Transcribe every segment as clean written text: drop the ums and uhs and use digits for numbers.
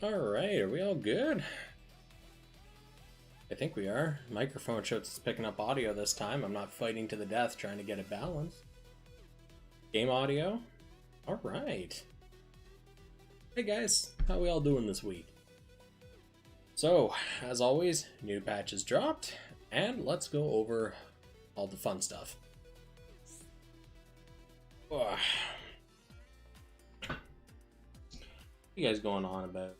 Alright, are we all good? I think we are. Microphone shows it's picking up audio this time. I'm not fighting to the death trying to get it balanced. Game audio? Alright. Hey guys, how we all doing this week? So, as always, new patches dropped, and let's go over all the fun stuff. Ugh. What you guys going on about?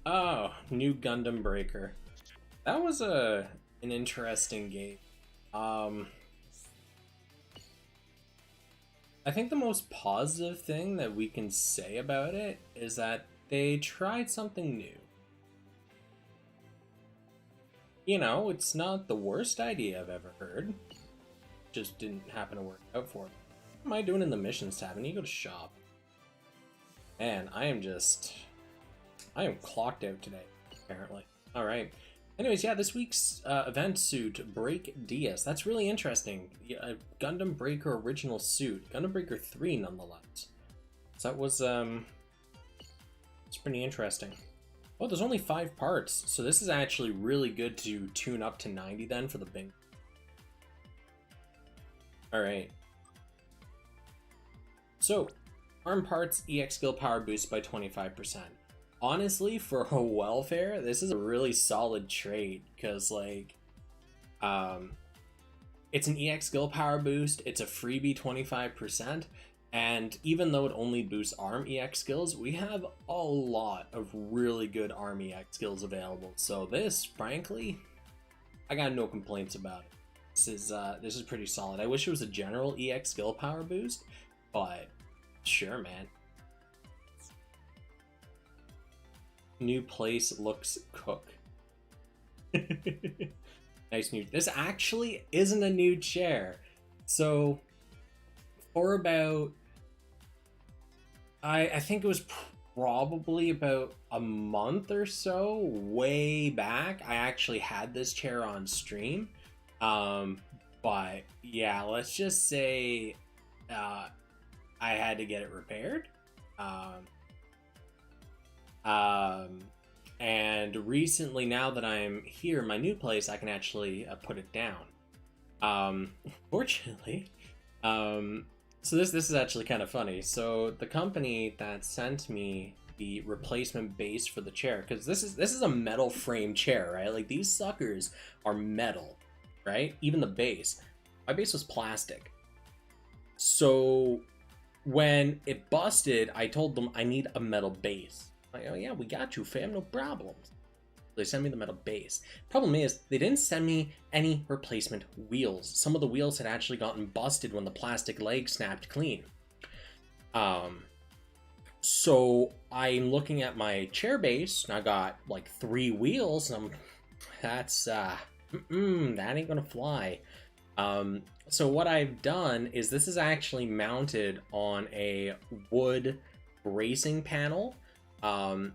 Oh, new Gundam Breaker. That was an interesting game. I think the most positive thing that we can say about it is that they tried something new. You know, it's not the worst idea I've ever heard. Just didn't happen to work out for me. What am I doing in the missions tab? I need to go to shop. Man, I am clocked out today, apparently. Alright. Anyways, yeah, this week's event suit, Break DS. That's really interesting. Gundam Breaker original suit. Gundam Breaker 3, nonetheless. So that was, it's pretty interesting. Oh, there's only 5 parts, so this is actually really good to tune up to 90 then for the Bing. Alright. So, arm parts, EX skill power boost by 25%. Honestly, for a welfare, this is a really solid trait, because, like, it's an EX skill power boost, it's a freebie 25%, and even though it only boosts ARM EX skills, we have a lot of really good ARM EX skills available. So this, frankly, I got no complaints about it. This is pretty solid. I wish it was a general EX skill power boost, but sure, man. New place looks cook. Nice new. This actually isn't a new chair. So for about, I think it was probably about a month or so way back, I actually had this chair on stream. But yeah, let's just say I had to get it repaired. And recently, now that I'm here in my new place, I can actually put it down. Fortunately, so this is actually kind of funny. So the company that sent me the replacement base for the chair, because this is a metal frame chair, right? Like, these suckers are metal, right? Even the base. My base was plastic. So when it busted, I told them I need a metal base. Like, oh yeah, we got you, fam, no problems. They sent me the metal base. Problem is, they didn't send me any replacement wheels. Some of the wheels had actually gotten busted when the plastic leg snapped clean. So I'm looking at my chair base, and I got like 3 wheels, and that's, that ain't gonna fly. So what I've done is this is actually mounted on a wood bracing panel. Now,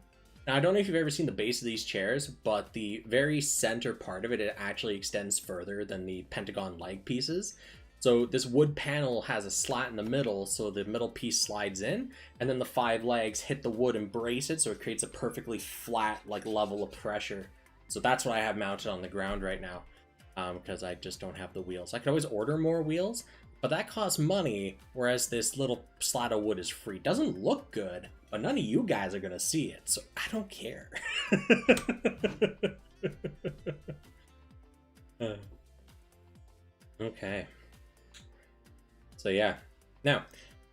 I don't know if you've ever seen the base of these chairs, but the very center part of it, it actually extends further than the pentagon leg pieces. So this wood panel has a slat in the middle, so the middle piece slides in, and then the 5 legs hit the wood and brace it, so it creates a perfectly flat, like, level of pressure. So that's what I have mounted on the ground right now, because I just don't have the wheels. I could always order more wheels, but that costs money, whereas this little slat of wood is free. Doesn't look good, but none of you guys are gonna see it, so I don't care. Okay. So yeah. Now,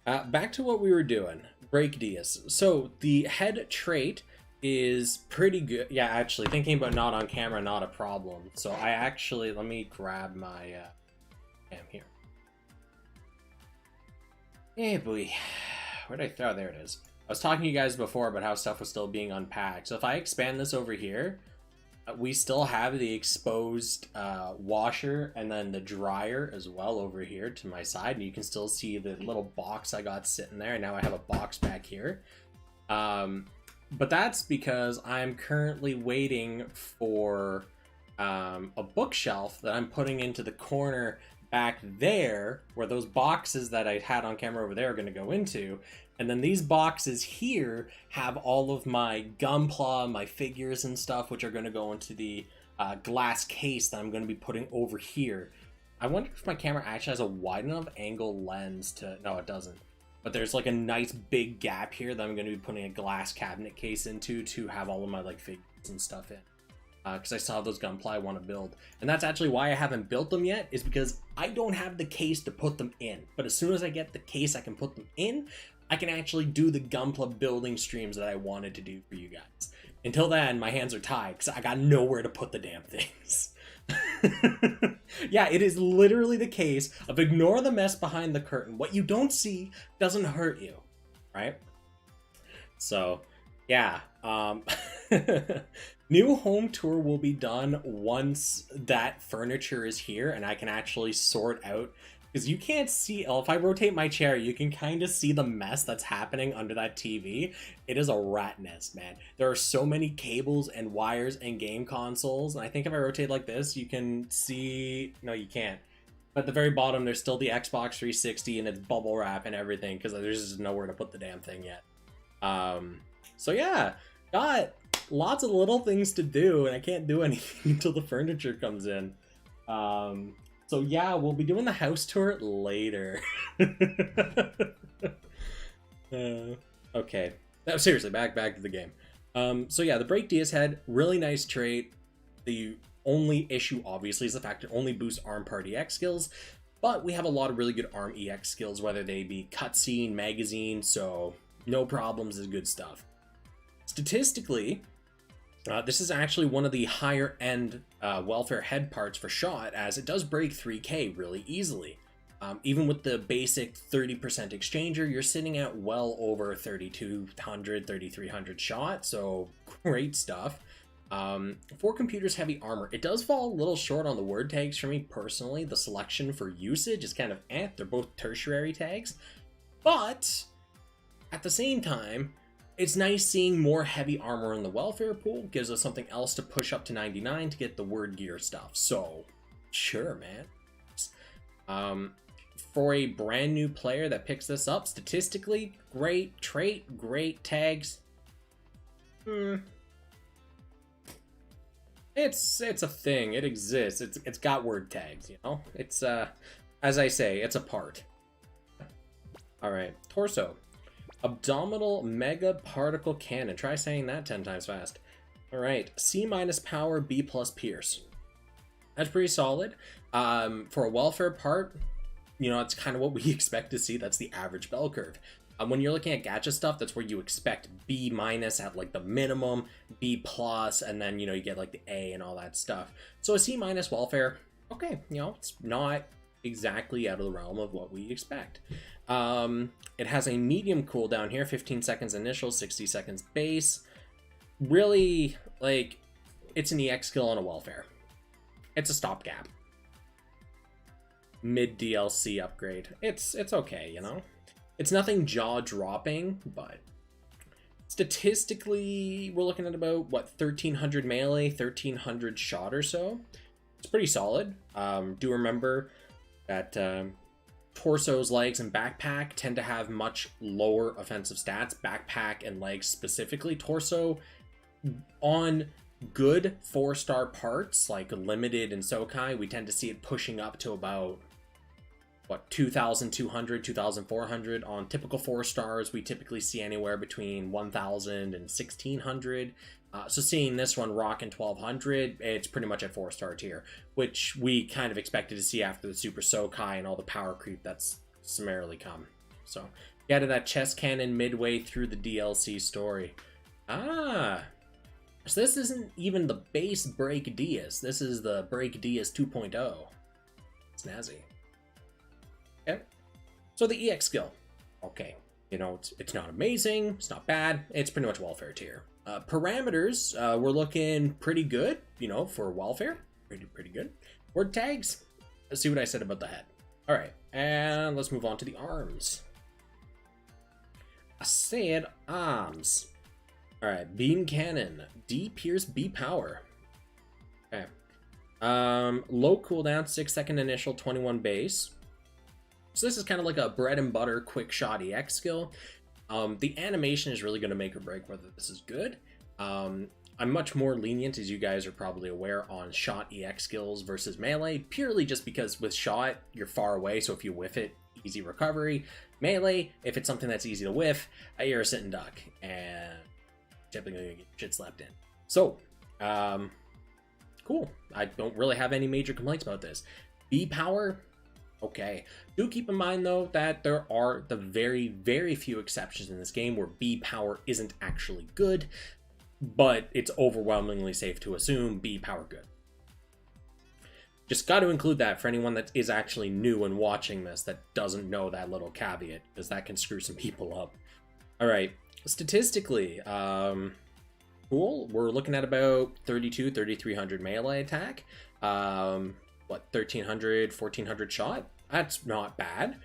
back to what we were doing. Break DS. So the head trait is pretty good. Yeah, actually, thinking about not on camera, not a problem. So I actually, let me grab my cam here. Hey boy, where'd I throw? There it is. I was talking to you guys before about how stuff was still being unpacked. So if I expand this over here, we still have the exposed washer and then the dryer as well over here to my side. And you can still see the little box I got sitting there. And now I have a box back here. But that's because I'm currently waiting for a bookshelf that I'm putting into the corner back there, where those boxes that I had on camera over there are going to go into. And then these boxes here have all of my Gunpla, my figures and stuff, which are going to go into the glass case that I'm going to be putting over here. I wonder if my camera actually has a wide enough angle lens to... No, it doesn't. But there's like a nice big gap here that I'm going to be putting a glass cabinet case into to have all of my like figures and stuff in. Because I saw those Gunpla I want to build. And that's actually why I haven't built them yet, is because I don't have the case to put them in. But as soon as I get the case I can put them in, I can actually do the Gunpla building streams that I wanted to do for you guys. Until then, my hands are tied because I got nowhere to put the damn things. Yeah, it is literally the case of ignore the mess behind the curtain. What you don't see doesn't hurt you, right? So, yeah. New home tour will be done once that furniture is here and I can actually sort out, because you can't see, if I rotate my chair, you can kind of see the mess that's happening under that TV. It is a rat nest, man. There are so many cables and wires and game consoles, and I think if I rotate like this, you can see, no, you can't. But at the very bottom, there's still the Xbox 360 and its bubble wrap and everything, because there's just nowhere to put the damn thing yet. So yeah, got lots of little things to do, and I can't do anything until the furniture comes in. So yeah, we'll be doing the house tour later. Okay. No, seriously, back to the game. So yeah, the Break Dia's head, really nice trait. The only issue, obviously, is the fact it only boosts ARM Part EX skills, but we have a lot of really good ARM EX skills, whether they be cutscene, magazine, so no problems is good stuff. Statistically, this is actually one of the higher end welfare head parts for shot, as it does break 3K really easily. Even with the basic 30% exchanger, you're sitting at well over 3200, 3300 shot, so great stuff. For computers heavy armor, it does fall a little short on the word tags for me personally. The selection for usage is kind of they're both tertiary tags, but at the same time, it's nice seeing more heavy armor in the welfare pool. Gives us something else to push up to 99 to get the word gear stuff. So, sure, man. For a brand new player that picks this up, statistically, great trait, great tags. It's a thing. It exists. It's got word tags, you know? It's, as I say, it's a part. Alright, torso. Abdominal Mega Particle Cannon. Try saying that 10 times fast. Alright, C- power, B+ pierce. That's pretty solid. For a welfare part, you know, it's kind of what we expect to see. That's the average bell curve. When you're looking at gacha stuff, that's where you expect B- at like the minimum, B+, and then, you know, you get like the A and all that stuff. So a C- welfare, okay, you know, it's not exactly out of the realm of what we expect. It has a medium cooldown here, 15 seconds initial, 60 seconds base. Really, like, it's an EX skill on a welfare. It's a stopgap. Mid DLC upgrade. It's okay, you know? It's nothing jaw-dropping, but statistically, we're looking at about, what, 1300 melee, 1300 shot or so. It's pretty solid. Do remember that torso's, legs, and backpack tend to have much lower offensive stats. Backpack and legs specifically. Torso, on good 4-star parts, like limited and Sokai, we tend to see it pushing up to about, what, 2,200, 2,400. On typical 4 stars, we typically see anywhere between 1,000 and 1,600. So seeing this one rocking 1,200, it's pretty much at 4-star tier, which we kind of expected to see after the Super Sokai and all the power creep that's summarily come. So, get to that chest cannon midway through the DLC story. So this isn't even the base Break Dias. This is the Break Dias 2.0. Snazzy. Okay. So the EX skill. Okay. You know, it's not amazing. It's not bad. It's pretty much welfare tier. Parameters, we're looking pretty good, you know, for welfare. Pretty good. Word tags. Let's see what I said about the head. All right. And let's move on to the arms. I said arms. All right, beam cannon, D pierce, B power. Okay. Low cooldown, 6-second initial, 21 base. So this is kind of like a bread and butter quick shot EX skill. The animation is really going to make or break whether this is good. I'm much more lenient, as you guys are probably aware, on shot EX skills versus melee, purely just because with shot, you're far away, so if you whiff it, easy recovery. Melee, if it's something that's easy to whiff, you're a sit and duck, and typically you get shit slapped in. So, cool. I don't really have any major complaints about this. B power, okay. Do keep in mind, though, that there are the very, very few exceptions in this game where B power isn't actually good, but it's overwhelmingly safe to assume B power good. Just got to include that for anyone that is actually new and watching this that doesn't know that little caveat, because that can screw some people up. All right, statistically, cool. We're looking at about 3,300 melee attack. What, 1,300, 1,400 shot? That's not bad.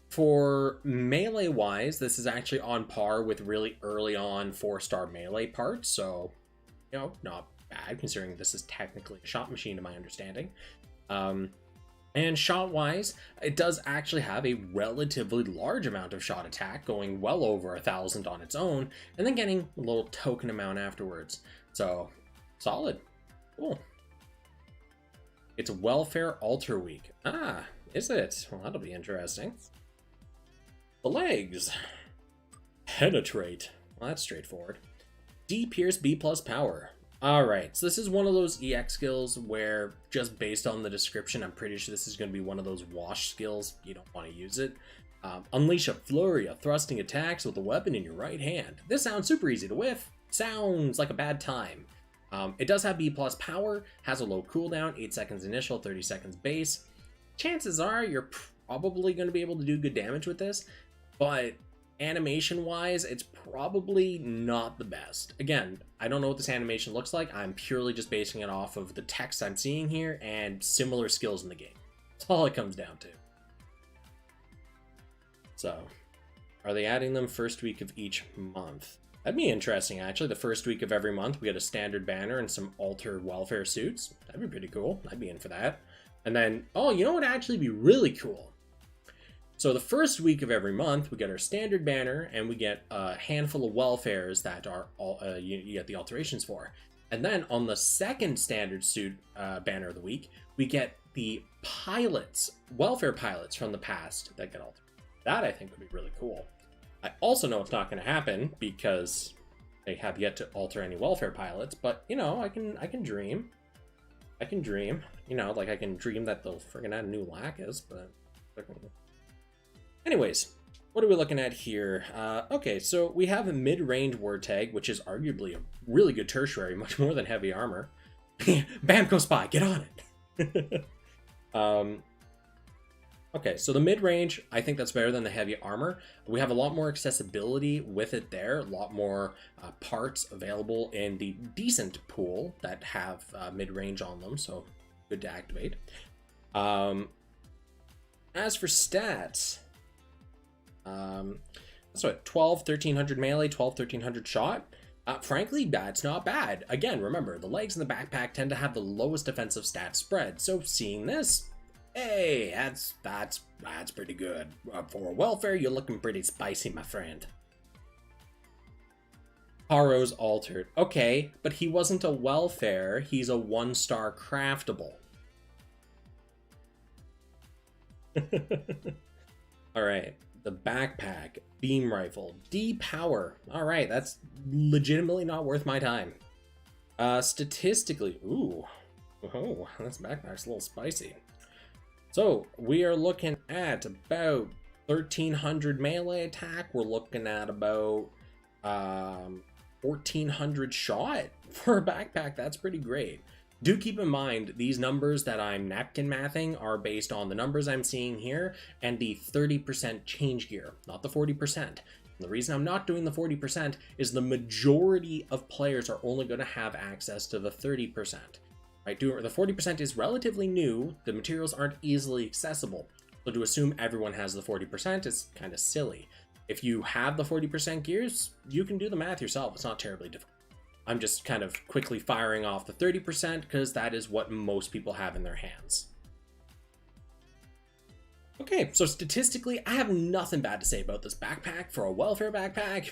For melee-wise, this is actually on par with really early on 4-star melee parts, so, you know, not bad, considering this is technically a shot machine to my understanding. And shot-wise, it does actually have a relatively large amount of shot attack, going well over 1,000 on its own, and then getting a little token amount afterwards. So, solid. Cool. It's Welfare Alter Week. Ah, is it? Well, that'll be interesting. The legs. Penetrate. Well, that's straightforward. D Pierce B plus power. Alright, so this is one of those EX skills where, just based on the description, I'm pretty sure this is going to be one of those wash skills. You don't want to use it. Unleash a flurry of thrusting attacks with a weapon in your right hand. This sounds super easy to whiff. Sounds like a bad time. It does have B plus power, has a low cooldown, 8 seconds initial, 30 seconds base. Chances are you're probably going to be able to do good damage with this, but animation-wise, it's probably not the best. Again, I don't know what this animation looks like. I'm purely just basing it off of the text I'm seeing here and similar skills in the game. That's all it comes down to. So, are they adding them first week of each month? That'd be interesting, actually. The first week of every month, we get a standard banner and some alter welfare suits. That'd be pretty cool. I'd be in for that. And then, oh, you know what would actually be really cool? So the first week of every month, we get our standard banner, and we get a handful of welfares that are all you get the alterations for. And then on the second standard suit banner of the week, we get the pilots, welfare pilots from the past that get altered. That I think would be really cool. I also know it's not going to happen because they have yet to alter any welfare pilots, but you know, I can dream. I can dream. You know, like I can dream that they'll friggin' add a new Lacus, but. Anyways, what are we looking at here? Okay, so we have a mid-range word tag, which is arguably a really good tertiary, much more than heavy armor. Bamco Spy, get on it! Okay, so the mid-range, I think that's better than the heavy armor. We have a lot more accessibility with it there, a lot more parts available in the decent pool that have mid-range on them, so good to activate. As for stats, so at 1,300 melee, 1,300 shot. Frankly, that's not bad. Again, remember, the legs and the backpack tend to have the lowest defensive stat spread, so seeing this, hey, that's pretty good. For welfare, you're looking pretty spicy, my friend. Haro's altered. Okay, but he wasn't a welfare, he's a 1-star craftable. Alright, the backpack, beam rifle, D power. Alright, that's legitimately not worth my time. Statistically, ooh, oh, this backpack's a little spicy. So, we are looking at about 1,300 melee attack. We're looking at about 1,400 shot for a backpack. That's pretty great. Do keep in mind, these numbers that I'm napkin mathing are based on the numbers I'm seeing here and the 30% change gear, not the 40%. And the reason I'm not doing the 40% is the majority of players are only going to have access to the 30%. Right? The 40% is relatively new, the materials aren't easily accessible, so to assume everyone has the 40% is kind of silly. If you have the 40% gears, you can do the math yourself, it's not terribly difficult. I'm just kind of quickly firing off the 30% because that is what most people have in their hands. Okay, so statistically, I have nothing bad to say about this backpack. For a welfare backpack,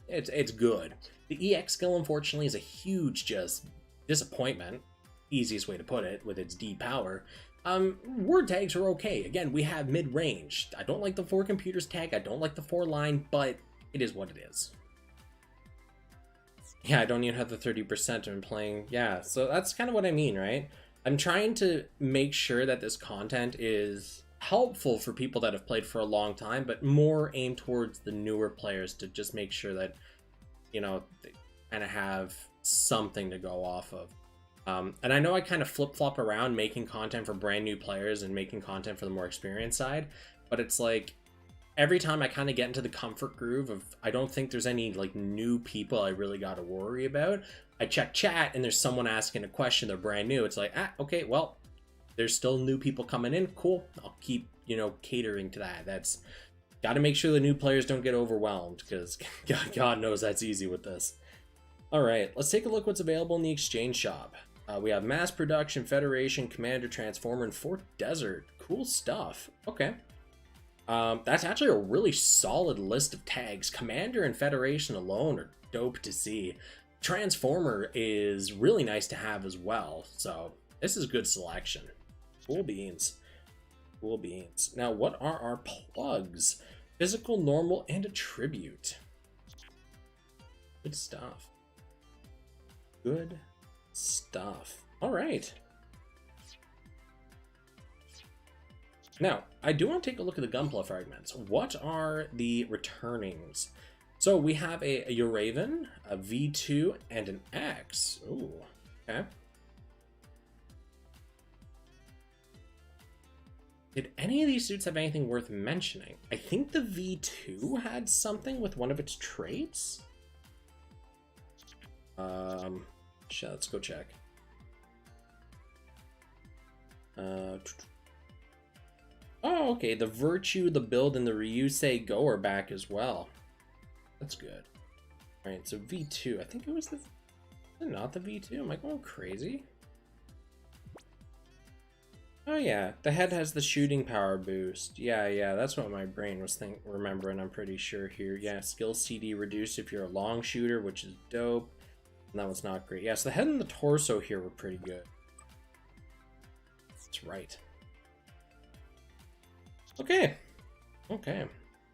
it's good. The EX skill, unfortunately, is a huge just disappointment. Easiest way to put it, with its D power. Word tags are okay. Again, we have mid-range. I don't like the 4 computers tag, I don't like the 4 line, but it is what it is. Yeah, I don't even have the 30% I'm playing. Yeah, so that's kind of what I mean, right? I'm trying to make sure that this content is helpful for people that have played for a long time, but more aimed towards the newer players to just make sure that, you know, they kind of have something to go off of. And I know I kind of flip-flop around making content for brand new players and making content for the more experienced side, but it's like every time I kind of get into the comfort groove of I don't think there's any like new people I really got to worry about. I check chat and there's someone asking a question, they're brand new. It's like, okay, well, there's still new people coming in. Cool. I'll keep, you know, catering to that. That's got to make sure the new players don't get overwhelmed because God knows that's easy with this. All right, let's take a look what's available in the exchange shop. We have Mass Production, Federation, Commander, Transformer, and Fort Desert. Cool stuff. Okay. That's actually a really solid list of tags. Commander and Federation alone are dope to see. Transformer is really nice to have as well. So this is good selection. Cool beans. Cool beans. Now, what are our plugs? Physical, normal, and a tribute. Good stuff. Good stuff. All right. Now, I do want to take a look at the Gunpla fragments. What are the returnings? So we have a Uraven, a V2, and an X. Ooh, okay. Did any of these suits have anything worth mentioning? I think the V2 had something with one of its traits. Let's go check. Oh, okay. The Virtue, the Build, and the Ryusei Go are back as well. That's good. All right, so V2. I think it was the... Not the V2. Am I going crazy? Oh yeah, the head has the shooting power boost. Yeah, that's what my brain was remembering. I'm pretty sure here. Yeah, skill CD reduced if you're a long shooter, which is dope. And that was not great. Yeah, so the head and the torso here were pretty good. That's right. Okay.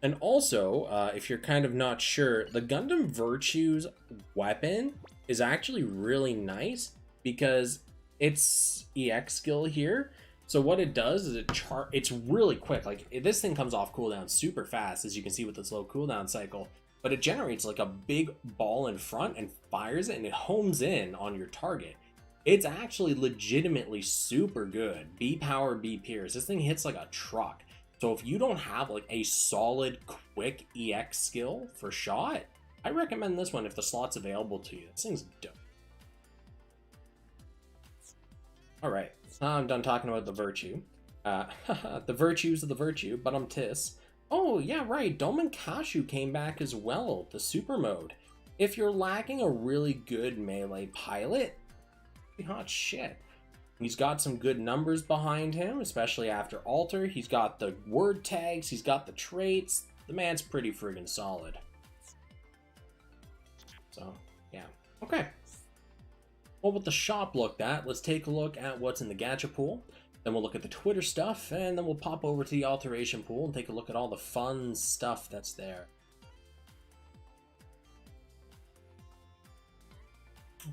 And also, if you're kind of not sure, the Gundam Virtue's weapon is actually really nice because it's EX skill here. So what it does is it's really quick. Like this thing comes off cooldown super fast, as you can see with this low cooldown cycle. But it generates like a big ball in front and fires it, and it homes in on your target. It's actually legitimately super good. B power, B pierce. This thing hits like a truck. So if you don't have like a solid, quick EX skill for shot, I recommend this one if the slot's available to you. This thing's dope. All right, so now I'm done talking about the Virtue. The Virtues of the Virtue, but I'm Tis. Oh, yeah, right. Doman Kashu came back as well, the super mode. If you're lacking a really good melee pilot, hot shit. He's got some good numbers behind him, especially after Alter. He's got the word tags, he's got the traits. The man's pretty friggin' solid. So, yeah. Okay. Well, with the shop looked at, let's take a look at what's in the gacha pool. Then we'll look at the Twitter stuff, and then we'll pop over to the Alteration pool and take a look at all the fun stuff that's there.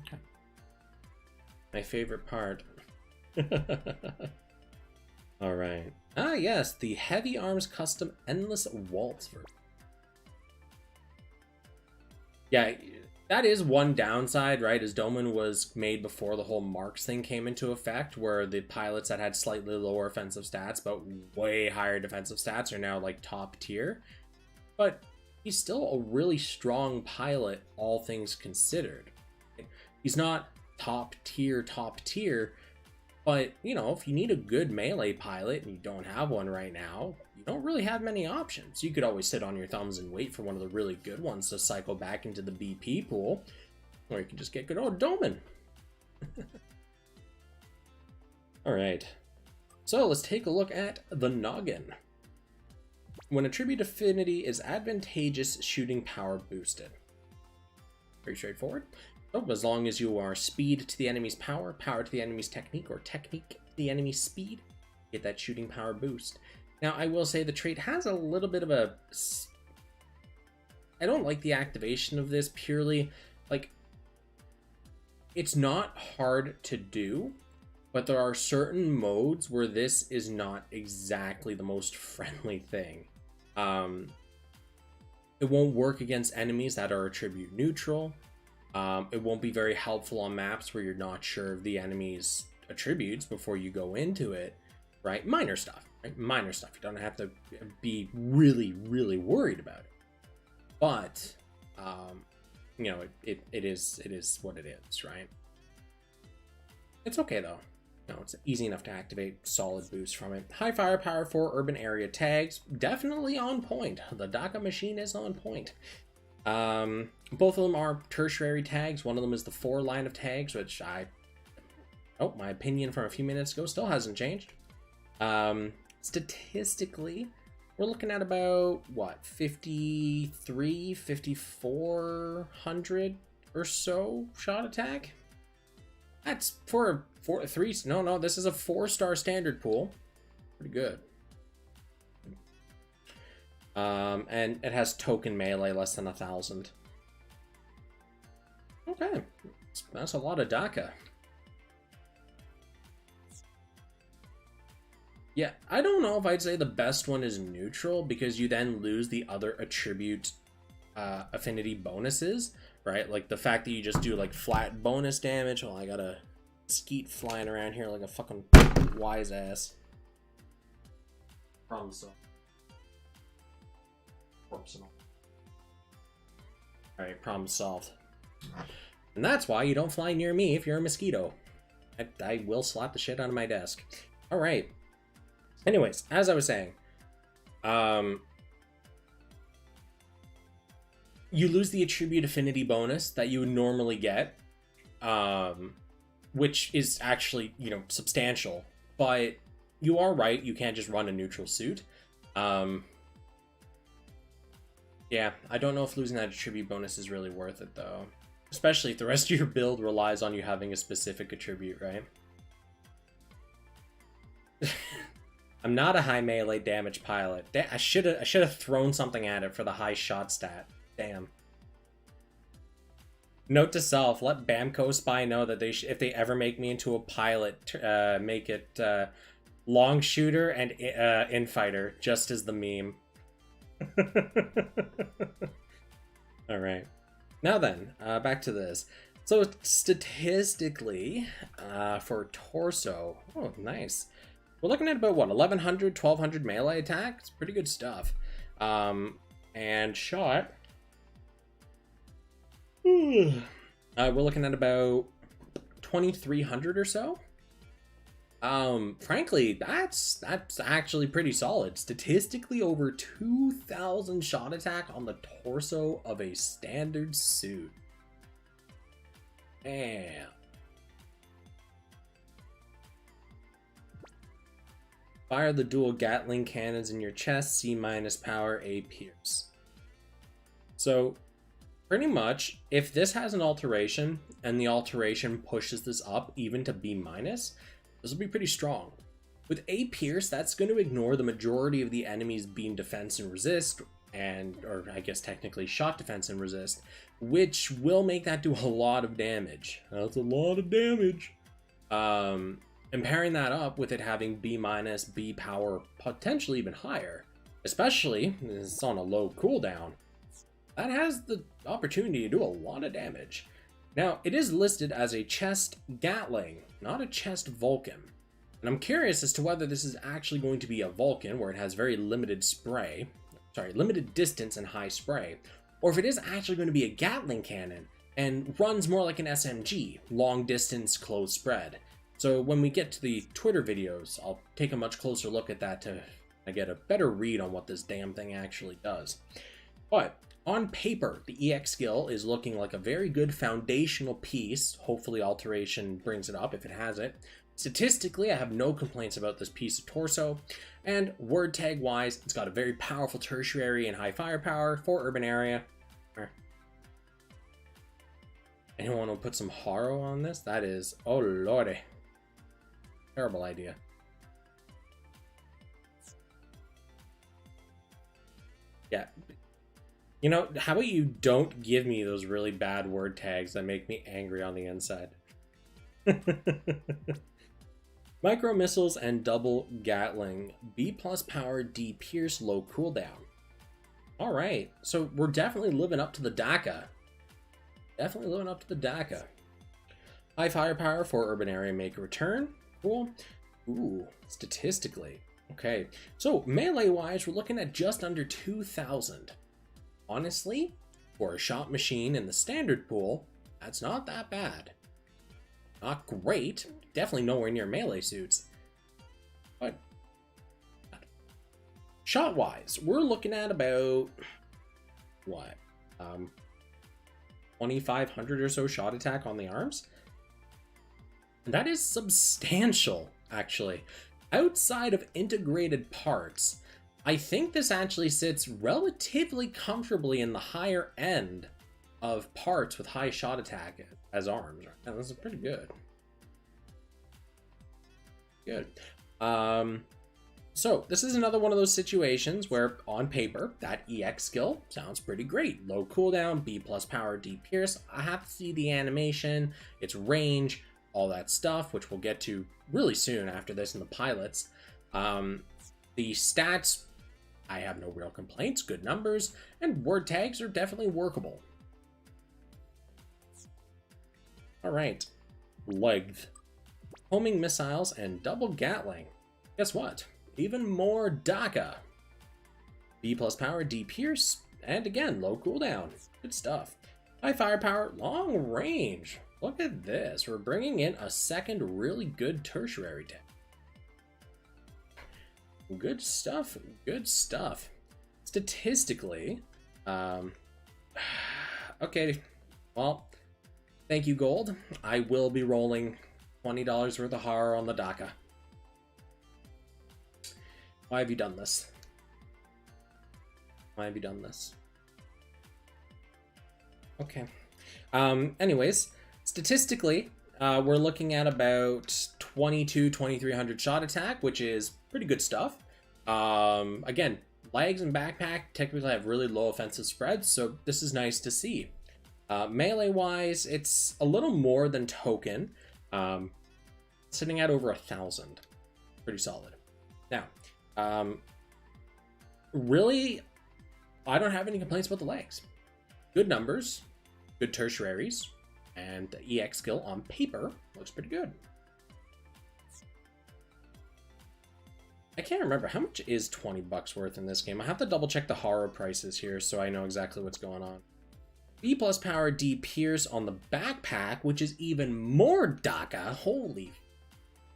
Okay. My favorite part. All right. Ah, yes, the Heavy Arms Custom Endless Waltz version. Yeah, that is one downside, right? As Doman was made before the whole Marks thing came into effect, where the pilots that had slightly lower offensive stats but way higher defensive stats are now like top tier. But he's still a really strong pilot, all things considered. He's not top tier, but, you know, if you need a good melee pilot and you don't have one right now, you don't really have many options. You could always sit on your thumbs and wait for one of the really good ones to cycle back into the BP pool. Or you can just get good old Doman. Alright. So let's take a look at the Noggin. When attribute affinity is advantageous, shooting power boosted. Pretty straightforward. So as long as you are speed to the enemy's power, power to the enemy's technique, or technique to the enemy's speed, get that shooting power boost. Now, I will say the trait has a little bit of a... I don't like the activation of this purely. Like, it's not hard to do, but there are certain modes where this is not exactly the most friendly thing. It won't work against enemies that are attribute neutral. It won't be very helpful on maps where you're not sure of the enemy's attributes before you go into it, right? Minor stuff, right? Minor stuff. You don't have to be really, really worried about it. But, you know, it is what it is, right? It's okay, though. No, it's easy enough to activate. Solid boost from it. High firepower for urban area tags. Definitely on point. The daca machine is on point. Both of them are tertiary tags. One of them is the 4 line of tags, which my opinion from a few minutes ago still hasn't changed. Statistically, we're looking at about, what, 5,400 or so shot attack? That's for three. No, this is a 4-star standard pool. Pretty good. And it has token melee less than 1,000. Okay, that's a lot of daca. Yeah, I don't know if I'd say the best one is neutral, because you then lose the other attribute affinity bonuses, right? Like the fact that you just do like flat bonus damage. Oh, I got a skeet flying around here like a fucking wise ass. Problem solved. Alright, problem solved. And that's why you don't fly near me if you're a mosquito. I will slap the shit out of my desk. Alright. Anyways, as I was saying, you lose the attribute affinity bonus that you would normally get, which is actually, you know, substantial. But you are right, you can't just run a neutral suit. Yeah, I don't know if losing that attribute bonus is really worth it, though. Especially if the rest of your build relies on you having a specific attribute, right? I'm not a high melee damage pilot. I should have thrown something at it for the high shot stat. Damn. Note to self: let Bamco Spy know that if they ever make me into a pilot, make it long shooter and infighter, just as the meme. All right. Now then, back to this. So statistically, for torso, oh nice. We're looking at about, what, 1,100, 1,200 melee attack? It's pretty good stuff. And shot. We're looking at about 2,300 or so. Frankly, that's actually pretty solid. Statistically, over 2,000 shot attack on the torso of a standard suit. Damn. Fire the dual Gatling cannons in your chest, C- power, A pierce. So, pretty much, if this has an alteration, and the alteration pushes this up even to B-, this will be pretty strong. With A pierce, that's going to ignore the majority of the enemy's beam defense and resist, or I guess technically shot defense and resist, which will make that do a lot of damage. That's a lot of damage. And pairing that up with it having B-, B power, potentially even higher, especially it's on a low cooldown, that has the opportunity to do a lot of damage. Now, it is listed as a chest Gatling, not a chest Vulcan. And I'm curious as to whether this is actually going to be a Vulcan, where it has very limited limited distance and high spray, or if it is actually going to be a Gatling cannon and runs more like an SMG, long distance, close spread. So when we get to the Twitter videos, I'll take a much closer look at that to get a better read on what this damn thing actually does. But On paper, the EX skill is looking like a very good foundational piece. Hopefully Alteration brings it up if it has it. Statistically, I have no complaints about this piece of torso. And word tag wise, it's got a very powerful tertiary and high firepower for urban area. Anyone will put some Haro on this? That is, oh lordy. Terrible idea. Yeah. You know, how about you don't give me those really bad word tags that make me angry on the inside? Micro missiles and double Gatling. B+ power, D pierce, low cooldown. Alright, so we're definitely living up to the daca. Definitely living up to the daca. High firepower for urban area, make a return. Cool. Ooh, statistically. Okay, so melee-wise, we're looking at just under 2,000. Honestly, for a shot machine in the standard pool, that's not that bad. Not great, definitely nowhere near melee suits. But shot-wise, we're looking at about, what, 2,500 or so shot attack on the arms? And that is substantial, actually. Outside of integrated parts, I think this actually sits relatively comfortably in the higher end of parts with high shot attack as arms. And this is pretty good. Good. So this is another one of those situations where on paper that EX skill sounds pretty great. Low cooldown, B+ power, D pierce. I have to see the animation, its range, all that stuff, which we'll get to really soon after this in the pilots. The stats, I have no real complaints, good numbers, and word tags are definitely workable. Alright, legged. Homing missiles and double Gatling. Guess what? Even more daca. B+ power, D pierce, and again, low cooldown. Good stuff. High firepower, long range. Look at this. We're bringing in a second really good tertiary tag. Good stuff. Good stuff. Statistically, okay, well, thank you, Gold. I will be rolling $20 worth of horror on the daca. Why have you done this? Why have you done this? Okay. Anyways, statistically, we're looking at about 2,300 shot attack, which is pretty good stuff. Again, legs and backpack technically have really low offensive spreads, so this is nice to see. Melee-wise, it's a little more than token, sitting at over 1,000. Pretty solid. Now, really, I don't have any complaints about the legs. Good numbers, good tertiaries, and the EX skill on paper looks pretty good. I can't remember, how much is 20 bucks worth in this game? I have to double check the horror prices here so I know exactly what's going on. B+ power, D pierce on the backpack, which is even more daca. Holy,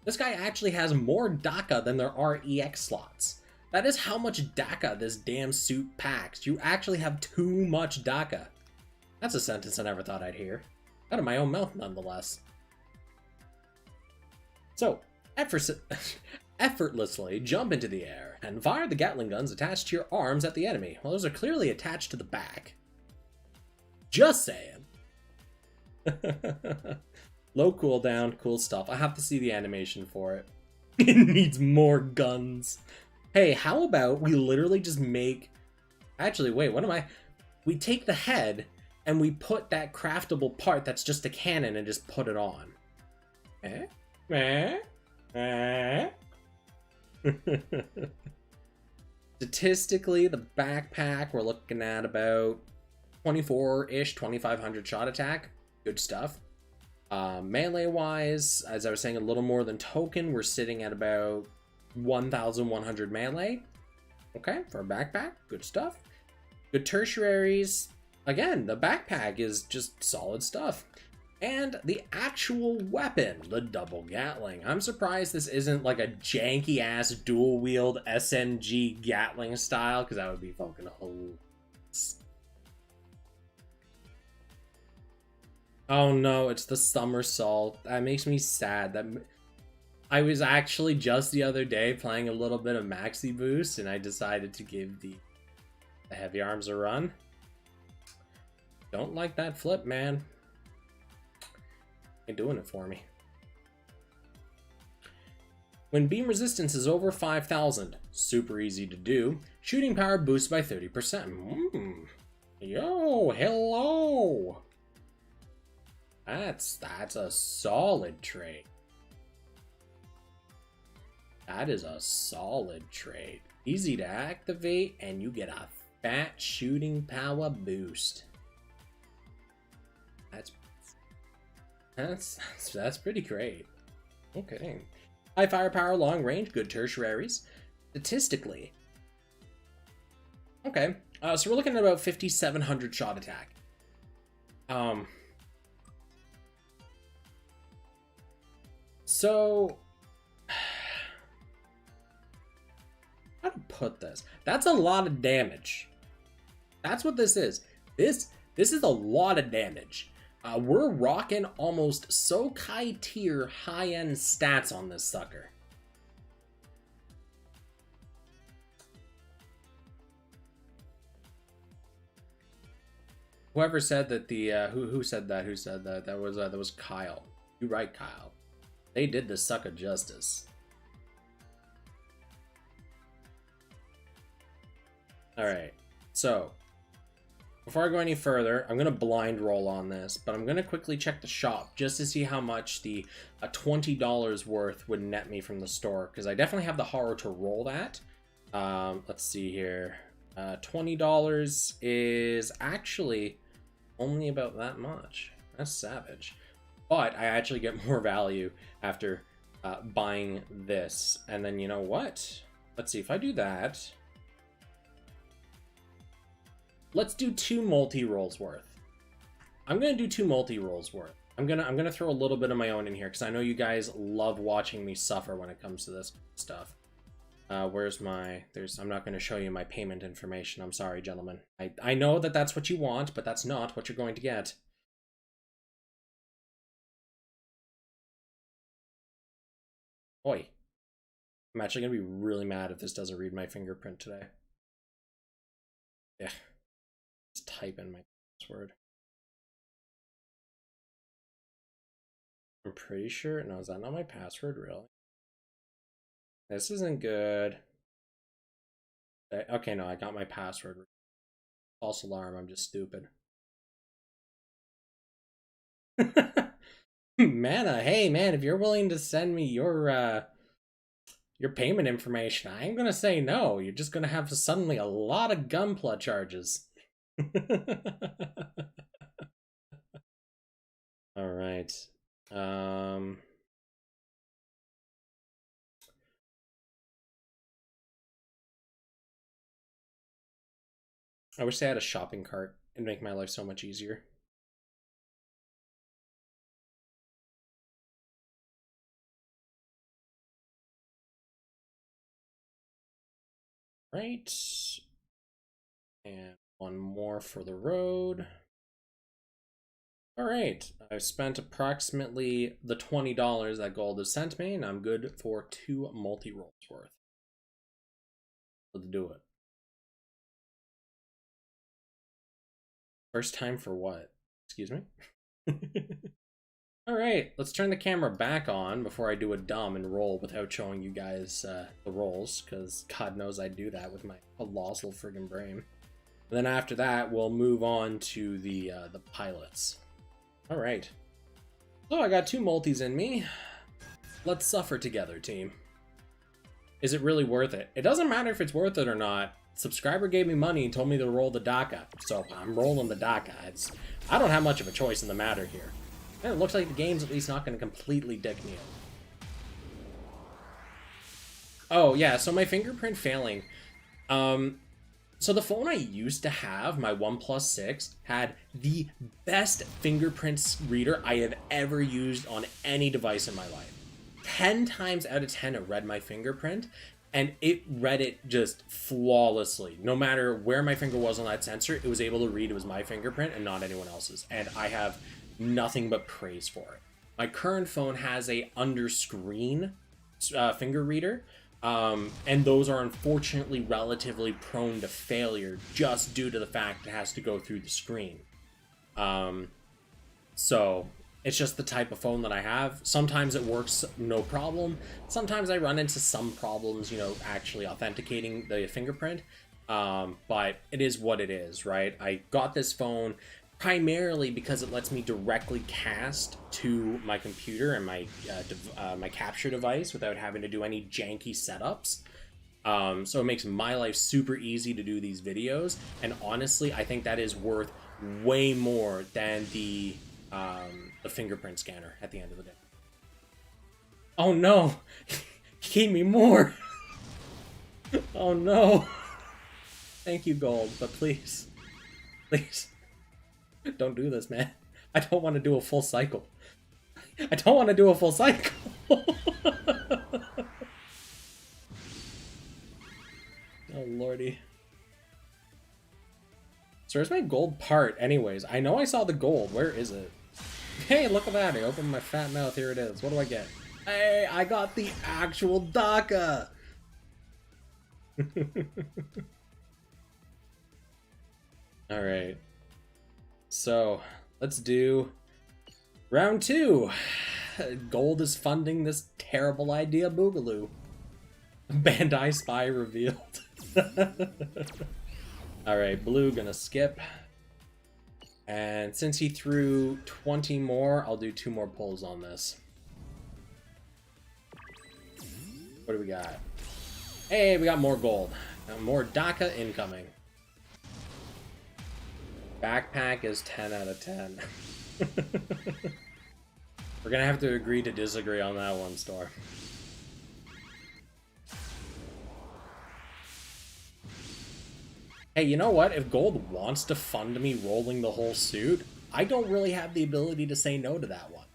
this guy actually has more daca than there are EX slots. That is how much daca this damn suit packs. You actually have too much daca. That's a sentence I never thought I'd hear. Out of my own mouth, nonetheless. So, effortlessly jump into the air and fire the Gatling guns attached to your arms at the enemy. Well, those are clearly attached to the back. Just saying. Low cooldown, cool stuff. I have to see the animation for it. It needs more guns. Hey, how about we literally just make... Actually, wait, what am I... We take the head and we put that craftable part that's just a cannon and just put it on. Statistically, the backpack, we're looking at about 24-ish, 2,500 shot attack. Good stuff. Melee-wise, as I was saying, a little more than token. We're sitting at about 1,100 melee. Okay, for a backpack, good stuff. Good tertiaries. Again, the backpack is just solid stuff. And the actual weapon, the double Gatling. I'm surprised this isn't like a janky-ass dual-wield SMG Gatling style, because that would be fucking hilarious. Oh no, it's the somersault. That makes me sad. I was actually just the other day playing a little bit of Maxi Boost, and I decided to give the heavy arms a run. Don't like that flip, man. Ain't doing it for me. When beam resistance is over 5,000, super easy to do. Shooting power boosts by 30%. Yo, hello. That's a solid trait. That is a solid trait. Easy to activate, and you get a fat shooting power boost. That's pretty great. Okay. High firepower, long range, good tertiaries. Statistically. Okay. So we're looking at about 5,700 shot attack. So how to put this? That's a lot of damage. That's what this is. This is a lot of damage. We're rocking almost Sokai tier high-end stats on this sucker. Whoever said that the who said that? Who said that? That was Kyle. You're right, Kyle. They did the sucker justice. All right, so before I go any further, I'm gonna blind roll on this, but I'm gonna quickly check the shop just to see how much the $20 worth would net me from the store, because I definitely have the horror to roll that. Let's see here. $20 is actually only about that much. That's savage. But I actually get more value after buying this. And then you know what? Let's see if I do that. Let's do 2 multi-rolls worth. I'm gonna do 2 multi-rolls worth. I'm gonna throw a little bit of my own in here because I know you guys love watching me suffer when it comes to this stuff. Where's my... I'm not going to show you my payment information. I'm sorry, gentlemen. I know that that's what you want, but that's not what you're going to get. Oi. I'm actually going to be really mad if this doesn't read my fingerprint today. Yeah. Just type in my password. I'm pretty sure... No, is that not my password, really? This isn't good. Okay, no, I got my password. False alarm, I'm just stupid. Mana, hey man, if you're willing to send me your payment information, I ain't gonna say no. You're just gonna have suddenly a lot of Gunpla charges. All right. I wish they had a shopping cart. It'd make my life so much easier. Right. And one more for the road. All right. I've spent approximately the $20 that gold has sent me, and I'm good for 2 multi-rolls worth. Let's do it. First time for what? Excuse me? All right, let's turn the camera back on before I do a dumb and roll without showing you guys the rolls, because God knows I do that with my colossal friggin' brain. And then after that, we'll move on to the pilots. All right. So I got 2 multis in me. Let's suffer together, team. Is it really worth it? It doesn't matter if it's worth it or not. Subscriber gave me money and told me to roll the daca, so I'm rolling the daca. I don't have much of a choice in the matter here. And it looks like the game's at least not going to completely dick me out. Oh yeah, so my fingerprint failing. So the phone I used to have, my OnePlus 6, had the best fingerprints reader I have ever used on any device in my life. 10 times out of 10 it read my fingerprint, and it read it just flawlessly. No matter where my finger was on that sensor, it was able to read it was my fingerprint and not anyone else's. And I have nothing but praise for it. My current phone has a under-screen finger reader, and those are unfortunately relatively prone to failure just due to the fact it has to go through the screen. So it's just the type of phone that I have. Sometimes it works no problem. Sometimes I run into some problems, you know, actually authenticating the fingerprint. But it is what it is, right? I got this phone primarily because it lets me directly cast to my computer and my my capture device without having to do any janky setups. So it makes my life super easy to do these videos, and honestly, I think that is worth way more than the fingerprint scanner at the end of the day. Oh no! He gave me more! Oh no! Thank you, Gold, but please. Please. Don't do this, man. I don't want to do a full cycle. I don't want to do a full cycle! Oh, lordy. So where's my gold part, anyways? I know I saw the gold. Where is it? Hey, look at that. I opened my fat mouth. Here it is. What do I get? Hey, I got the actual daca! Alright. So, let's do round 2. Gold is funding this terrible idea, Boogaloo. Bandai Spy revealed. Alright, blue gonna skip. And since he threw 20 more, I'll do 2 more pulls on this. What do we got? Hey, we got more gold. More daca incoming. Backpack is 10 out of 10. We're gonna have to agree to disagree on that one, Storm. Hey, you know what? If Gold wants to fund me rolling the whole suit, I don't really have the ability to say no to that one.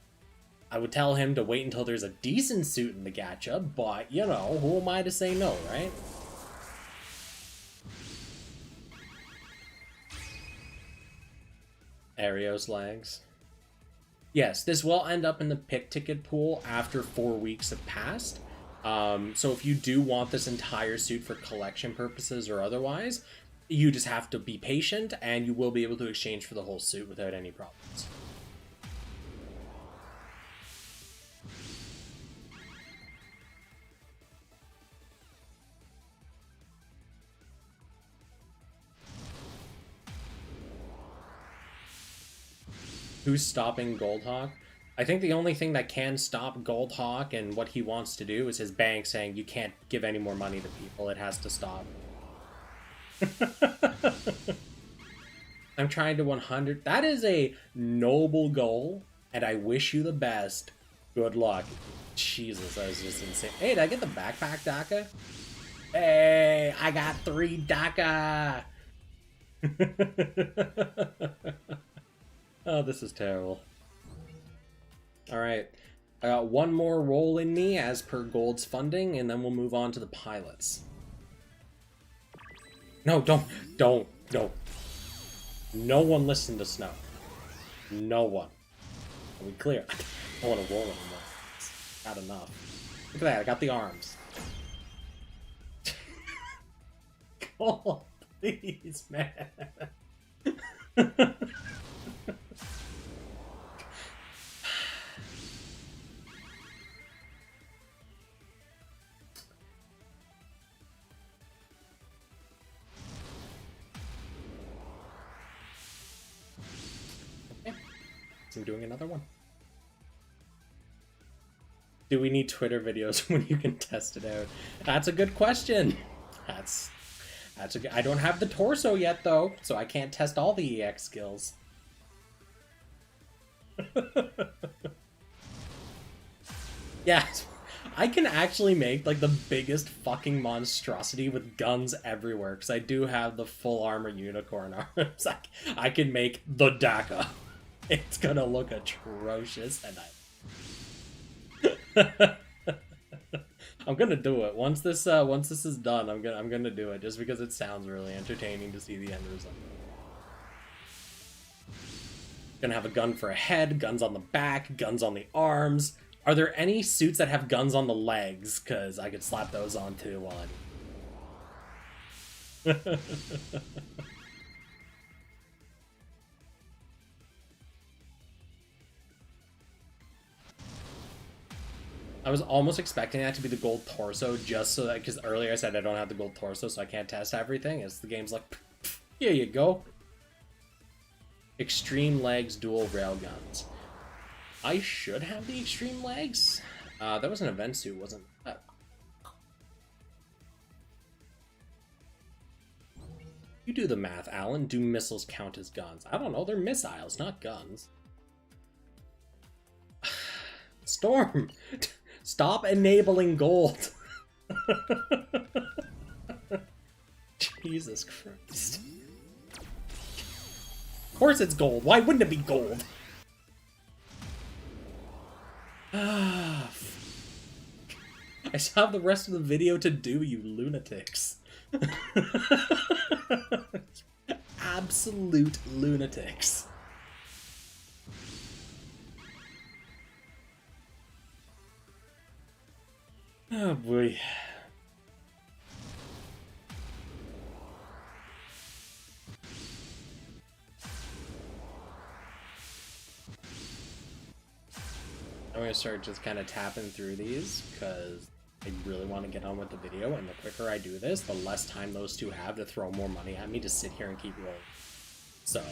I would tell him to wait until there's a decent suit in the gacha, but, you know, who am I to say no, right? Arios lags. Yes, this will end up in the pick ticket pool after 4 weeks have passed. So if you do want this entire suit for collection purposes or otherwise, you just have to be patient, and you will be able to exchange for the whole suit without any problems. Who's stopping Goldhawk? I think the only thing that can stop Goldhawk and what he wants to do is his bank saying you can't give any more money to people. It has to stop. I'm trying to 100. That is a noble goal, and I wish you the best. Good luck. Jesus, that was just insane. Hey, did I get the backpack daca? Hey, I got 3 daca! Oh, this is terrible. Alright. I got 1 more roll in me as per Gold's funding, and then we'll move on to the pilots. No, don't. No. No one listen to Snow. No one. Are we clear? I don't want to roll anymore. It's not enough. Look at that, I got the arms. Oh, please, man. I'm doing another one. Do we need Twitter videos when you can test it out? That's a good question. That's a good. I don't have the torso yet though, so I can't test all the EX skills. Yeah, I can actually make like the biggest fucking monstrosity with guns everywhere because I do have the full armor unicorn arms. I can make the daca. It's gonna look atrocious, and I'm gonna do it once this is done. I'm gonna do it just because it sounds really entertaining to see the end result. Gonna have a gun for a head, guns on the back, guns on the arms. Are there any suits that have guns on the legs? Because I could slap those on too while I'm... I was almost expecting that to be the gold torso, just so that, because earlier I said I don't have the gold torso, so I can't test everything. As the game's like, here you go. Extreme legs, dual railguns. I should have the extreme legs. That was an event suit, wasn't it? You do the math, Alan. Do missiles count as guns? I don't know. They're missiles, not guns. Storm! Stop enabling gold! Jesus Christ. Of course it's gold. Why wouldn't it be gold? I still have the rest of the video to do, you lunatics. Absolute lunatics. Oh boy. I'm gonna start just kind of tapping through these because I really want to get on with the video, and the quicker I do this, the less time those two have to throw more money at me to sit here and keep rolling. So...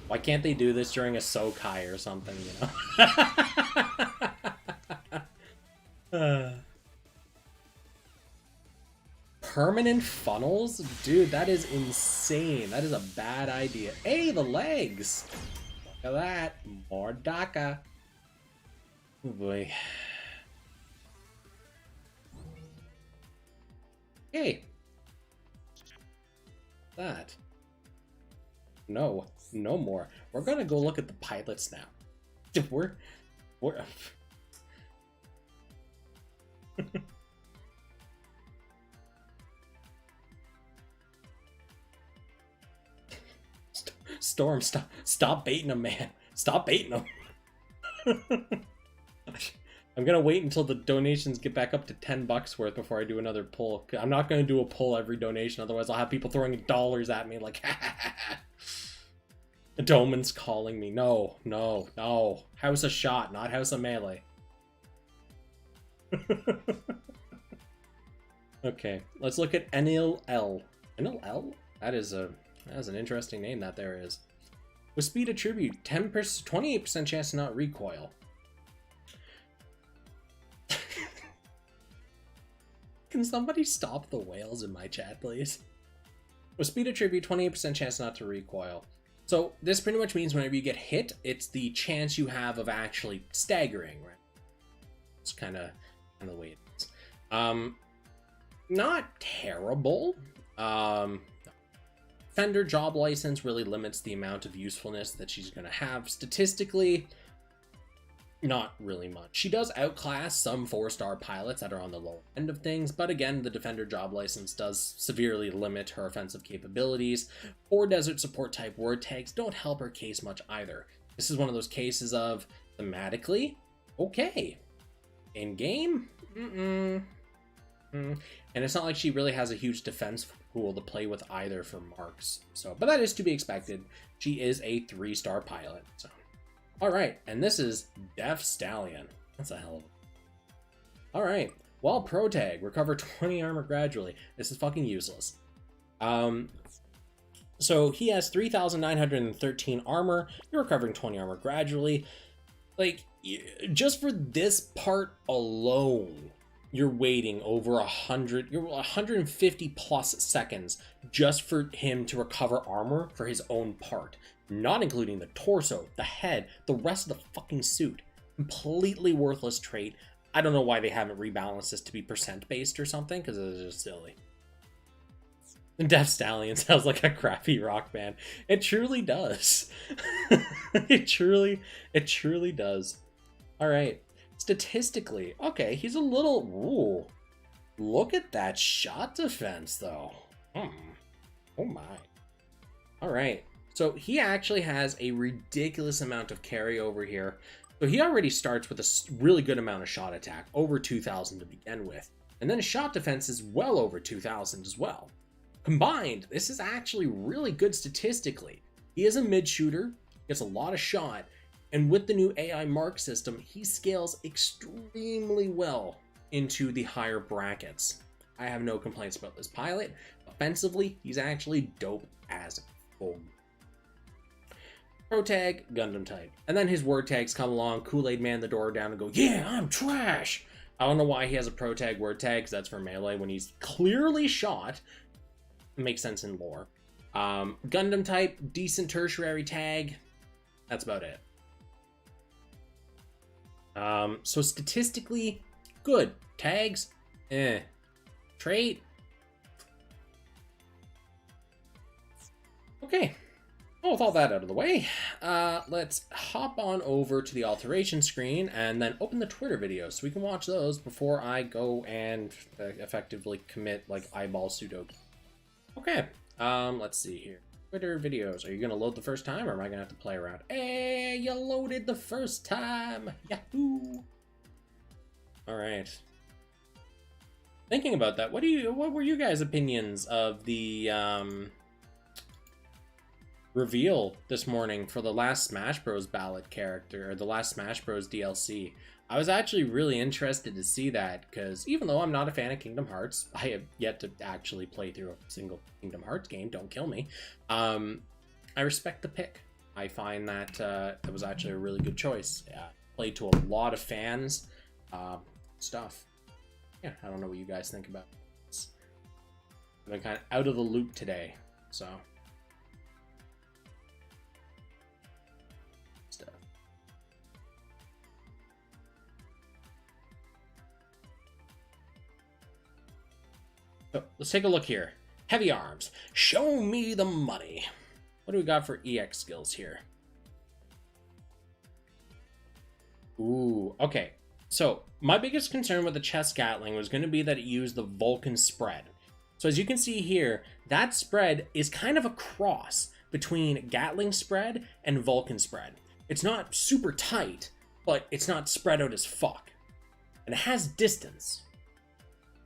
why can't they do this during a Sokai or something, you know? Permanent funnels? Dude, that is insane. That is a bad idea. Hey, the legs! Look at that. More daca. Oh boy. Hey. That. No. No more. We're gonna go look at the pilots now. We're Storm, stop baiting him, man. Stop baiting him. I'm gonna wait until the donations get back up to $10 worth before I do another pull. I'm not gonna do a pull every donation, otherwise I'll have people throwing dollars at me like Doman's calling me. No, no, no. House of Shot, not House of Melee. Okay, let's look at Enil L. Enil L? That is an interesting name that there is. With speed attribute, 28% chance to not recoil. Can somebody stop the whales in my chat, please? With speed attribute, 28% chance not to recoil. So this pretty much means whenever you get hit, it's the chance you have of actually staggering, right? It's kind of the way it is. Not terrible. Fender job license really limits the amount of usefulness that she's going to have. Statistically, not really much. She does outclass some 4-star pilots that are on the low end of things, but again, the Defender job license does severely limit her offensive capabilities. 4 desert support type word tags don't help her case much either. This is one of those cases of, thematically, okay. In game, And it's not like she really has a huge defense pool to play with either for marks. So, but that is to be expected. She is a 3-star pilot, so. Alright, and this is Def Stallion. That's a hell of a... Alright, while Pro Tag, recover 20 armor gradually. This is fucking useless. So he has 3,913 armor. You're recovering 20 armor gradually. Like, just for this part alone, you're waiting over 150 plus seconds just for him to recover armor for his own part. Not including the torso, the head, the rest of the fucking suit. Completely worthless trait. I don't know why they haven't rebalanced this to be percent based or something, because it's just silly. Def Stallion sounds like a crappy rock band. It truly does. It truly does. Alright. Statistically, okay, he's a little... Ooh. Look at that shot defense, though. Hmm. Oh my. All right. So he actually has a ridiculous amount of carryover here. So he already starts with a really good amount of shot attack, over 2,000 to begin with. And then his shot defense is well over 2,000 as well. Combined, this is actually really good statistically. He is a mid shooter, gets a lot of shot, and with the new AI mark system, he scales extremely well into the higher brackets. I have no complaints about this pilot. Offensively, he's actually dope as fuck. Pro tag, Gundam type. And then his word tags come along, Kool-Aid man the door down and go, yeah, I'm trash. I don't know why he has a pro tag, word tag, because that's for melee when he's clearly shot. It makes sense in lore. Gundam type, decent tertiary tag. That's about it. So statistically, good. Tags, trait. Okay. Well, with all that out of the way, let's hop on over to the alteration screen and then open the Twitter videos so we can watch those before I go and effectively commit like eyeball Sudoku. Okay, let's see here. Twitter videos. Are you going to load the first time or am I going to have to play around? Hey, you loaded the first time. Yahoo! All right. Thinking about that, what were you guys' opinions of the reveal this morning for the last Smash Bros. Ballot character, or the last Smash Bros. DLC? I was actually really interested to see that, because even though I'm not a fan of Kingdom Hearts, I have yet to actually play through a single Kingdom Hearts game, don't kill me. I respect the pick. I find that it was actually a really good choice. Played to a lot of fans. Stuff. Yeah, I don't know what you guys think about this. I've been kind of out of the loop today, so... So let's take a look here. Heavy arms. Show me the money. What do we got for EX skills here? Ooh, okay. So my biggest concern with the chest Gatling was going to be that it used the Vulcan spread. So as you can see here, that spread is kind of a cross between Gatling spread and Vulcan spread. It's not super tight, but it's not spread out as fuck. And it has distance.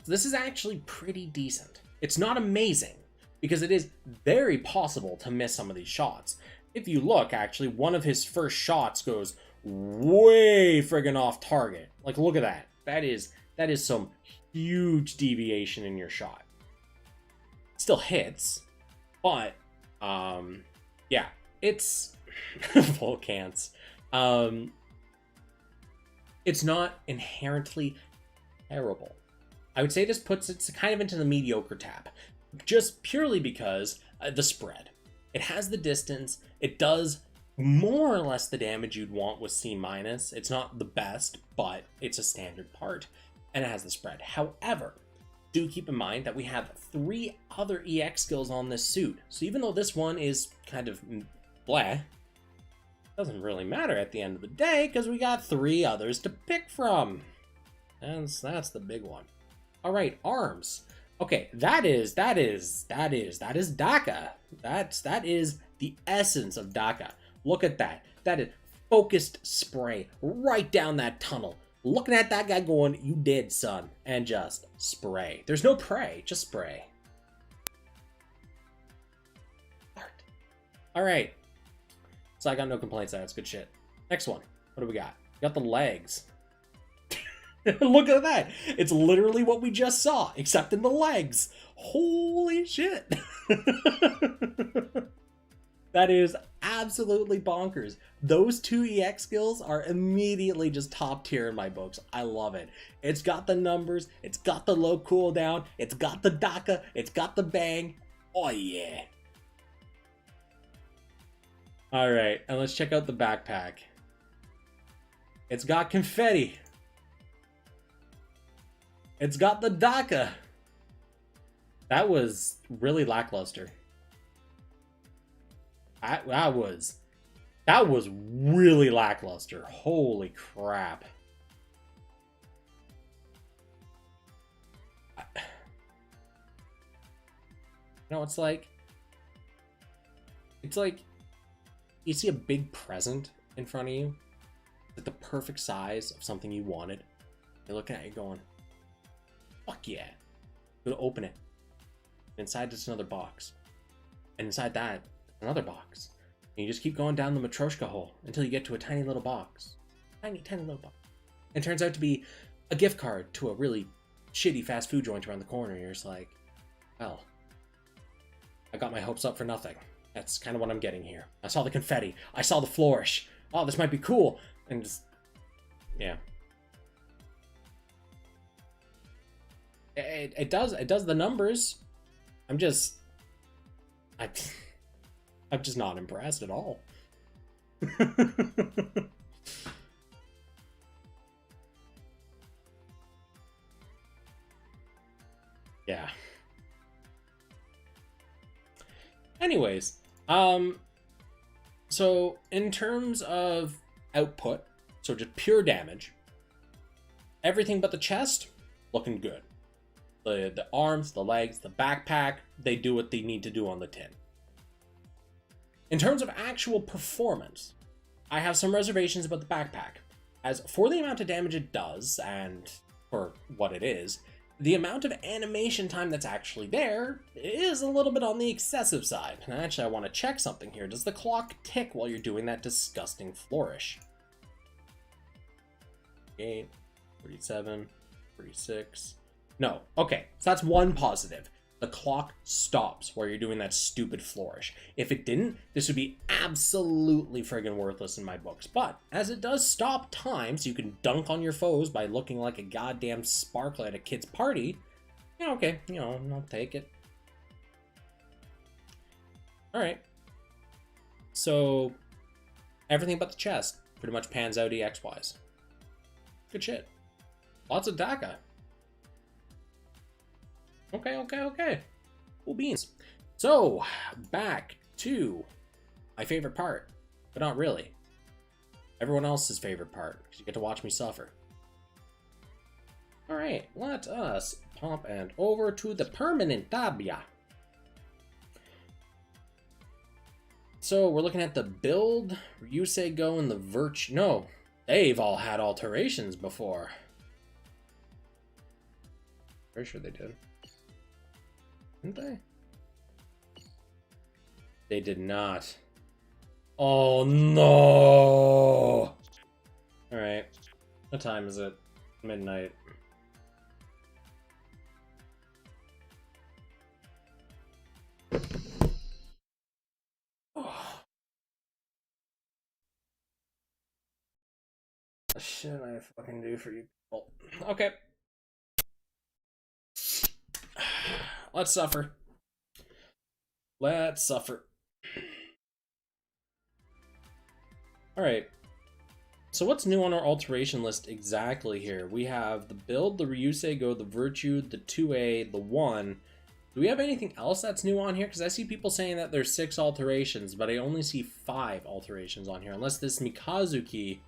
So this is actually pretty decent. It's not amazing, because it is very possible to miss some of these shots. If you look, actually, one of his first shots goes way friggin' off target. Like, look at that. That is some huge deviation in your shot. Still hits, but, yeah, it's Volcans. It's not inherently terrible. I would say this puts it kind of into the mediocre tab, just purely because the spread. It has the distance. It does more or less the damage you'd want with C-. It's not the best, but it's a standard part, and it has the spread. However, do keep in mind that we have 3 other EX skills on this suit. So even though this one is kind of bleh, doesn't really matter at the end of the day, because we got 3 others to pick from. And that's the big one. All right, arms. Okay, that is daca. That is the essence of daca. Look at that. That is focused spray right down that tunnel. Looking at that guy going, you did, son. And just spray. There's no pray, just spray. All right. So I got no complaints. That's good shit. Next one. What do we got? We got the legs. Look at that. It's literally what we just saw, except in the legs. Holy shit. That is absolutely bonkers. Those 2 EX skills are immediately just top tier in my books. I love it. It's got the numbers. It's got the low cooldown. It's got the daca. It's got the bang. Oh, yeah. All right, and let's check out the backpack. It's got confetti. It's got the daca. That was really lackluster. That was really lackluster. Holy crap. You know, it's like you see a big present in front of you, like the perfect size of something you wanted. You're looking at it going, fuck yeah. You're gonna open it. Inside there's another box. And inside that, another box. And you just keep going down the Matryoshka hole until you get to a tiny little box. Tiny little box. And it turns out to be a gift card to a really shitty fast food joint around the corner. You're just like, well, I got my hopes up for nothing. That's kind of what I'm getting here. I saw the confetti. I saw the flourish. Oh, this might be cool. And just, yeah. It does the numbers. I'm just not impressed at all. Yeah. Anyways, so in terms of output, so just pure damage, everything but the chest, looking good. The arms, the legs, the backpack, they do what they need to do on the tin. In terms of actual performance, I have some reservations about the backpack. As for the amount of damage it does, and for what it is, the amount of animation time that's actually there is a little bit on the excessive side. And actually, I want to check something here. Does the clock tick while you're doing that disgusting flourish? 48, 47, 46. No. Okay, so that's one positive. The clock stops while you're doing that stupid flourish. If it didn't, this would be absolutely friggin' worthless in my books. But as it does stop time, so you can dunk on your foes by looking like a goddamn sparkler at a kid's party, yeah, okay, you know, I'll take it. Alright. So, everything but the chest pretty much pans out EX-wise. Good shit. Lots of daca. Okay. Cool beans. So, back to my favorite part, but not really. Everyone else's favorite part, because you get to watch me suffer. Alright, let us pop and over to the permanent tabia. So, we're looking at the build, Ryusei Go, and the Virtue. No, they've all had alterations before. Pretty sure they did. Didn't they? They did not. Oh no! Alright. What time is it? Midnight. Oh. The shit I fucking do for you people. Okay. Let's suffer. Let's suffer. Alright. So what's new on our alteration list exactly here? We have the build, the Ryusei Go, the Virtue, the 2A, the 1. Do we have anything else that's new on here? Because I see people saying that there's 6 alterations, but I only see 5 alterations on here. Unless this Mikazuki...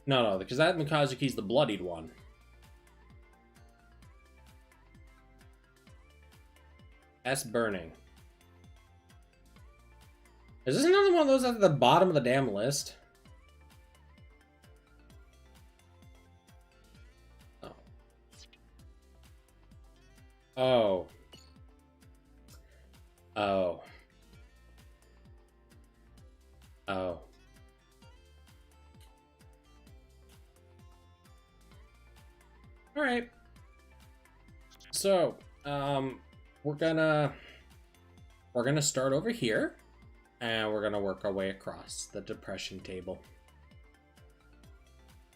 No, because that Mikazuki's the bloodied one. S burning. Is this another one of those at the bottom of the damn list? Oh. Oh. Oh. Oh. Alright. So, we're gonna start over here, and we're gonna work our way across the depression table.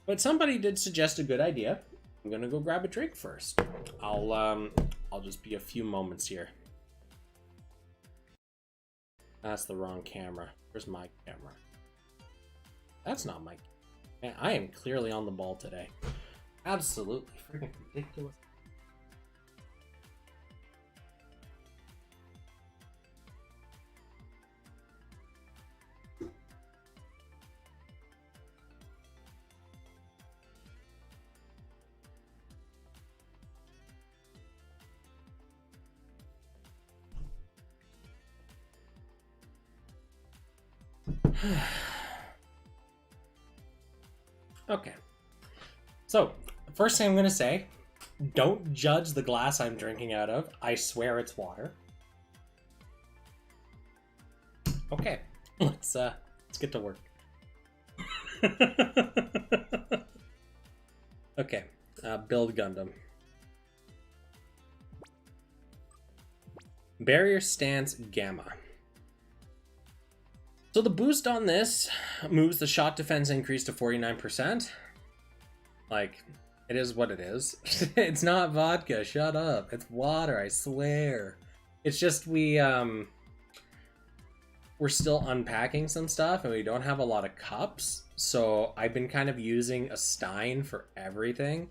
But somebody did suggest a good idea. I'm gonna go grab a drink first. I'll just be a few moments here. That's the wrong camera. Where's my camera? That's not my... Man, I am clearly on the ball today. Absolutely freaking ridiculous. Okay. So, first thing I'm going to say, don't judge the glass I'm drinking out of. I swear it's water. Okay, let's get to work. Okay, build Gundam. Barrier stance Gamma. So the boost on this moves the shot defense increase to 49%. Like, it is what it is. It's not vodka, shut up. It's water, I swear. It's just we're still unpacking some stuff and we don't have a lot of cups. So I've been kind of using a stein for everything,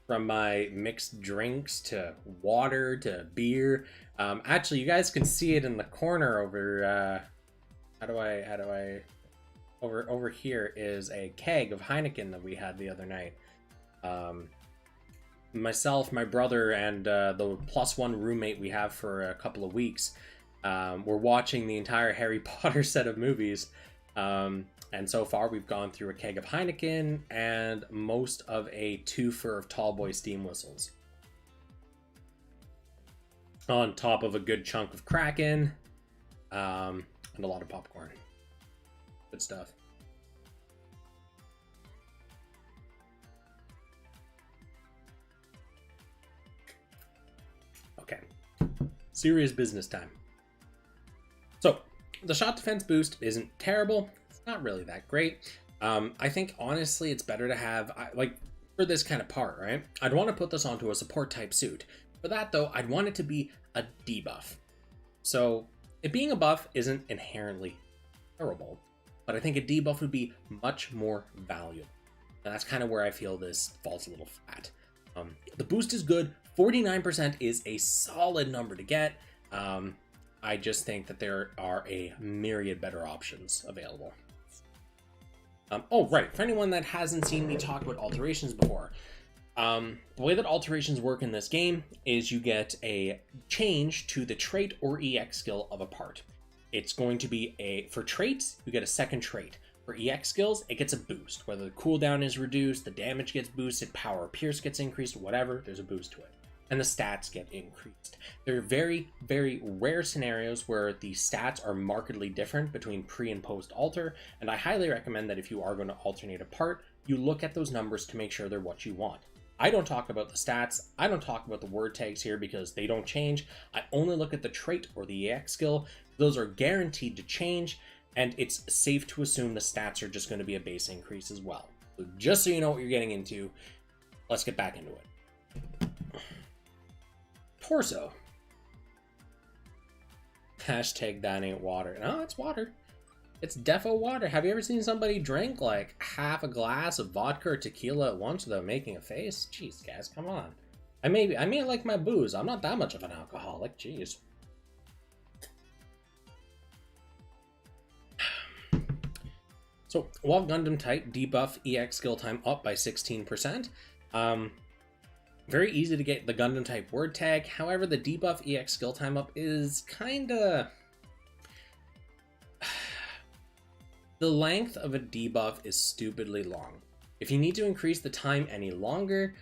from my mixed drinks to water to beer. Actually, you guys can see it in the corner over, over here is a keg of Heineken that we had the other night. Myself, my brother, and the +1 roommate we have for a couple of weeks, we're watching the entire Harry Potter set of movies. And so far we've gone through a keg of Heineken and most of a twofer of Tallboy steam whistles, on top of a good chunk of Kraken, and a lot of popcorn. Good stuff. Okay, serious business time. So the shot defense boost isn't terrible. It's not really that great. I think honestly it's better to have, like, for this kind of part, right? I'd want to put this onto a support type suit. For that though, I'd want it to be a debuff. So it being a buff isn't inherently terrible, but I think a debuff would be much more valuable. And that's kind of where I feel this falls a little flat. The boost is good. 49% is a solid number to get. I just think that there are a myriad better options available. Oh, right. For anyone that hasn't seen me talk about alterations before, the way that alterations work in this game is you get a change to the trait or EX skill of a part. It's going to be for traits, you get a second trait. For EX skills, it gets a boost. Whether the cooldown is reduced, the damage gets boosted, power of pierce gets increased, whatever, there's a boost to it. And the stats get increased. There are very, very rare scenarios where the stats are markedly different between pre and post alter, and I highly recommend that if you are going to alternate a part, you look at those numbers to make sure they're what you want. I don't talk about the stats, I don't talk about the word tags here because they don't change. I only look at the trait or the EX skill. Those are guaranteed to change, and it's safe to assume the stats are just going to be a base increase as well. So just so you know what you're getting into, let's get back into it. Torso. Hashtag that ain't water. No, it's water. It's defo water. Have you ever seen somebody drink like half a glass of vodka or tequila at once without making a face? Jeez, guys, come on. I may like my booze. I'm not that much of an alcoholic. Jeez. So, while Gundam type, debuff EX skill time up by 16%. Very easy to get the Gundam type word tag. However, the debuff EX skill time up is kinda... The length of a debuff is stupidly long. If you need to increase the time any longer,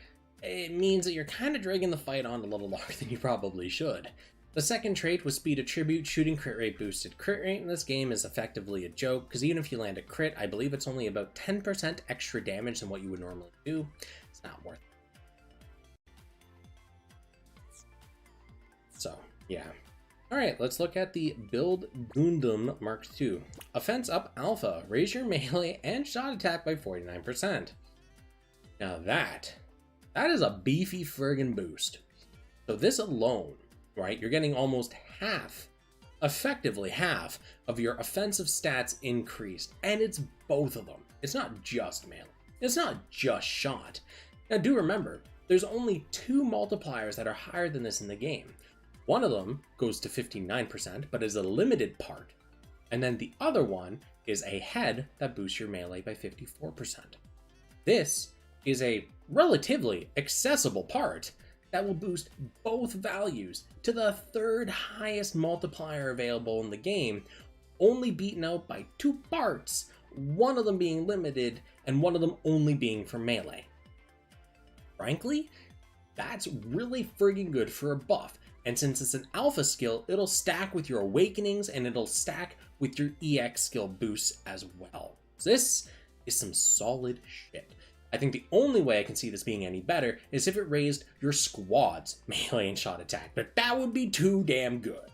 it means that you're kind of dragging the fight on a little longer than you probably should. The second trait was Speed Attribute. Shooting crit rate boosted. Crit rate in this game is effectively a joke, because even if you land a crit, I believe it's only about 10% extra damage than what you would normally do. It's not worth it. So, yeah. Alright, let's look at the Build Gundam Mark II. Offense up Alpha. Raise your melee and shot attack by 49%. Now that is a beefy friggin' boost. So this alone, right, you're getting almost half, effectively half, of your offensive stats increased. And it's both of them. It's not just melee. It's not just shot. Now do remember, there's only 2 multipliers that are higher than this in the game. One of them goes to 59%, but is a limited part. And then the other one is a head that boosts your melee by 54%. This is a relatively accessible part that will boost both values to the 3rd highest multiplier available in the game, only beaten out by 2 parts, one of them being limited and one of them only being for melee. Frankly, that's really friggin' good for a buff, and since it's an alpha skill, it'll stack with your awakenings and it'll stack with your EX skill boosts as well. So this is some solid shit. I think the only way I can see this being any better is if it raised your squad's melee and shot attack, but that would be too damn good.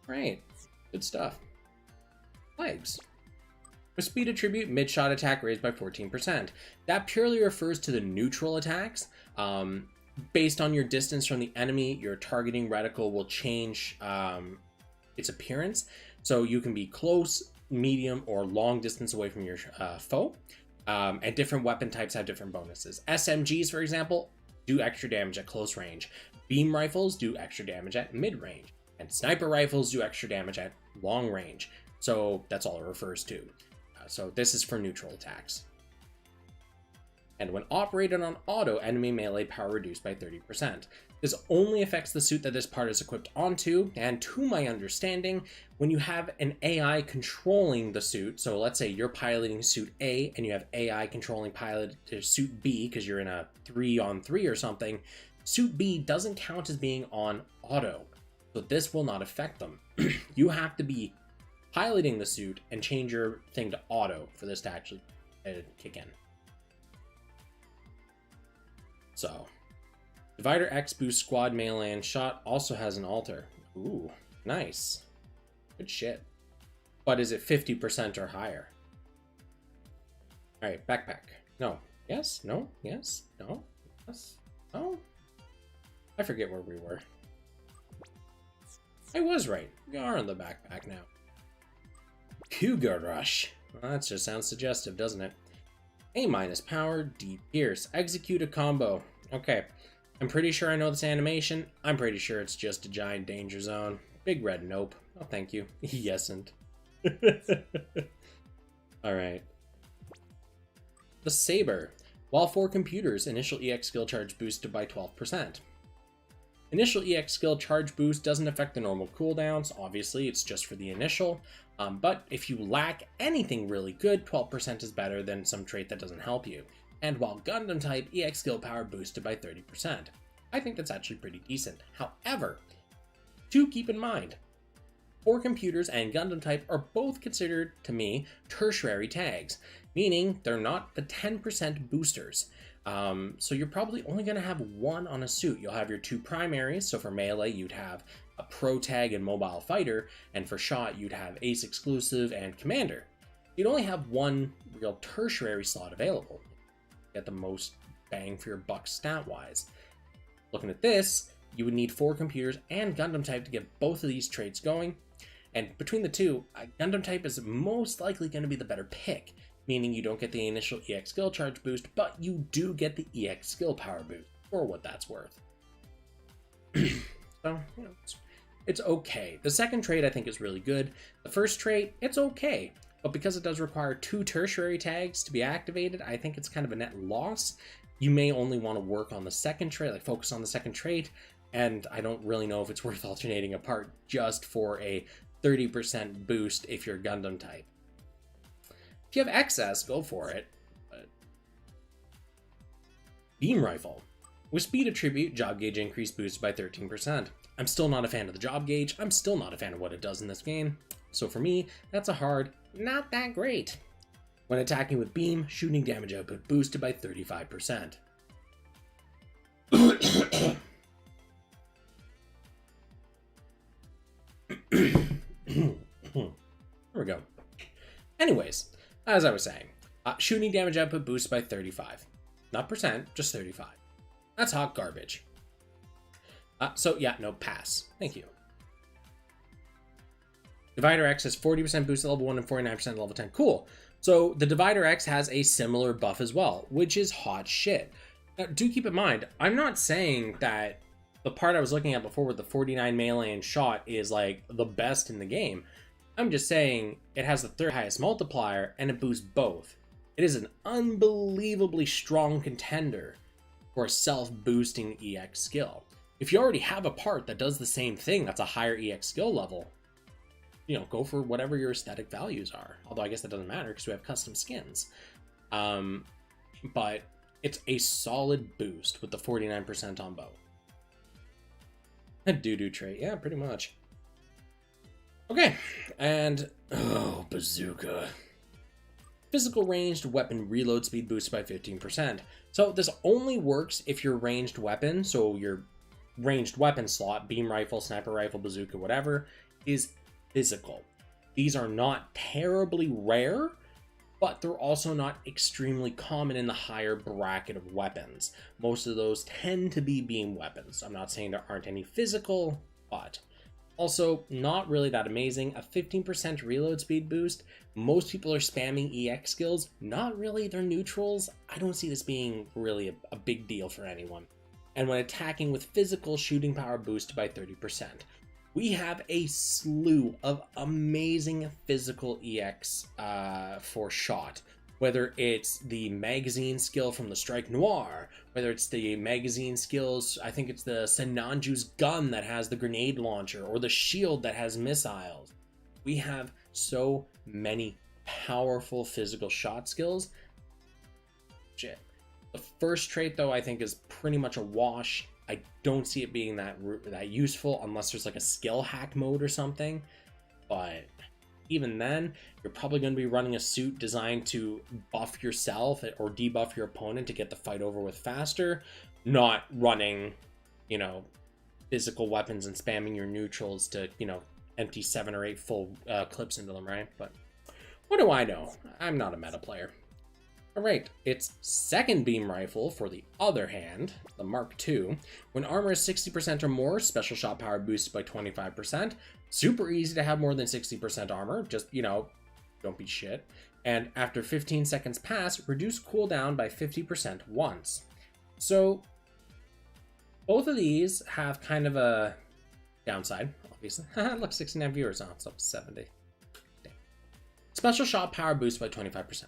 Right, good stuff. Legs. With speed attribute, mid-shot attack raised by 14%. That purely refers to the neutral attacks. Based on your distance from the enemy, your targeting reticle will change its appearance. So you can be close, medium, or long distance away from your foe. And different weapon types have different bonuses. SMGs, for example, do extra damage at close range. Beam rifles do extra damage at mid-range. And sniper rifles do extra damage at long range. So that's all it refers to. So this is for neutral attacks. And when operated on auto, enemy melee power reduced by 30%. This only affects the suit that this part is equipped onto, and to my understanding, when you have an AI controlling the suit, so let's say you're piloting suit A and you have AI controlling pilot to suit B because you're in a 3-on-3 or something, suit B doesn't count as being on auto, so this will not affect them. You have to be piloting the suit and change your thing to auto for this to actually kick in. So, Divider X boosts squad melee and shot, also has an alter. Ooh, nice. Good shit. But is it 50% or higher? Alright, backpack. No. Yes? No? Yes? No? Yes? No? I forget where we were. I was right. We are on the backpack now. Cougar Rush. Well, that just sounds suggestive, doesn't it? A- power, D pierce. Execute a combo. Okay. I'm pretty sure I know this animation. I'm pretty sure it's just a giant danger zone. Big red nope. Oh, thank you. Yesn't. Alright. The Saber. While for computers, initial EX skill charge boosted by 12%. Initial EX skill charge boost doesn't affect the normal cooldowns. Obviously, it's just for the initial. But if you lack anything really good, 12% is better than some trait that doesn't help you. And while Gundam type, EX skill power boosted by 30%. I think that's actually pretty decent. However, to keep in mind, for computers and Gundam type are both considered, to me, tertiary tags, meaning they're not the 10% boosters. So you're probably only going to have one on a suit. You'll have your 2 primaries, so for melee you'd have a pro tag and mobile fighter, and for shot you'd have ace exclusive and commander. You'd only have one real tertiary slot available. Get the most bang for your buck stat-wise. Looking at this, you would need 4 computers and Gundam type to get both of these traits going, and between the two, Gundam type is most likely going to be the better pick, meaning you don't get the initial EX skill charge boost, but you do get the EX skill power boost, for what that's worth. So, you know, it's okay. The second trait I think is really good. The first trait, it's okay. But because it does require 2 tertiary tags to be activated, I think it's kind of a net loss. You may only want to work on the second trait, like focus on the second trait, and I don't really know if it's worth alternating apart just for a 30% boost if you're Gundam type. If you have excess, go for it. But... Beam Rifle. With speed attribute, job gauge increase boosted by 13%. I'm still not a fan of the job gauge. I'm still not a fan of what it does in this game. So for me, that's a hard, not that great. When attacking with beam, shooting damage output boosted by 35%. There we go. Anyways, as I was saying, shooting damage output boosted by 35. Not percent, just 35. That's hot garbage. So yeah, no, pass. Thank you. Divider X has 40% boost at level 1 and 49% at level 10. Cool. So the Divider X has a similar buff as well, which is hot shit. Now, do keep in mind, I'm not saying that the part I was looking at before with the 49 melee and shot is like the best in the game. I'm just saying it has the 3rd highest multiplier and it boosts both. It is an unbelievably strong contender for a self-boosting EX skill. If you already have a part that does the same thing, that's a higher EX skill level, you know, go for whatever your aesthetic values are. Although I guess that doesn't matter because we have custom skins. But it's a solid boost with the 49% on both. A doo-doo trait, yeah, pretty much. Okay, and oh, bazooka. Physical ranged weapon reload speed boosted by 15%. So this only works if your ranged weapon, so your ranged weapon slot, beam rifle, sniper rifle, bazooka, whatever, is physical. These are not terribly rare, but they're also not extremely common in the higher bracket of weapons. Most of those tend to be beam weapons. I'm not saying there aren't any physical, but also not really that amazing. A 15% reload speed boost. Most people are spamming EX skills, not really their neutrals. I don't see this being really a big deal for anyone. And when attacking with physical, shooting power boosted by 30%. We have a slew of amazing physical EX for shot. Whether it's the magazine skill from the Strike Noir, whether it's the magazine skills, I think it's the Senanju's gun that has the grenade launcher, or the shield that has missiles. We have so many powerful physical shot skills. Shit. The first trait, though, I think is pretty much a wash. I don't see it being that useful unless there's like a skill hack mode or something. But even then, you're probably going to be running a suit designed to buff yourself or debuff your opponent to get the fight over with faster, not running, you know, physical weapons and spamming your neutrals to, you know, empty 7 or 8 full clips into them, right? But what do I know? I'm not a meta player. Alright, its second beam rifle, for the other hand, the Mark II, when armor is 60% or more, special shot power boosted by 25%. Super easy to have more than 60% armor, just, you know, don't be shit. And after 15 seconds pass, reduce cooldown by 50% once. So, both of these have kind of a downside, obviously. Look, 69 viewers, oh, it's up to 70. Damn. Special shot power boosted by 25%.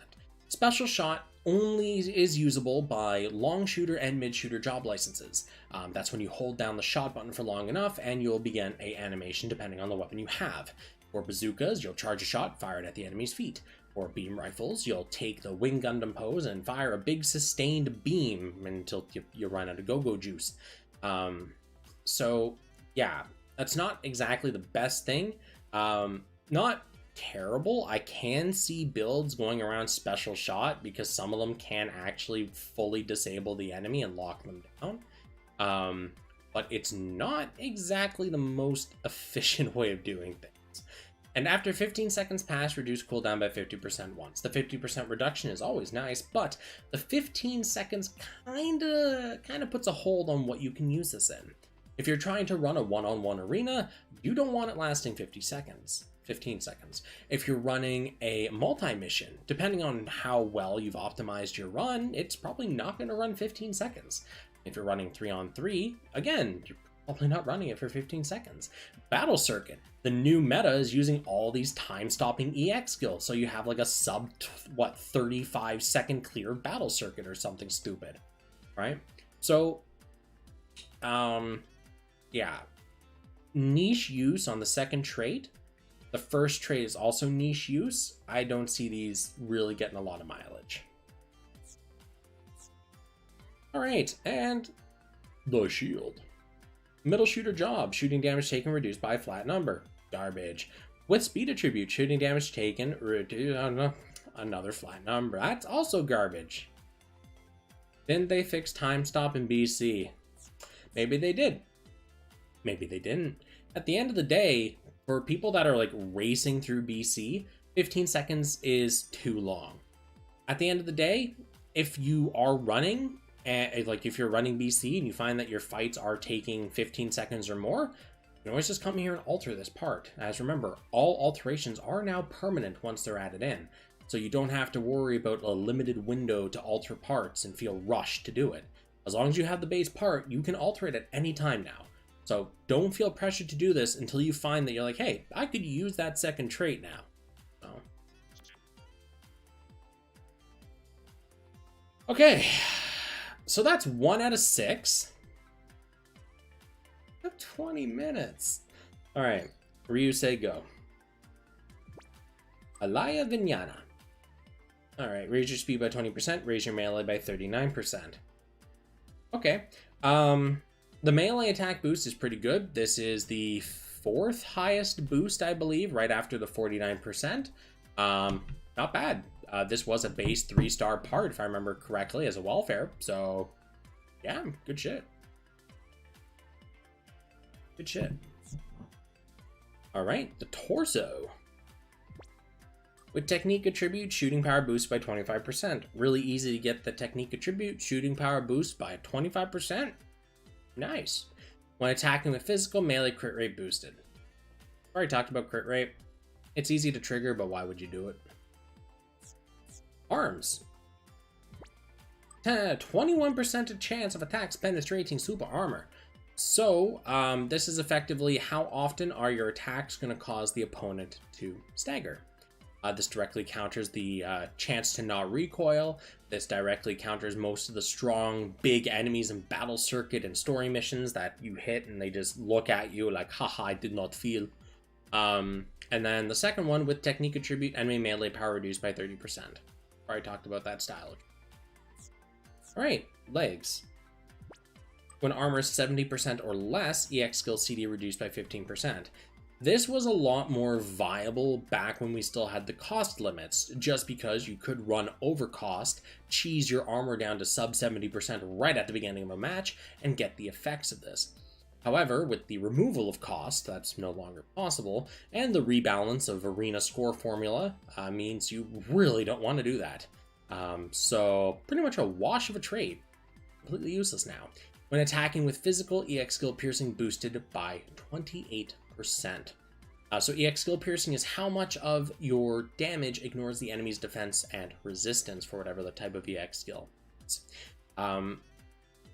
Special shot only is usable by long shooter and mid shooter job licenses. That's when you hold down the shot button for long enough and you'll begin a animation depending on the weapon you have. For bazookas, you'll charge a shot, fire it at the enemy's feet. For beam rifles, you'll take the wing Gundam pose and fire a big sustained beam until you run out of go-go juice. So yeah, that's not exactly the best thing. Not terrible. I can see builds going around special shot because some of them can actually fully disable the enemy and lock them down. But it's not exactly the most efficient way of doing things. And after 15 seconds pass, reduce cooldown by 50% once. The 50% reduction is always nice, but the 15 seconds kind of puts a hold on what you can use this in. If you're trying to run a one-on-one arena, you don't want it lasting 15 seconds. If you're running a multi-mission, depending on how well you've optimized your run, it's probably not going to run 15 seconds. If you're running 3-on-3, again, you're probably not running it for 15 seconds. Battle Circuit. The new meta is using all these time-stopping EX skills, so you have like a 35-second clear Battle Circuit or something stupid, right? So, yeah. Niche use on the second trait. The first trait is also niche use. I don't see these really getting a lot of mileage. Alright, and the shield. Middle shooter job, shooting damage taken reduced by a flat number. Garbage. With speed attribute, shooting damage taken reduced another flat number. That's also garbage. Didn't they fix time stop in BC? Maybe they did. Maybe they didn't. At the end of the day, for people that are like racing through BC, 15 seconds is too long. At the end of the day, if you are running, like if you're running BC and you find that your fights are taking 15 seconds or more, you can always just come here and alter this part. As remember, all alterations are now permanent once they're added in. So you don't have to worry about a limited window to alter parts and feel rushed to do it. As long as you have the base part, you can alter it at any time now. So don't feel pressured to do this until you find that you're like, hey, I could use that second trait now. So. Okay, so that's 1 out of 6. 20 minutes. All right, Ryusei, go. Alaya Vinyana. All right, raise your speed by 20%, raise your melee by 39%. Okay, the melee attack boost is pretty good. This is the 4th highest boost, I believe, right after the 49%. Not bad. This was a base 3-star part, if I remember correctly, as a welfare. So, yeah, good shit. Good shit. All right, the torso. With technique attribute, shooting power boost by 25%. Really easy to get the technique attribute, shooting power boost by 25%. Nice. When attacking with physical, melee crit rate boosted. Already talked about crit rate. It's easy to trigger, but why would you do it? Arms. 21% chance of attacks penetrating super armor. So, this is effectively how often are your attacks going to cause the opponent to stagger. This directly counters the chance to not recoil. This directly counters most of the strong, big enemies in battle circuit and story missions that you hit and they just look at you like, haha, I did not feel. And then the second one, with technique attribute, enemy melee power reduced by 30%. Already talked about that style. Alright, legs. When armor is 70% or less, EX skill CD reduced by 15%. This was a lot more viable back when we still had the cost limits, just because you could run over cost, cheese your armor down to sub 70% right at the beginning of a match, and get the effects of this. However, with the removal of cost, that's no longer possible, and the rebalance of arena score formula means you really don't want to do that. So, pretty much a wash of a trait. Completely useless now. When attacking with physical, EX skill piercing boosted by 28%. So EX skill piercing is how much of your damage ignores the enemy's defense and resistance for whatever the type of EX skill is.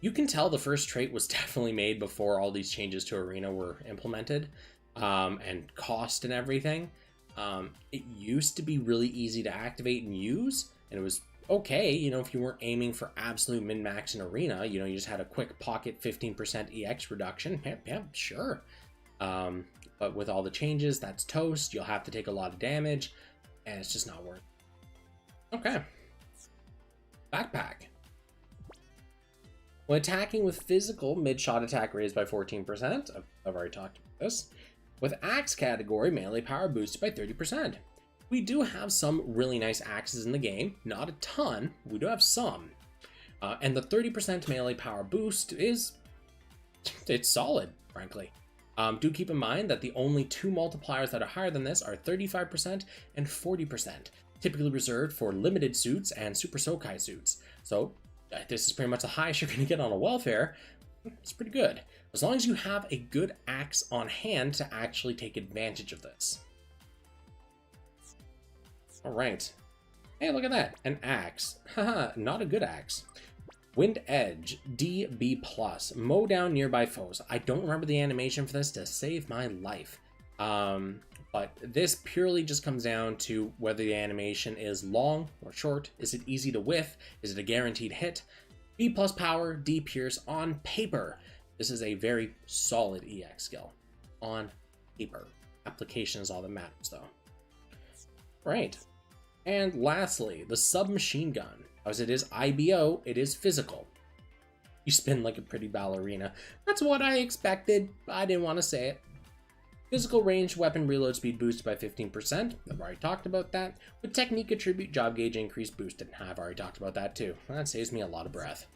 You can tell the first trait was definitely made before all these changes to Arena were implemented, and cost and everything. It used to be really easy to activate and use, and it was okay, you know, if you weren't aiming for absolute min-max in Arena, you know, you just had a quick pocket 15% EX reduction, yeah, sure. But with all the changes, that's toast. You'll have to take a lot of damage, and it's just not worth it. Okay. Backpack. When attacking with physical, mid-shot attack raised by 14%. I've already talked about this. With axe category, melee power boosted by 30%. We do have some really nice axes in the game. Not a ton. We do have some. And the 30% melee power boost it's solid, frankly. Do keep in mind that the only 2 multipliers that are higher than this are 35% and 40%, typically reserved for limited suits and Super Sokai suits. So this is pretty much the highest you're going to get on a welfare. It's pretty good, as long as you have a good axe on hand to actually take advantage of this. All right. Hey, look at that, an axe. Haha, not a good axe. Wind Edge, DB+, mow down nearby foes. I don't remember the animation for this to save my life. But this purely just comes down to whether the animation is long or short. Is it easy to whiff? Is it a guaranteed hit? B+ power, D pierce on paper. This is a very solid EX skill. On paper. Application is all that matters, though. Right. And lastly, the submachine gun. As it is IBO, it is physical. You spin like a pretty ballerina. That's what I expected. I didn't want to say it. Physical range weapon reload speed boosted by 15%. I've already talked about that. With technique attribute, job gauge increase boosted. I've already talked about that too. That saves me a lot of breath.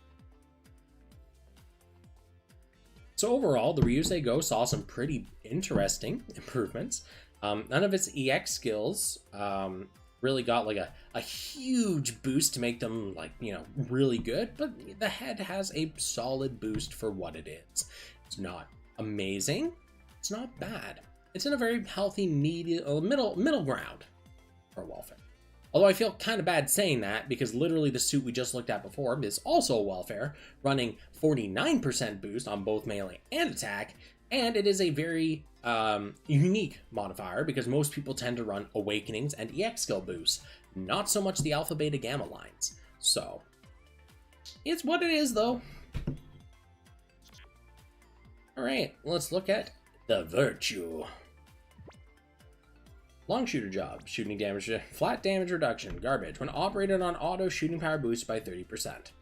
So overall, the Ryusei Go saw some pretty interesting improvements. None of its EX skills really got like a huge boost to make them, like, you know, really good, but the head has a solid boost for what it is. It's not amazing, it's not bad. It's in a very healthy middle ground for welfare. Although I feel kind of bad saying that, because literally the suit we just looked at before is also a welfare, running 49% boost on both melee and attack, and it is a very unique modifier because most people tend to run Awakenings and EX skill boosts, not so much the Alpha, Beta, Gamma lines. So, it's what it is, though. All right, let's look at the Virtue. Long shooter job, shooting damage, flat damage reduction, garbage. When operated on auto, shooting power boosts by 30%.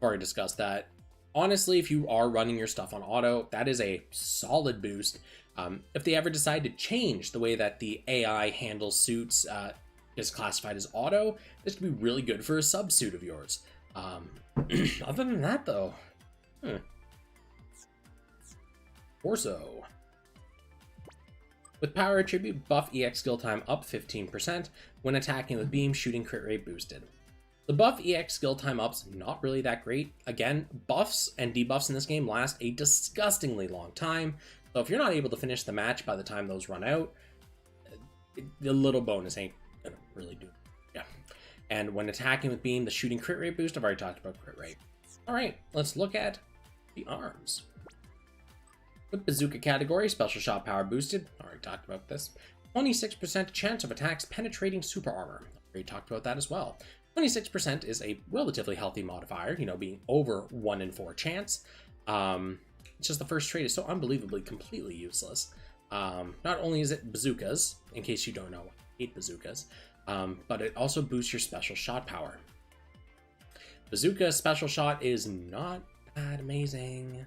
Already discussed that. Honestly, if you are running your stuff on auto, that is a solid boost. If they ever decide to change the way that the AI handles suits, is classified as auto, this could be really good for a subsuit of yours. Other than that, though, Torso. With power attribute, buff EX skill time up 15%. When attacking with beam, shooting crit rate boosted. The buff EX skill time up's not really that great. Again, buffs and debuffs in this game last a disgustingly long time. So if you're not able to finish the match by the time those run out, the little bonus ain't gonna really do it. Yeah. And when attacking with beam, the shooting crit rate boost, I've already talked about crit rate. All right, let's look at the arms. With bazooka category, special shot power boosted. Already talked about this. 26% chance of attacks penetrating super armor. Already talked about that as well. 26% is a relatively healthy modifier, you know, being over 1 in 4 chance. It's just the first trait is so unbelievably completely useless. Not only is it bazookas, in case you don't know, I hate bazookas, but it also boosts your special shot power. Bazooka special shot is not that amazing.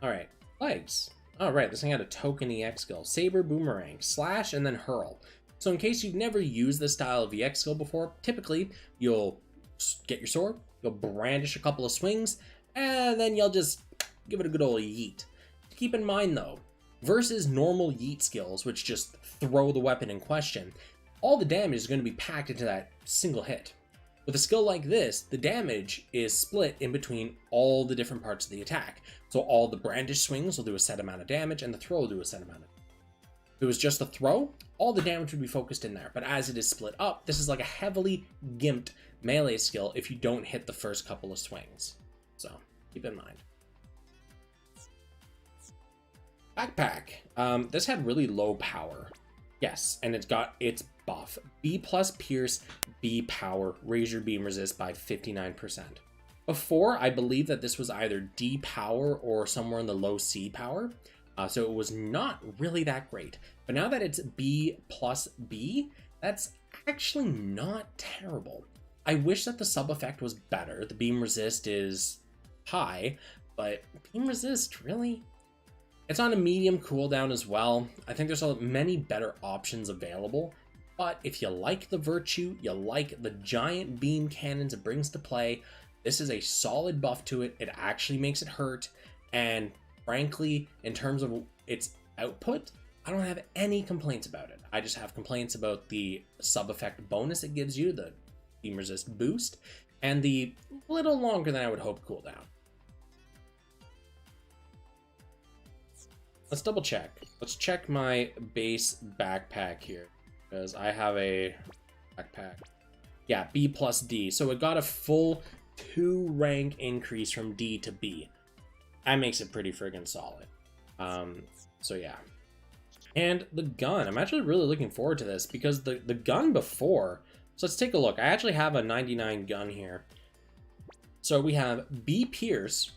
Alright, legs. Alright, this thing had a token EX skill. Saber, boomerang, slash, and then hurl. So in case you've never used this style of EX skill before, typically you'll get your sword, you'll brandish a couple of swings, and then you'll just give it a good old yeet. Keep in mind though, versus normal yeet skills, which just throw the weapon in question, all the damage is going to be packed into that single hit. With a skill like this, the damage is split in between all the different parts of the attack. So all the brandish swings will do a set amount of damage, and the throw will do a set amount of damage. If it was just the throw, all the damage would be focused in there. But as it is split up, this is like a heavily gimped melee skill if you don't hit the first couple of swings. So keep in mind. Backpack. This had really low power. Yes, and it's got its buff. B plus Pierce, B power, raise your beam resist by 59%. Before, I believe that this was either D power or somewhere in the low C power. So it was not really that great. But now that it's B plus B, that's actually not terrible. I wish that the sub effect was better. The beam resist is high, but beam resist, really? It's on a medium cooldown as well. I think there's many better options available. But if you like the Virtue, you like the giant beam cannons it brings to play, this is a solid buff to it. It actually makes it hurt. And frankly, in terms of its output, I don't have any complaints about it. I just have complaints about the sub effect bonus it gives you, the beam resist boost, and the little longer than I would hope cooldown. Let's double check. Let's check my base backpack here, because I have a backpack. Yeah, B plus D. So it got a full 2 rank increase from D to B. That makes it pretty friggin' solid. So yeah. And the gun. I'm actually really looking forward to this, because the gun before... So let's take a look. I actually have a 99 gun here. So we have B Pierce,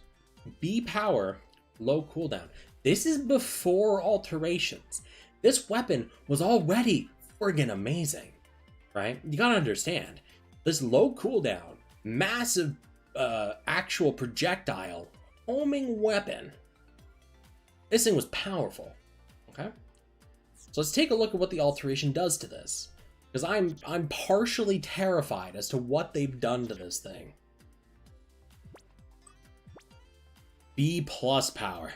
B Power, low cooldown. This is before alterations. This weapon was already friggin' amazing, right? You gotta understand, this low cooldown, massive actual projectile, homing weapon, this thing was powerful, okay? So let's take a look at what the alteration does to this, because I'm partially terrified as to what they've done to this thing. B plus power.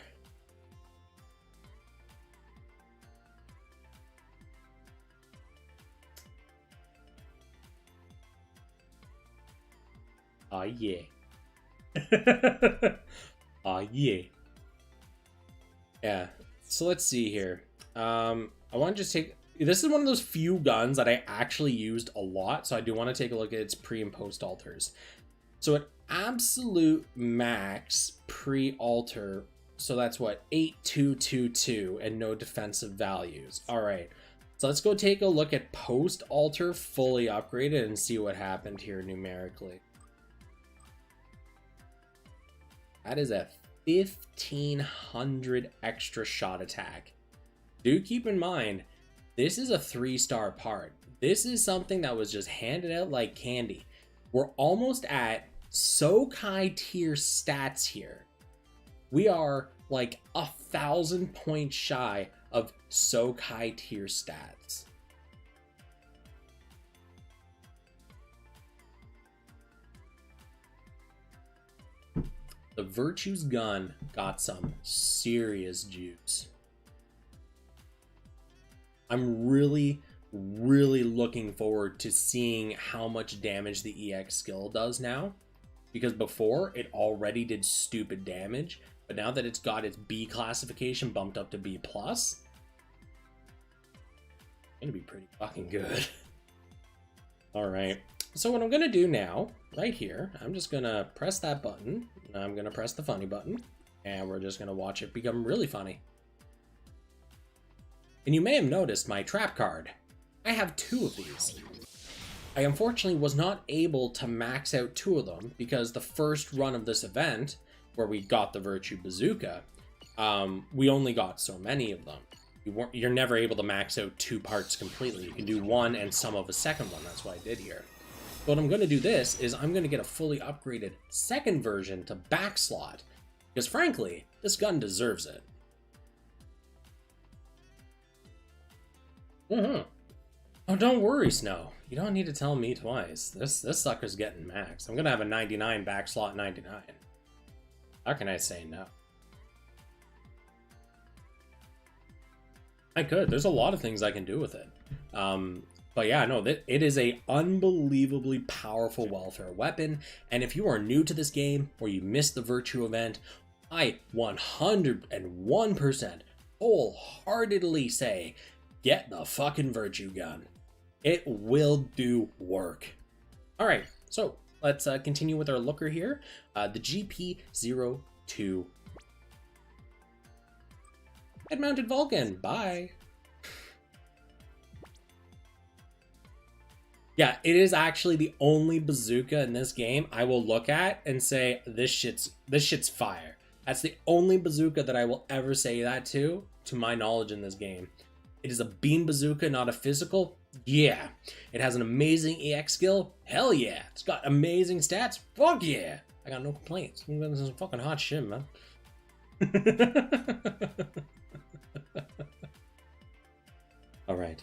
Ah, yeah. Ah, yeah. Yeah, so let's see here. I want to just take... This is one of those few guns that I actually used a lot, so I do want to take a look at its pre and post alters. So at absolute max pre-alter, so that's what, 8222 and no defensive values. All right, so let's go take a look at post-alter fully upgraded and see what happened here numerically. That is a 1500 extra shot attack. Do keep in mind, this is a 3-star part. This is something that was just handed out like candy. We're almost at Sokai tier stats here. We are like 1,000 points shy of Sokai tier stats. The Virtue's gun got some serious juice. I'm really looking forward to seeing how much damage the EX skill does now, because before it already did stupid damage, but now that it's got its B classification bumped up to B+, it's gonna be pretty fucking good. All right, so what I'm gonna do now, right here, I'm just gonna press that button, and I'm gonna press the funny button, and we're just gonna watch it become really funny. And you may have noticed my trap card. I have 2 of these. I unfortunately was not able to max out 2 of them because the first run of this event, where we got the Virtue Bazooka, we only got so many of them. You're never able to max out 2 parts completely. You can do 1 and some of a second one. That's what I did here. But what I'm going to do this is I'm going to get a fully upgraded second version to backslot, because frankly, this gun deserves it. Oh, don't worry, Snow. You don't need to tell me twice. This sucker's getting maxed. I'm gonna have a 99 backslot 99. How can I say no? I could. There's a lot of things I can do with it. But yeah, no, it is a unbelievably powerful welfare weapon. And if you are new to this game or you missed the Virtue event, I 101% wholeheartedly say, get the fucking Virtue gun. It will do work. All right, so let's continue with our looker here. The GP02. Head-mounted Vulcan, bye. Yeah, it is actually the only bazooka in this game I will look at and say, this shit's fire. That's the only bazooka that I will ever say that to my knowledge in this game. It is a beam bazooka, not a physical. Yeah. It has an amazing EX skill. Hell yeah. It's got amazing stats. Fuck yeah. I got no complaints. This is fucking hot shit, man. All right.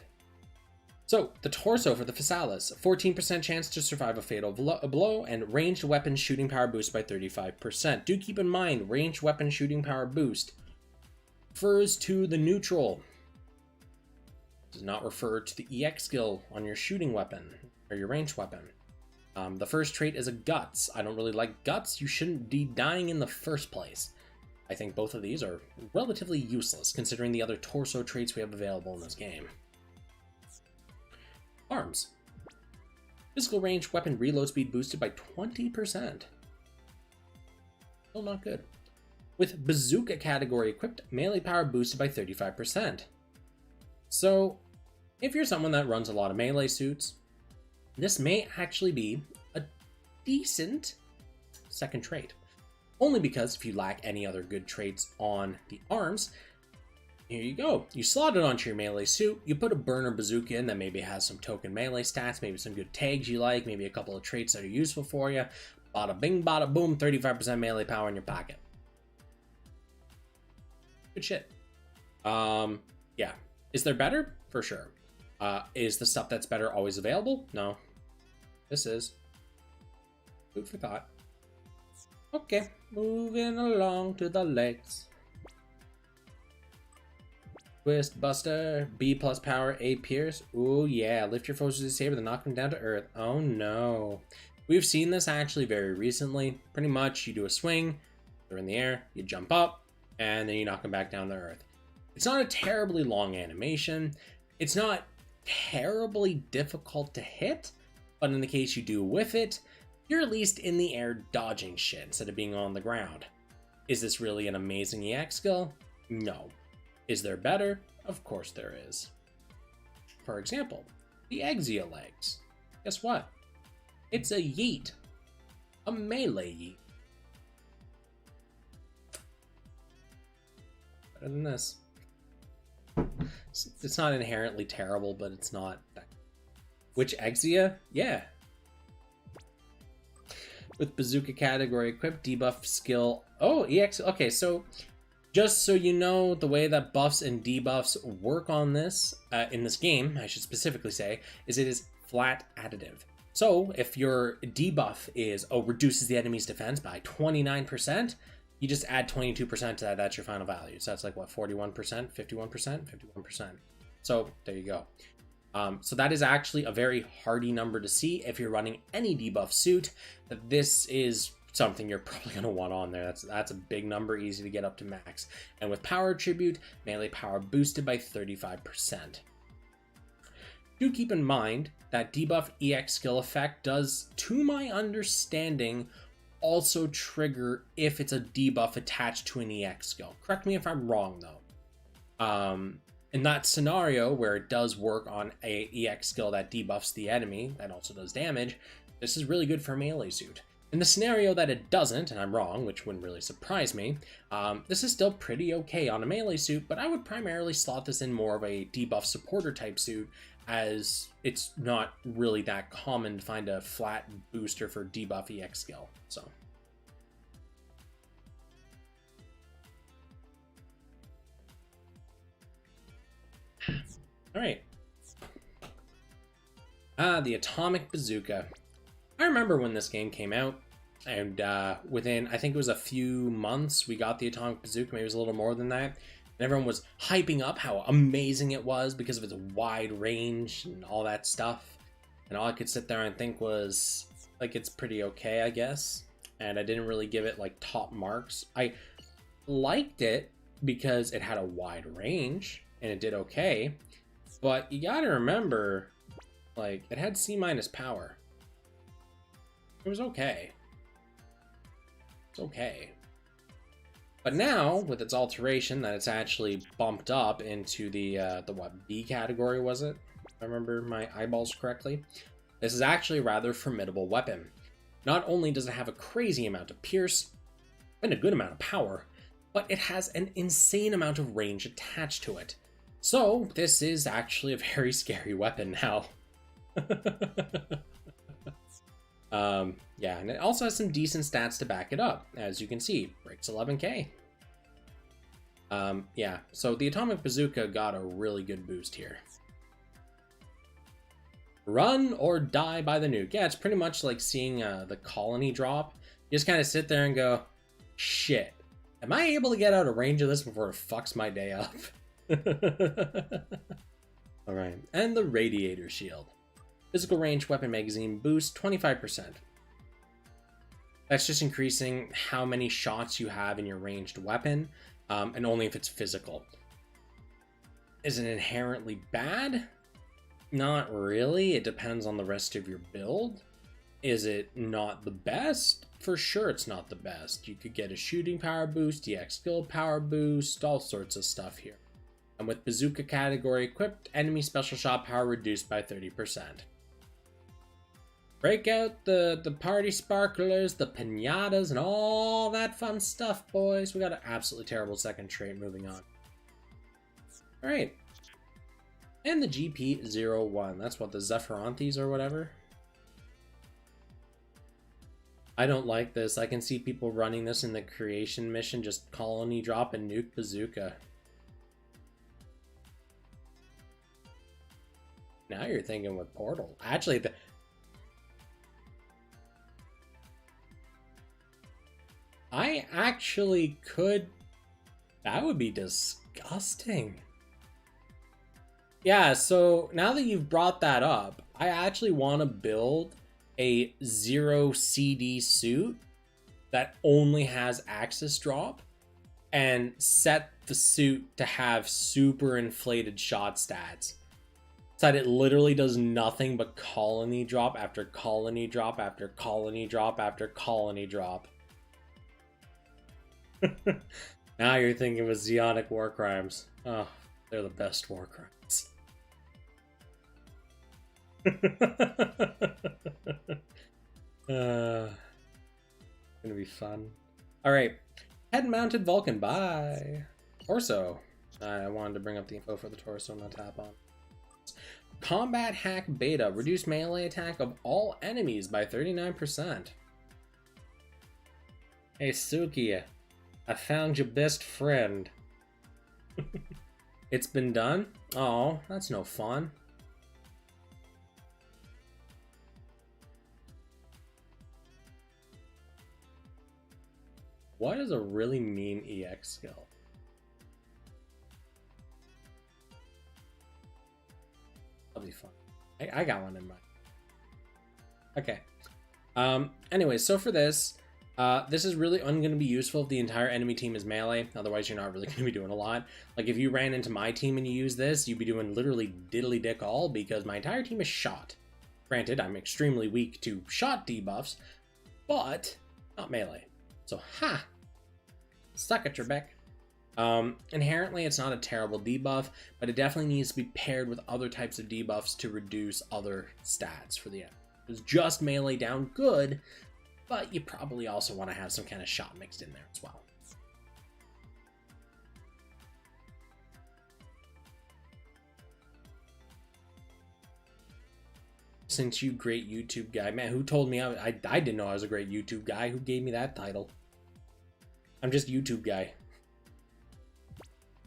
So, the torso for the Physalis. 14% chance to survive a fatal blow, and ranged weapon shooting power boost by 35%. Do keep in mind, ranged weapon shooting power boost refers to the neutral. Does not refer to the EX skill on your shooting weapon or your ranged weapon. The first trait is a guts. I don't really like guts. You shouldn't be dying in the first place. I think both of these are relatively useless considering the other torso traits we have available in this game. Arms. Physical range weapon reload speed boosted by 20%. Still not good. With bazooka category equipped, melee power boosted by 35%. So, if you're someone that runs a lot of melee suits, this may actually be a decent second trait. Only because if you lack any other good traits on the arms, here you go. You slot it onto your melee suit, you put a burner bazooka in that maybe has some token melee stats, maybe some good tags you like, maybe a couple of traits that are useful for you. Bada bing, bada boom, 35% melee power in your pocket. Good shit. Yeah. Is there better? For sure. Is the stuff that's better always available? No. This is. Food for thought. Okay, moving along to the legs. Twist Buster, B plus power, A pierce. Ooh yeah, lift your foes with the saber, then knock them down to earth. Oh no. We've seen this actually very recently. Pretty much you do a swing, they're in the air, you jump up, and then you knock them back down to earth. It's not a terribly long animation. It's not terribly difficult to hit, but in the case you do whiff it, you're at least in the air dodging shit instead of being on the ground. Is this really an amazing EX skill? No. Is there better? Of course there is. For example, the Exia legs. Guess what? It's a yeet. A melee yeet. better than this. It's not inherently terrible, but it's not. Which Exia? Yeah. With bazooka category equipped, debuff skill. Oh, EX. Okay, so just so you know, the way that buffs and debuffs work on this, in this game, I should specifically say, is it is flat additive. So if your debuff is, reduces the enemy's defense by 29%, you just add 22% to that. That's your final value. So that's like, what, 41%, 51%, 51%. So there you go. So that is actually a very hardy number to see if you're running any debuff suit. That this is something you're probably going to want on there. That's a big number, easy to get up to max. And with power attribute, melee power boosted by 35%. Do keep in mind that debuff EX skill effect does, to my understanding, also trigger if it's a debuff attached to an EX skill. Correct me if I'm wrong though. In that scenario where it does work on a EX skill that debuffs the enemy, that also does damage, this is really good for a melee suit. In the scenario that it doesn't, and I'm wrong, which wouldn't really surprise me, this is still pretty okay on a melee suit, but I would primarily slot this in more of a debuff supporter type suit, as it's not really that common to find a flat booster for debuff EX skill. So all right. The atomic bazooka. I remember when this game came out, and within, I think it was a few months, we got the atomic bazooka. Maybe it was a little more than that. And everyone was hyping up how amazing it was because of its wide range and all that stuff. And all I could sit there and think was, like, it's pretty okay, I guess. And I didn't really give it, like, top marks. I liked it because it had a wide range and it did okay. But you gotta remember, like, it had C- power. It was okay. It's okay. But now, with its alteration, that it's actually bumped up into the what, B category, was it? If I remember my eyeballs correctly. This is actually a rather formidable weapon. Not only does it have a crazy amount of pierce, and a good amount of power, but it has an insane amount of range attached to it. So, this is actually a very scary weapon now. Yeah, and it also has some decent stats to back it up. As you can see, breaks 11k. Yeah, so the atomic bazooka got a really good boost here. Run or die by the nuke. Yeah, it's pretty much like seeing the colony drop. You just kind of sit there and go, shit, am I able to get out of range of this before it fucks my day up? Alright, and the radiator shield. Physical range weapon magazine boost 25%. That's just increasing how many shots you have in your ranged weapon, and only if it's physical. Is it inherently bad? Not really. It depends on the rest of your build. Is it not the best? For sure it's not the best. You could get a shooting power boost, EX skill power boost, all sorts of stuff here. And with bazooka category equipped, enemy special shot power reduced by 30%. Break out the party sparklers, the pinatas, and all that fun stuff, boys. We got an absolutely terrible second trait. Moving on. Alright. And the GP-01. That's what, the Zephyrantes or whatever? I don't like this. I can see people running this in the creation mission, just colony drop and nuke bazooka. Now you're thinking with Portal. Actually, I actually could... That would be disgusting. Yeah, so now that you've brought that up, I actually want to build a 0 CD suit that only has Axis drop and set the suit to have super inflated shot stats. So that it literally does nothing but colony drop after colony drop after colony drop after colony drop. Now you're thinking with Zeonic war crimes. Oh, they're the best war crimes. Gonna be fun. Alright. Head mounted Vulcan, bye. Torso. I wanted to bring up the info for the torso, not tap on. Combat Hack Beta. Reduce melee attack of all enemies by 39%. Hey, Suki. I found your best friend. It's been done? Oh, that's no fun. What is a really mean EX skill? That'll be fun. I got one in mind. Okay. Anyways, so for this, this is really only going to be useful if the entire enemy team is melee. Otherwise, you're not really going to be doing a lot. Like, if you ran into my team and you use this, you'd be doing literally diddly dick all because my entire team is shot. Granted, I'm extremely weak to shot debuffs, but not melee. So, ha! Suck it, Trebek. Inherently, it's not a terrible debuff, but it definitely needs to be paired with other types of debuffs to reduce other stats for the enemy. It's just melee down good, but you probably also want to have some kind of shot mixed in there as well. Since you great YouTube guy, man, who told me I didn't know I was a great YouTube guy? Who gave me that title? I'm just YouTube guy.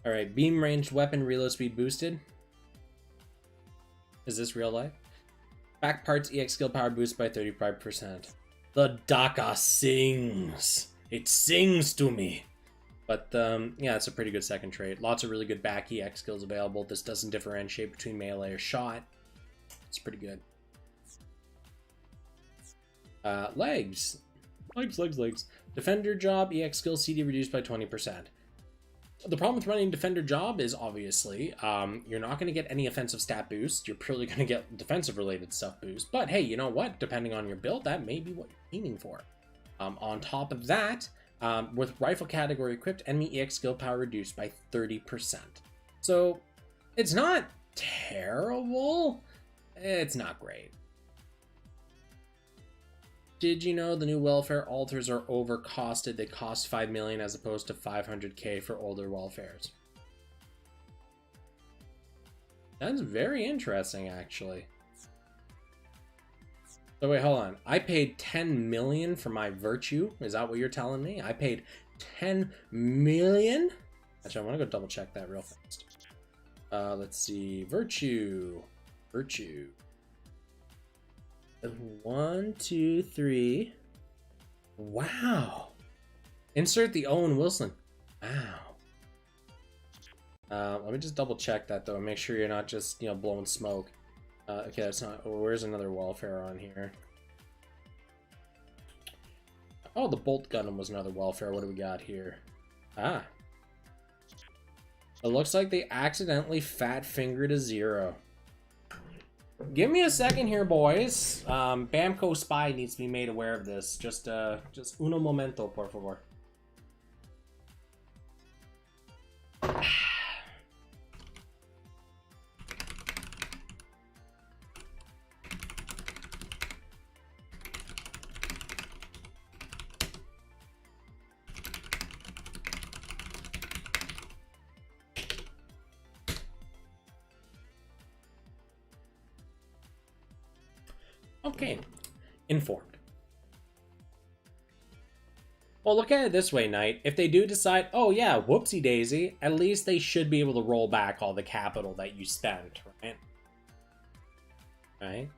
Alright, beam ranged weapon reload speed boosted. Is this real life? Back parts EX skill power boost by 35%. The daca sings. It sings to me. But yeah, it's a pretty good second trait. Lots of really good back EX skills available. This doesn't differentiate between melee or shot. It's pretty good. Legs. Legs. Defender job, EX skill CD reduced by 20%. The problem with running Defender job is obviously you're not going to get any offensive stat boost. You're purely going to get defensive related stuff boost. But hey, you know what? Depending on your build, that may be what you're aiming for. On top of that, with rifle category equipped, enemy EX skill power reduced by 30%. So it's not terrible. It's not great. Did you know the new welfare altars are overcosted? They cost 5 million as opposed to 500k for older welfares. That's very interesting, actually. So wait, hold on. I paid 10 million for my virtue. Is that what you're telling me? I paid 10 million? Actually, I want to go double check that real fast. Let's see. Virtue. 1, 2, 3. Wow. Insert the Owen Wilson. Wow. Let me just double check that though and make sure you're not just, blowing smoke. Okay, that's not. Where's another welfare on here? Oh, the bolt Gundam was another welfare. What do we got here? Ah. It looks like they accidentally fat fingered a 0. Give me a second here, boys. Bamco Spy needs to be made aware of this. Just uno momento, por favor. Okay, informed. Well, look at it this way, Knight. If they do decide, oh yeah, whoopsie daisy, at least they should be able to roll back all the capital that you spent, right? Right?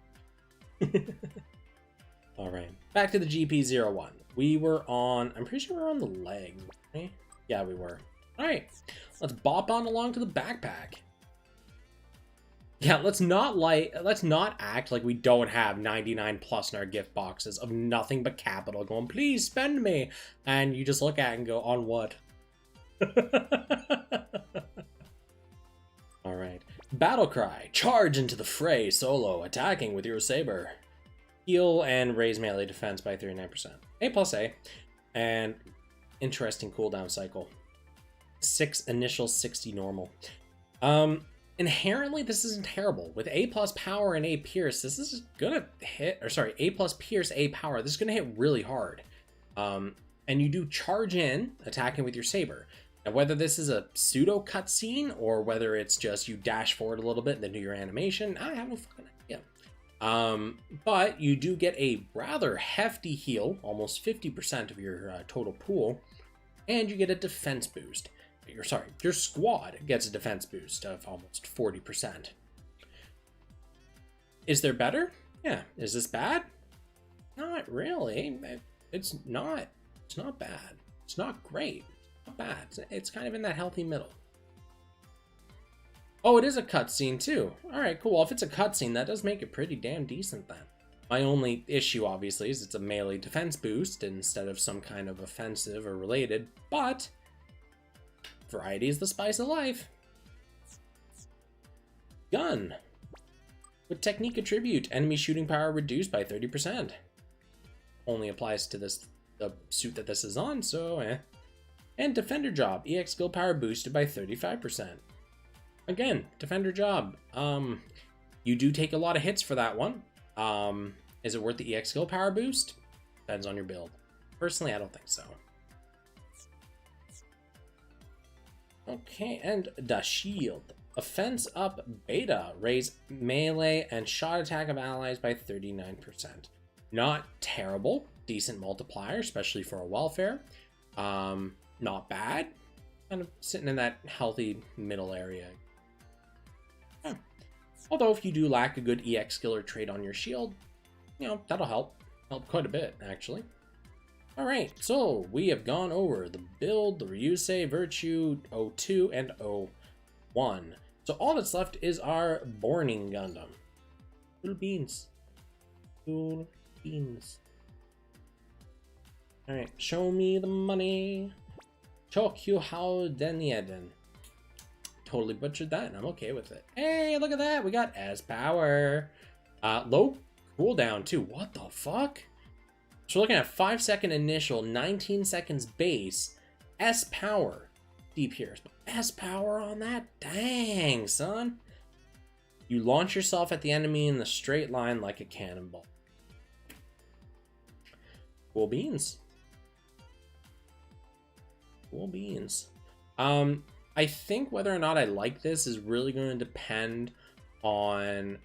Alright, back to the GP01. We were on, I'm pretty sure we were on the leg, right? Yeah, we were. Alright, let's bop on along to the backpack. Yeah, let's not act like we don't have 99 plus in our gift boxes of nothing but capital going, please spend me. And you just look at it and go, on what? Alright. Battle cry. Charge into the fray solo, attacking with your saber. Heal and raise melee defense by 39%. A+A. And interesting cooldown cycle. 6 initial, 60 normal. Inherently, this isn't terrible. With A+ power and A pierce, this is gonna hit, or sorry, A+ pierce, A power, this is gonna hit really hard. And you do charge in, attacking with your saber. Now, whether this is a pseudo cutscene or whether it's just you dash forward a little bit and then do your animation, I have no fucking idea. But you do get a rather hefty heal, almost 50% of your total pool, and you get a defense boost. Your squad gets a defense boost of almost 40%. Is there better? Yeah. Is this bad? Not really. It's not bad. It's not great. It's not bad. It's kind of in that healthy middle. Oh, it is a cutscene too. All right, cool. Well, if it's a cutscene, that does make it pretty damn decent then. My only issue, obviously, is it's a melee defense boost instead of some kind of offensive or related, but variety is the spice of life. Gun. With technique attribute, enemy shooting power reduced by 30%. Only applies to the suit that this is on, so eh. And defender job, EX skill power boosted by 35%. Again, defender job. You do take a lot of hits for that one. Is it worth the EX skill power boost? Depends on your build. Personally, I don't think so. Okay, and the shield. Offense up beta. Raise melee and shot attack of allies by 39%. Not terrible. Decent multiplier, especially for a welfare. Not bad. Kind of sitting in that healthy middle area. Yeah. Although if you do lack a good EX skill or trait on your shield, you know, that'll help. Help quite a bit, actually. Alright, so we have gone over the build, the Ryusei, Virtue, 02, and 01. So all that's left is our Borning Gundam. Little beans. Little beans. Alright, show me the money. Chokyu Hao Denyeden. Totally butchered that, and I'm okay with it. Hey, look at that! We got S power. Low cooldown, too. What the fuck? So we're looking at 5-second initial, 19 seconds base, S power. Deep here. S power on that? Dang, son. You launch yourself at the enemy in the straight line like a cannonball. Cool beans. Cool beans. I think whether or not I like this is really going to depend on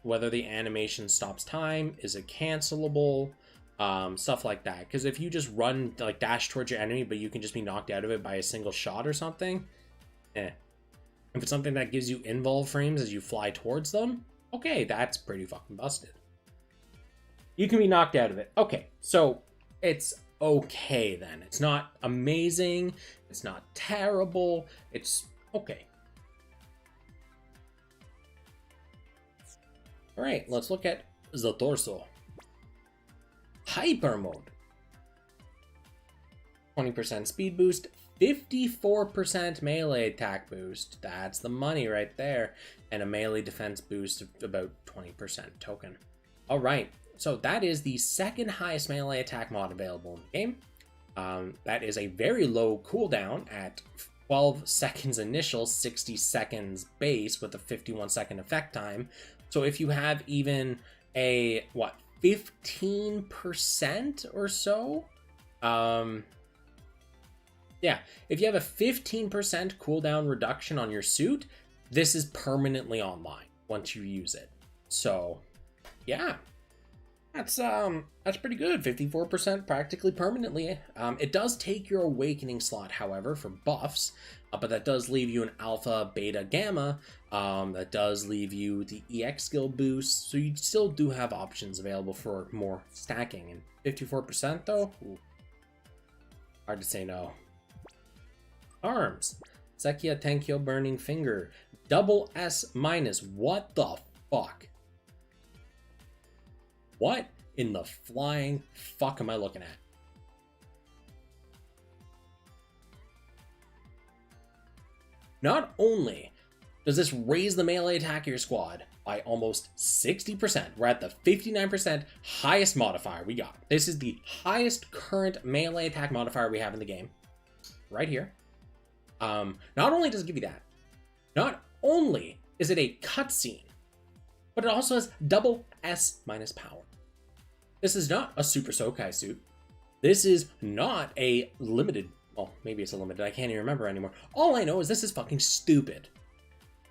whether the animation stops time, is it cancelable, stuff like that. Because if you just run, like dash towards your enemy, but you can just be knocked out of it by a single shot or something, eh. If it's something that gives you invul frames as you fly towards them, okay, that's pretty fucking busted. You can be knocked out of it. Okay, so it's okay then. It's not amazing. It's not terrible. It's okay. All right, let's look at the torso. Hyper mode. 20% speed boost, 54% melee attack boost. That's the money right there. And a melee defense boost of about 20% token. All right, so that is the second highest melee attack mod available in the game. That is a very low cooldown at 12 seconds initial, 60 seconds base with a 51-second effect time. So if you have even a, 15% or so? Yeah, if you have a 15% cooldown reduction on your suit, this is permanently online once you use it. So, yeah. That's pretty good. 54% practically permanently. It does take your awakening slot, however, for buffs, but that does leave you an alpha, beta, gamma. That does leave you the EX skill boost, so you still do have options available for more stacking. And 54% though, ooh, hard to say no. Arms, Sekia Tenkyo Burning Finger, double S minus. What the fuck? What in the flying fuck am I looking at? Not only does this raise the melee attack of your squad by almost 60%, we're at the 59% highest modifier we got. This is the highest current melee attack modifier we have in the game. Right here. Not only does it give you that, not only is it a cutscene, but it also has double S minus power. This is not a Super Sokai suit. This is not a limited Well, maybe it's a limited. I can't even remember anymore. All I know is this is fucking stupid.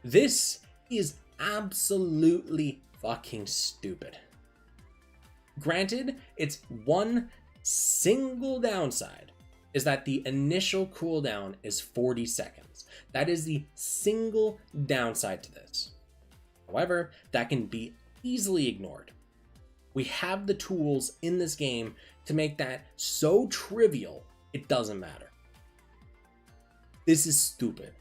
This is absolutely fucking stupid. Granted, it's one single downside is that the initial cooldown is 40 seconds. That is the single downside to this. However, that can be easily ignored. We have the tools in this game to make that so trivial, it doesn't matter. This is stupid.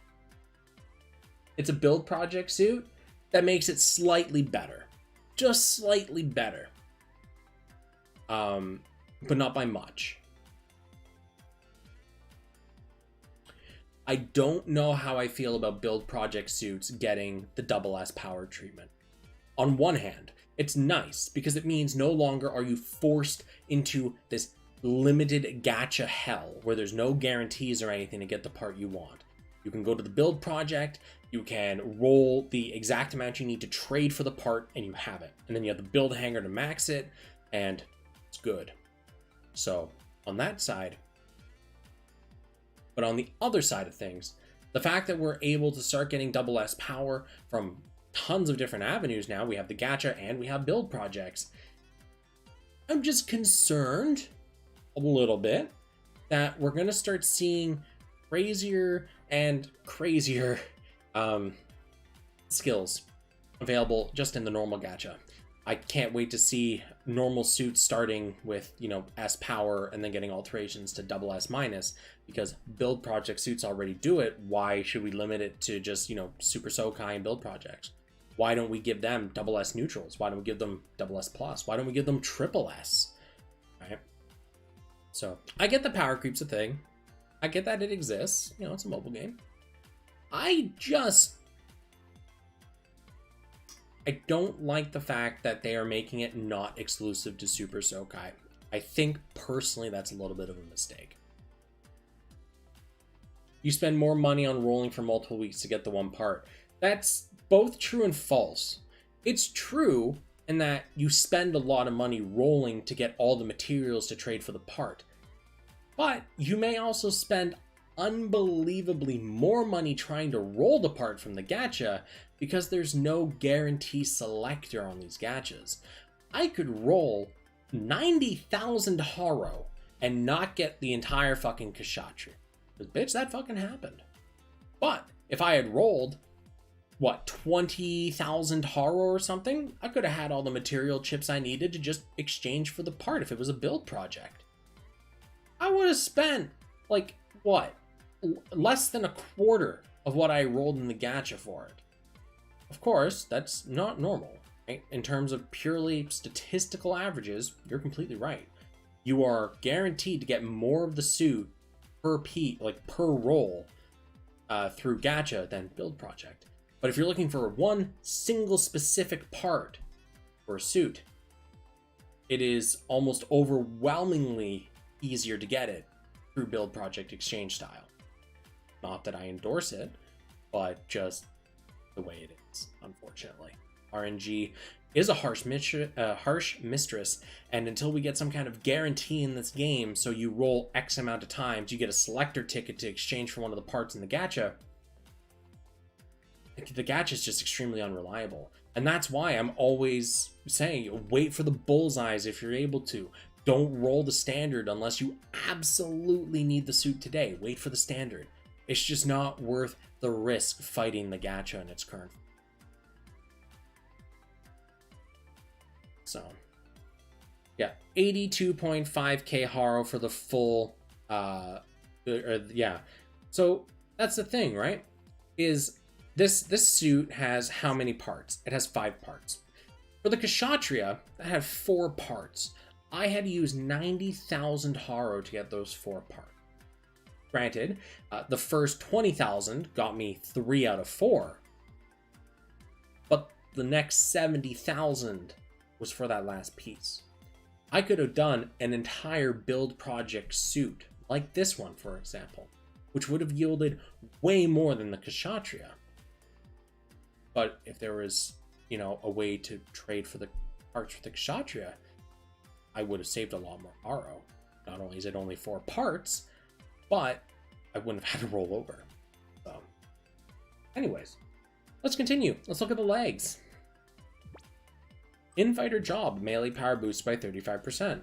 It's a build project suit that makes it slightly better. Just slightly better. But not by much. I don't know how I feel about build project suits getting the double S power treatment. On one hand, it's nice because it means no longer are you forced into this limited gacha hell where there's no guarantees or anything to get the part you want. You can go to the build project, you can roll the exact amount you need to trade for the part, and you have it. And then you have the build hanger to max it, and it's good. So, on that side. But on the other side of things, the fact that we're able to start getting double S power from tons of different avenues now, we have the gacha and we have build projects. I'm just concerned a little bit that we're going to start seeing crazier and crazier skills available just in the normal gacha. I can't wait to see normal suits starting with, S power and then getting alterations to double S minus, because build project suits already do it. Why should we limit it to just, Super Sokai and build projects? Why don't we give them double S neutrals? Why don't we give them double S plus? Why don't we give them triple S? Right? So I get the power creep's a thing. I get that it exists. It's a mobile game. I don't like the fact that they are making it not exclusive to Super Sokai. I think personally that's a little bit of a mistake. You spend more money on rolling for multiple weeks to get the one part. That's both true and false. It's true in that you spend a lot of money rolling to get all the materials to trade for the part. But you may also spend unbelievably more money trying to roll the part from the gacha because there's no guarantee selector on these gachas. I could roll 90,000 Haro and not get the entire fucking Kshatriya. Because bitch, that fucking happened. But if I had rolled, 20,000 Haro or something, I could have had all the material chips I needed to just exchange for the part if it was a build project. I would have spent, less than a quarter of what I rolled in the gacha for it. Of course, that's not normal, right? In terms of purely statistical averages, you're completely right. You are guaranteed to get more of the suit per roll through gacha than build project. But if you're looking for one single specific part for a suit, it is almost overwhelmingly easier to get it through build project exchange style. Not that I endorse it, but just the way it is, unfortunately. RNG is a harsh mistress, and until we get some kind of guarantee in this game, so you roll X amount of times, you get a selector ticket to exchange for one of the parts in the gacha, the gacha is just extremely unreliable. And that's why I'm always saying, wait for the bullseyes if you're able to. Don't roll the standard unless you absolutely need the suit today. Wait for the standard. It's just not worth the risk fighting the gacha in its current. So, yeah, 82.5k Haro for the full, yeah. So that's the thing, right? Is this suit has how many parts? It has 5 parts. For the Kshatriya, that had 4 parts. I had to use 90,000 Haro to get those 4 parts. Granted, the first 20,000 got me 3 out of 4. But the next 70,000 was for that last piece. I could have done an entire build project suit, like this one, for example, which would have yielded way more than the Kshatriya. But if there was, a way to trade for the parts for the Kshatriya, I would have saved a lot more Haro. Not only is it only 4 parts, but I wouldn't have had to roll over. So, anyways, let's continue. Let's look at the legs. Infighter Job, melee power boost by 35%.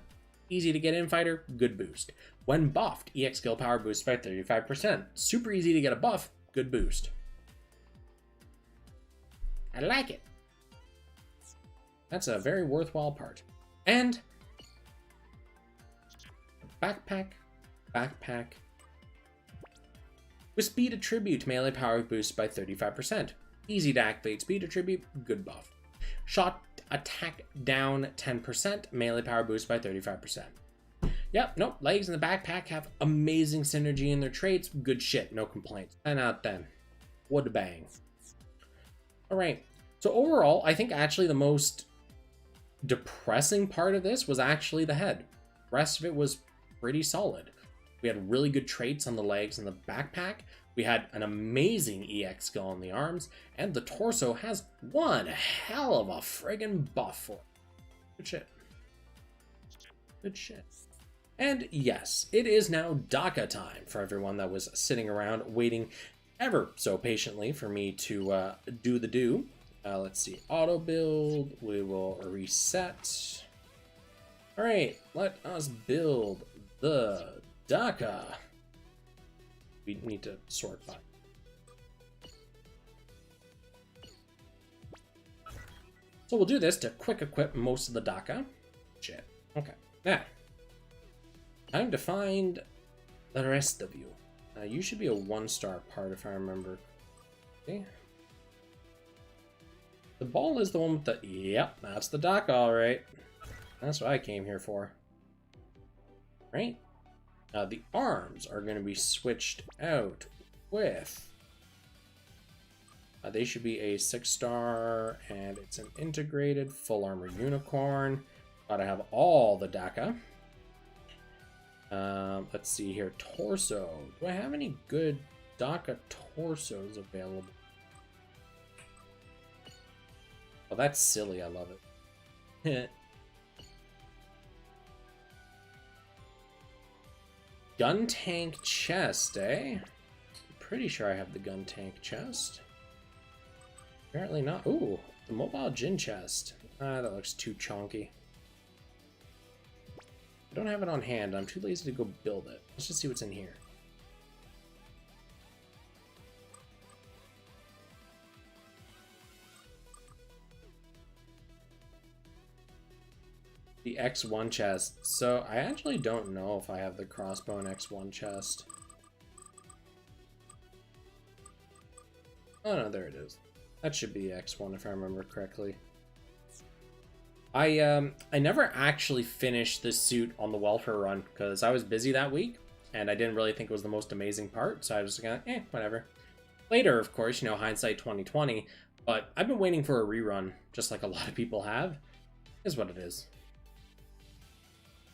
Easy to get Infighter, good boost. When buffed, EX skill power boost by 35%. Super easy to get a buff, good boost. I like it. That's a very worthwhile part. And backpack. With speed attribute, melee power boost by 35%. Easy to activate speed attribute, good buff. Shot attack down 10%, melee power boost by 35%. Yep, nope, legs and the backpack have amazing synergy in their traits. Good shit, no complaints. 10 out of 10. What a bang. Alright, so overall, I think actually the most depressing part of this was actually the head. The rest of it was pretty solid. We had really good traits on the legs and the backpack. We had an amazing EX skill on the arms, and the torso has one hell of a friggin' buff for it. Good shit. Good shit. And yes, it is now daca time for everyone that was sitting around waiting ever so patiently for me to do the do. Let's see, auto build, we will reset. All right, let us build the daca. We need to sort by. So we'll do this to quick equip most of the daca. Shit, okay. Now, time to find the rest of you. You should be a 1-star part if I remember. Okay. The ball is the one with the... Yep, that's the daca, alright. That's what I came here for. Right? The arms are going to be switched out with... they should be a 6-star, and it's an integrated full armor unicorn. Gotta have all the daca. Let's see here. Torso. Do I have any good daca torsos available? Oh, that's silly. I love it. Gun tank chest, eh? I'm pretty sure I have the gun tank chest. Apparently not. Ooh, the mobile gin chest. That looks too chunky. I don't have it on hand. I'm too lazy to go build it. Let's just see what's in here. The X1 chest. So I actually don't know if I have the crossbone X1 chest. Oh no, there it is. That should be X1 if I remember correctly. I never actually finished this suit on the welfare run because I was busy that week and I didn't really think it was the most amazing part, so I was just kind of, whatever. Later, of course, you know, hindsight 2020, but I've been waiting for a rerun, just like a lot of people have. Is what it is.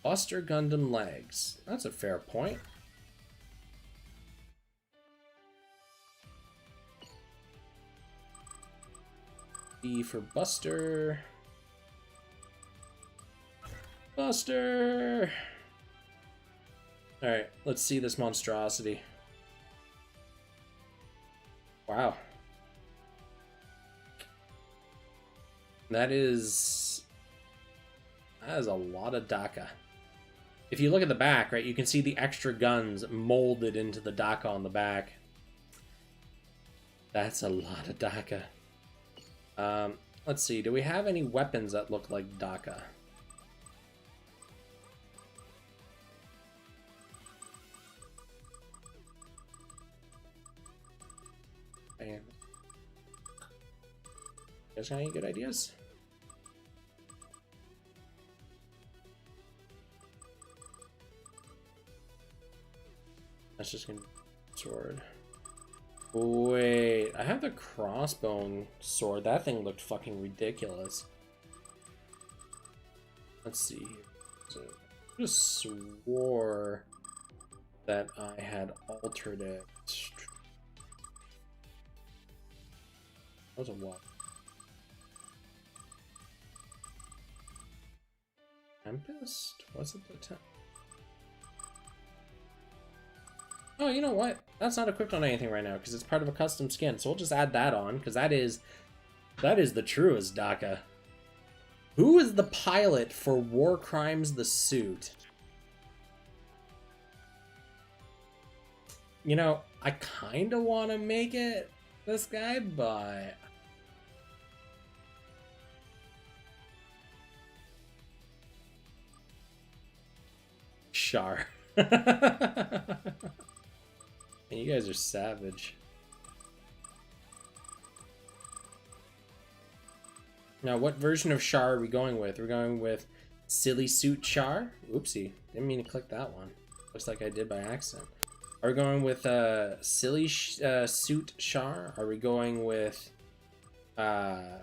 Buster Gundam legs. That's a fair point. B for Buster. Buster! Alright, let's see this monstrosity. Wow. That is a lot of daca. If you look at the back, right, you can see the extra guns molded into the daca on the back. That's a lot of daca. Let's see, do we have any weapons that look like daca? You guys got any good ideas? That's just gonna be sword. Wait, I have the crossbone sword. That thing looked fucking ridiculous. Let's see. I just swore that I had altered it. That was a what? Tempest? Was it the Oh, you know what? That's not equipped on anything right now because it's part of a custom skin. So we'll just add that on because that is the truest daca. Who is the pilot for War Crimes the suit? You know, I kind of want to make it this guy, but... Char. You guys are savage. Now, what version of Char are we going with? We're going with Silly Suit Char? Oopsie. Didn't mean to click that one. Looks like I did by accident. Are we going with Silly Suit Char? Are we going with fucking...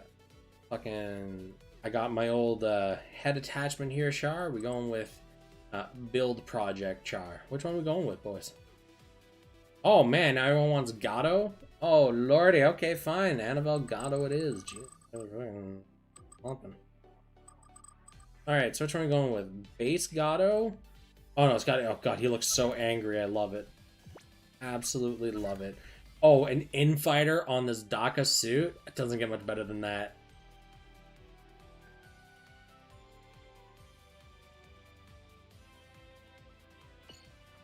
I got my old head attachment here, Char? Are we going with Build Project Char? Which one are we going with, boys? Oh man, everyone wants Gato? Oh lordy, okay, fine. Annabelle Gato it is. Jeez. Alright, so which one are we going with? Base Gato? Oh no, it's got... Oh god, he looks so angry. I love it. Absolutely love it. Oh, an infighter on this daca suit? It doesn't get much better than that.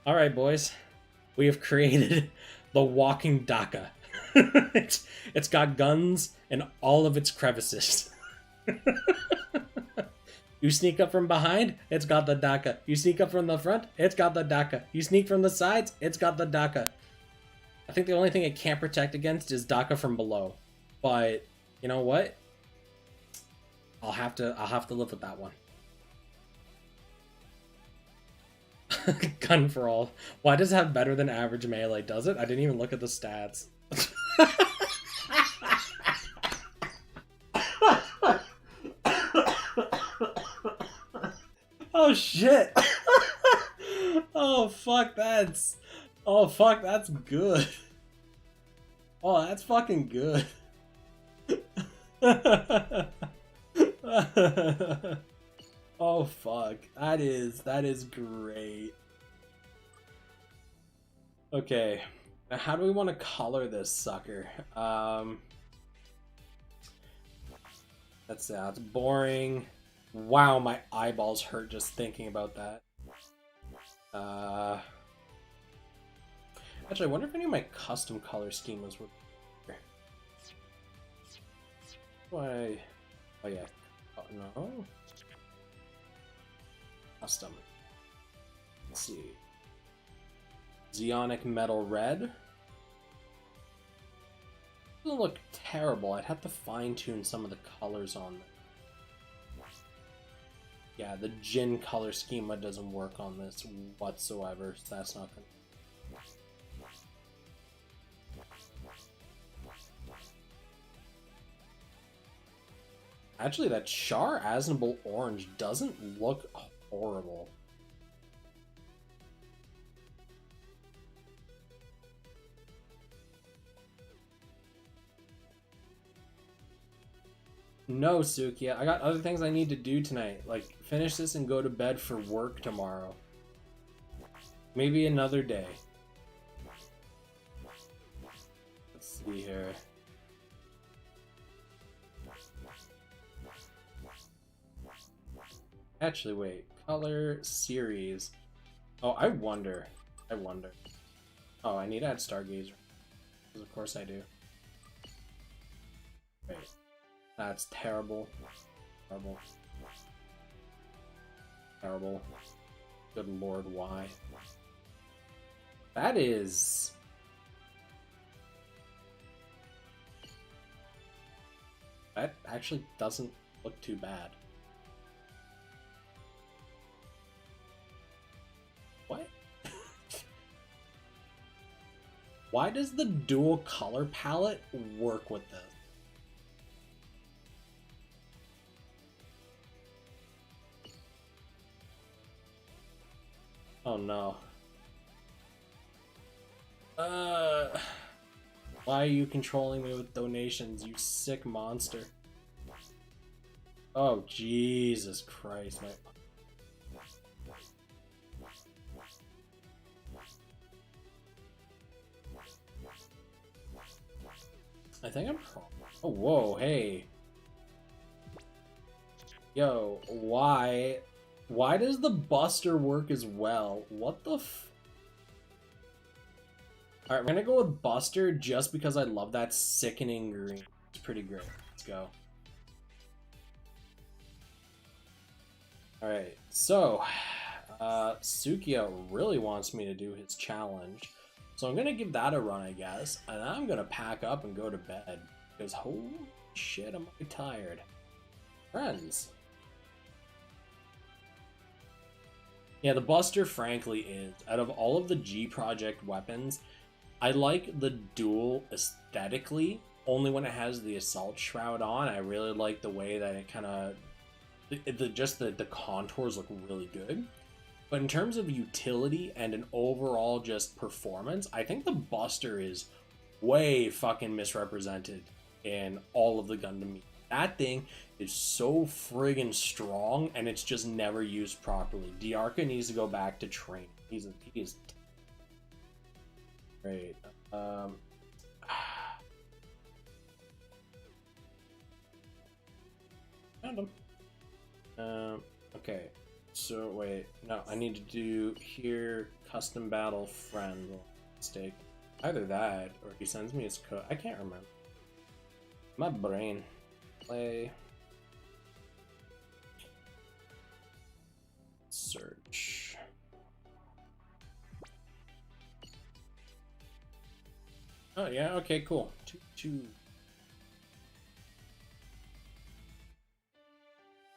Alright, boys. We have created the walking daca. It's got guns in all of its crevices. You sneak up from behind, it's got the daca. You sneak up from the front, it's got the daca. You sneak from the sides, it's got the daca. I think the only thing it can't protect against is daca from below. But you know what? I'll have to live with that one. Gun for all. Why does it have better than average melee? Does it? I didn't even look at the stats. Oh shit. Oh fuck, that's... Oh fuck, that's good. Oh, that's fucking good. Oh fuck, that is great. Okay, now how do we want to color this sucker? That's boring. Wow, my eyeballs hurt just thinking about that. Actually, I wonder if any of my custom color schemas were here. Why? Oh yeah. Oh, no. Custom. Let's see. Zeonic Metal Red. Doesn't look terrible. I'd have to fine-tune some of the colors on them. Yeah, the Jin color schema doesn't work on this whatsoever, so that's not gonna... Actually, that Char Aznable Orange doesn't look horrible. No, Sukia. I got other things I need to do tonight. Like, finish this and go to bed for work tomorrow. Maybe another day. Let's see here. Actually, wait. Color series. Oh, I wonder. Oh, I need to add Stargazer. Because of course I do. Wait. That's terrible. Terrible. Terrible. Good lord, why? That is... That actually doesn't look too bad. What? Why does the dual color palette work with this? Oh no. Why are you controlling me with donations, you sick monster? Oh, Jesus Christ, my... I think I'm... Oh, whoa, hey. Yo, why? Why does the Buster work as well? What the f... Alright, we're gonna go with Buster just because I love that sickening green. It's pretty great. Let's go. Alright, so... Sukiya really wants me to do his challenge. So I'm gonna give that a run, I guess. And I'm gonna pack up and go to bed. Because holy shit, am I tired. Friends. Yeah, the Buster frankly is, out of all of the G Project weapons, I like the duel aesthetically, only when it has the Assault Shroud on. I really like the way that it kind of, the contours look really good. But in terms of utility and an overall just performance, I think the Buster is way fucking misrepresented in all of the Gundam. That thing is so friggin' strong, and it's just never used properly. Daca needs to go back to train. He is great. Found him. Okay. So wait, no, I need to do here custom battle friend mistake. Either that or he sends me his code. I can't remember. My brain. Play. Search. Oh yeah, okay, cool. 2,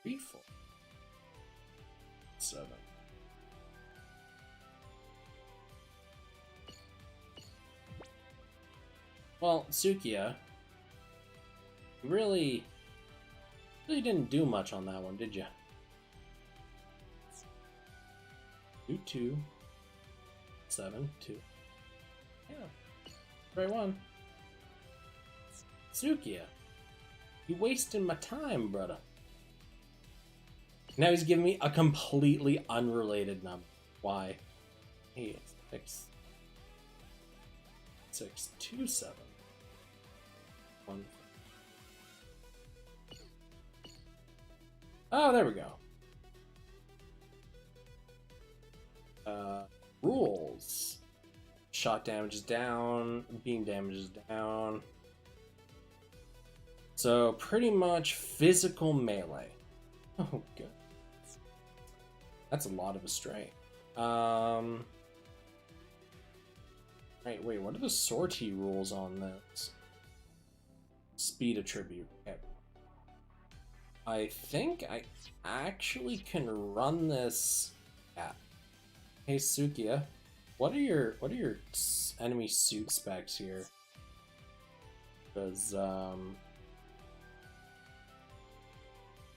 3, 4, 7. Well, Sukiya, really didn't do much on that one, did you? 2, 2, 7, 2. Yeah, right one. Sukiya, you wasting my time, brother. Now he's giving me a completely unrelated number. Why? 8, 6, 6, 2, 7, 1. Oh, there we go. Rules. Shot damage is down, beam damage is down. So pretty much physical melee. Oh, good. That's a lot of a straight. Right, wait, what are the sortie rules on this? Speed attribute. Okay. I think I actually can run this. Yeah. Hey Sukiya, what are your enemy suit specs here? Because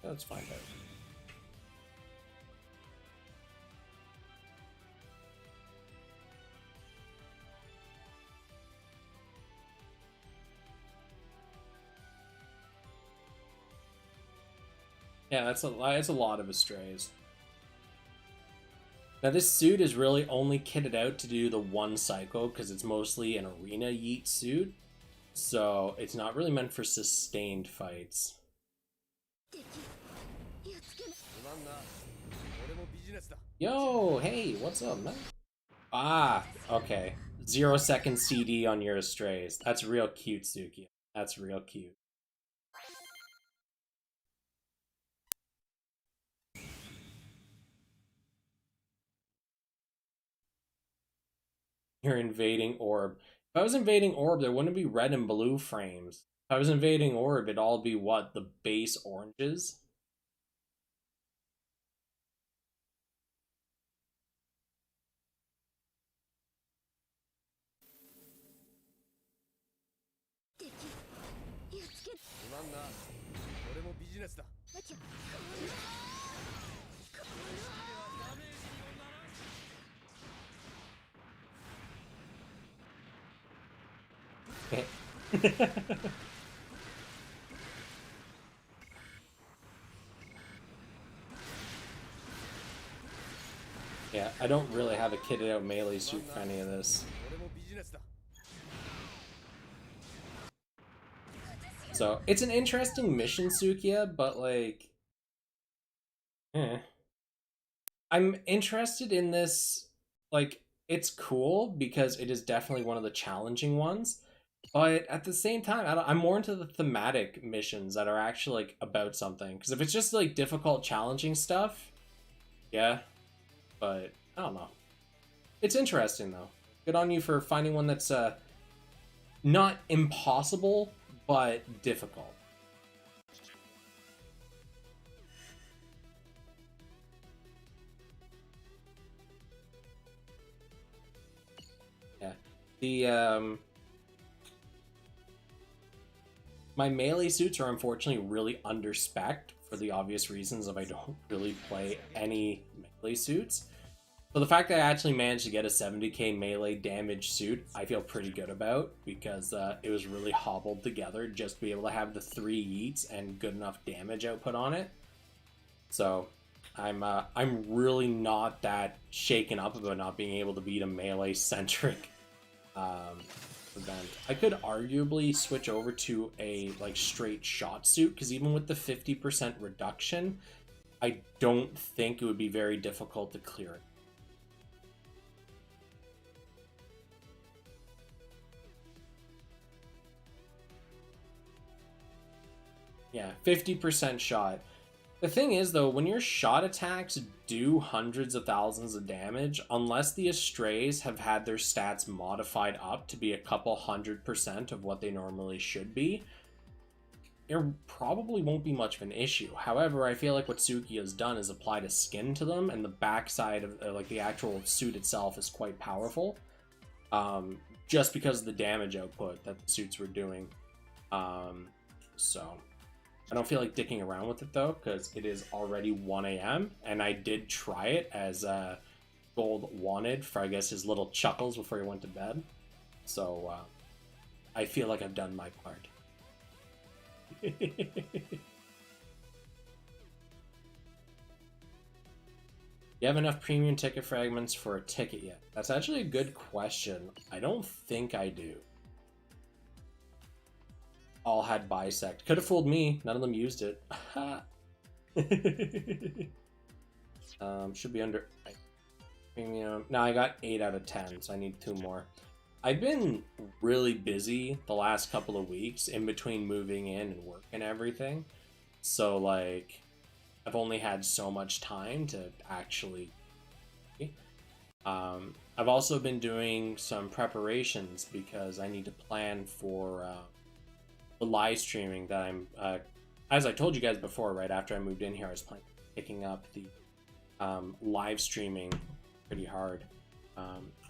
let's find out. Yeah, that's a lot of Astrays. Now this suit is really only kitted out to do the one cycle because it's mostly an arena yeet suit, so it's not really meant for sustained fights. Yo, hey, what's up, man? Ah, okay. 0-second CD on your Astrays. That's real cute, Suki. That's real cute. You're invading orb. If I was invading orb, there wouldn't be red and blue frames. If I was invading orb, it'd all be what? The base oranges? Yeah, I don't really have a kitted out melee suit for any of this. So it's an interesting mission, Sukia, but like, eh. I'm interested in this. Like, it's cool because it is definitely one of the challenging ones. But at the same time, I'm more into the thematic missions that are actually like about something. Because if it's just like difficult, challenging stuff, yeah. But I don't know. It's interesting though. Good on you for finding one that's not impossible, but difficult. Yeah. The my melee suits are unfortunately really underspec'd for the obvious reasons of I don't really play any melee suits. So the fact that I actually managed to get a 70k melee damage suit, I feel pretty good about because it was really hobbled together just to be able to have the 3 yeets and good enough damage output on it. So I'm really not that shaken up about not being able to beat a melee centric event. I could arguably switch over to a like straight shot suit because even with the 50% reduction, I don't think it would be very difficult to clear it. Yeah, 50% shot. The thing is, though, when your shot attacks do hundreds of thousands of damage, unless the Astrays have had their stats modified up to be a couple 100% of what they normally should be, there probably won't be much of an issue. However, I feel like what Suki has done is applied a skin to them, and the backside of like the actual suit itself is quite powerful, just because of the damage output that the suits were doing. So I don't feel like dicking around with it though, because it is already 1 a.m. and I did try it as Gold wanted for, I guess, his little chuckles before he went to bed. So I feel like I've done my part. You have enough premium ticket fragments for a ticket yet? That's actually a good question. I don't think I do. All had bisect. Could have fooled me. None of them used it. Should be under premium. Now I got 8 out of 10, so I need 2 more. I've been really busy the last couple of weeks in between moving in and work and everything. So like I've only had so much time to actually I've also been doing some preparations because I need to plan for the live streaming that I'm as I told you guys before, right after I moved in here, I was planning picking up the live streaming pretty hard.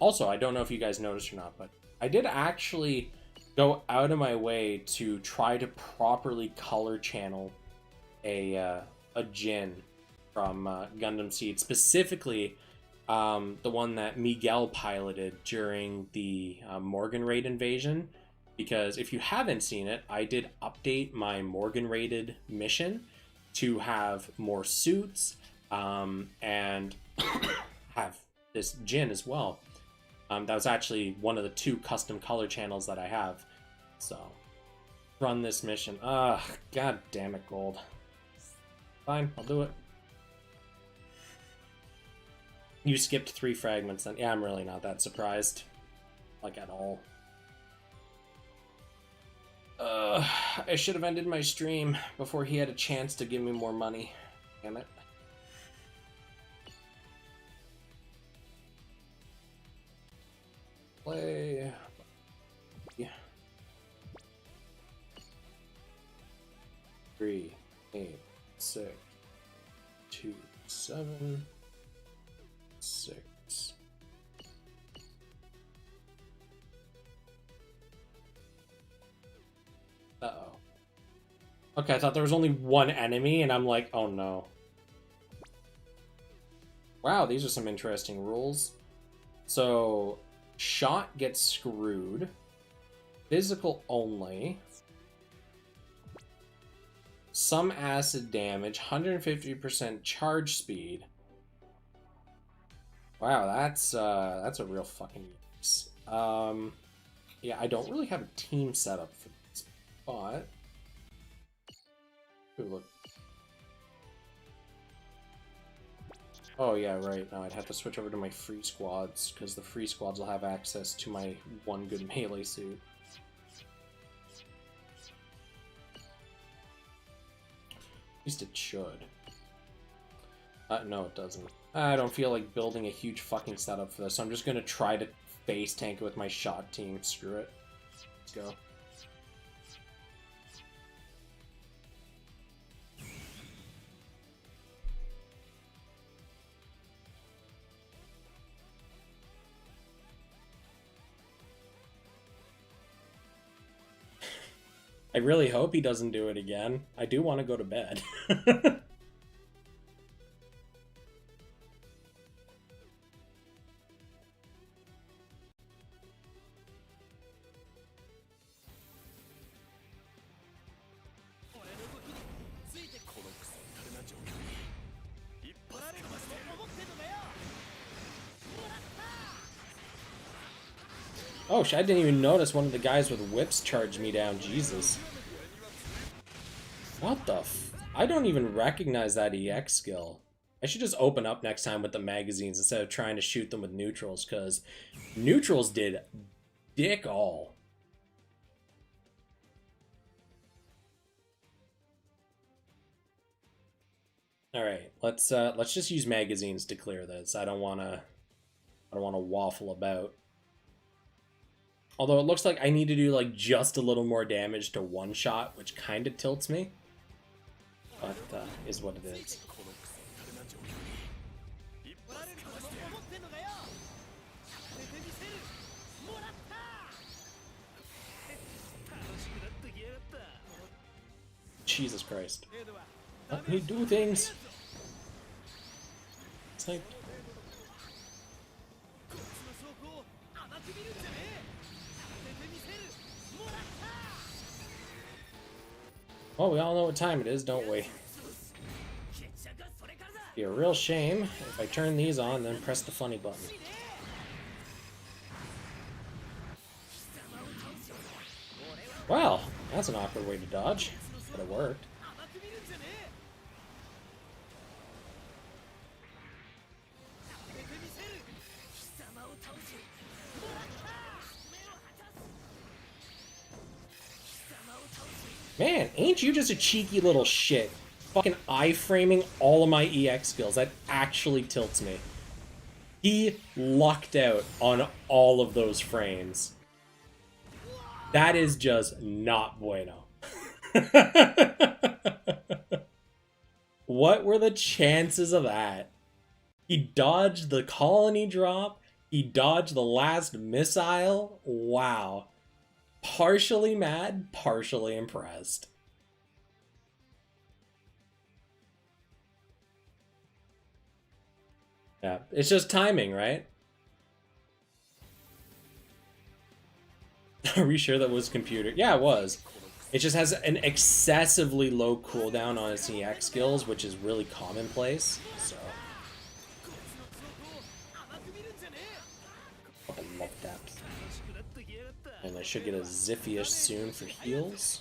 Also, I don't know if you guys noticed or not, but I did actually go out of my way to try to properly color channel a Jin from Gundam Seed, specifically the one that Miguel piloted during the Morgan Raid invasion. Because if you haven't seen it, I did update my Morgan rated mission to have more suits and have this Jin as well. That was actually one of the 2 custom color channels that I have. So, run this mission. Ugh, god damn it, Gold. Fine, I'll do it. You skipped 3 fragments then. Yeah, I'm really not that surprised. Like, at all. I should have ended my stream before he had a chance to give me more money. Damn it. Play. Yeah. 3, 8, 6, 2, 7, 6. Uh-oh. Okay, I thought there was only 1 enemy, and I'm like, oh no. Wow, these are some interesting rules. So, shot gets screwed. Physical only. Some acid damage, 150% charge speed. Wow, that's a real fucking use. Yeah, I don't really have a team set up for this, but Ooh, look. Oh yeah, right. No, I'd have to switch over to my free squads, because the free squads will have access to my one good melee suit. At least it should. No, it doesn't. I don't feel like building a huge fucking setup for this, so I'm just gonna try to base tank it with my shot team. Screw it. Let's go. I really hope he doesn't do it again. I do want to go to bed. Oh, I didn't even notice one of the guys with whips charged me down. Jesus. What the f... I don't even recognize that EX skill. I should just open up next time with the magazines instead of trying to shoot them with neutrals, because neutrals did dick all. Alright, let's just use magazines to clear this. I don't wanna waffle about. Although it looks like I need to do like just a little more damage to one shot, which kind of tilts me. But is what it is. Jesus Christ. Let me do things. It's like... Oh, we all know what time it is, don't we? Be a real shame if I turn these on, then press the funny button. Well, that's an awkward way to dodge, but it worked. Man, ain't you just a cheeky little shit? Fucking iframing all of my EX skills. That actually tilts me. He lucked out on all of those frames. That is just not bueno. What were the chances of that? He dodged the colony drop. He dodged the last missile. Wow. Partially mad, partially impressed. Yeah, it's just timing, right? Are we sure that was computer? Yeah, it was. It just has an excessively low cooldown on its EX skills, which is really commonplace, so... Fucking love that. And I should get a Ziphius soon for heals.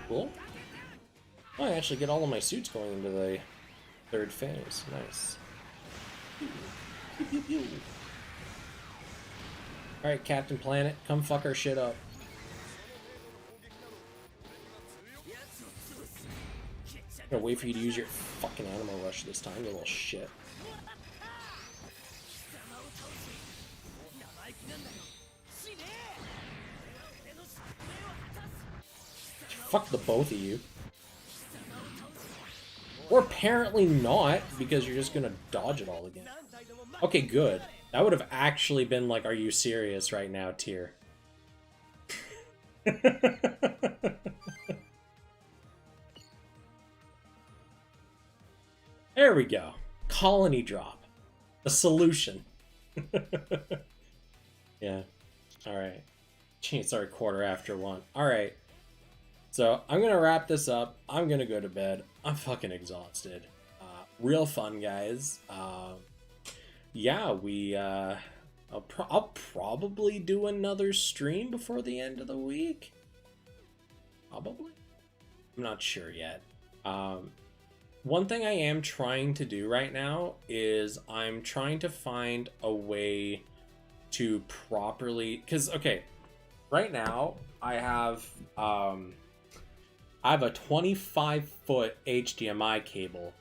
Cool. Oh, I actually get all of my suits going into the third phase. Nice. Alright, Captain Planet, come fuck our shit up. I'm gonna wait for you to use your fucking animal rush this time, you little shit. Fuck the both of you. Or apparently not, because you're just gonna dodge it all again. Okay, good. That would have actually been like, are you serious right now, tier? There we go. Colony drop. The solution. Yeah. Alright. It's already 1:15. Alright. So, I'm gonna wrap this up. I'm gonna go to bed. I'm fucking exhausted. real fun, guys. Yeah, I'll probably do another stream before the end of the week. Probably. I'm not sure yet. One thing I am trying to do right now is I'm trying to find a way to properly, because okay, right now I have a 25-foot HDMI cable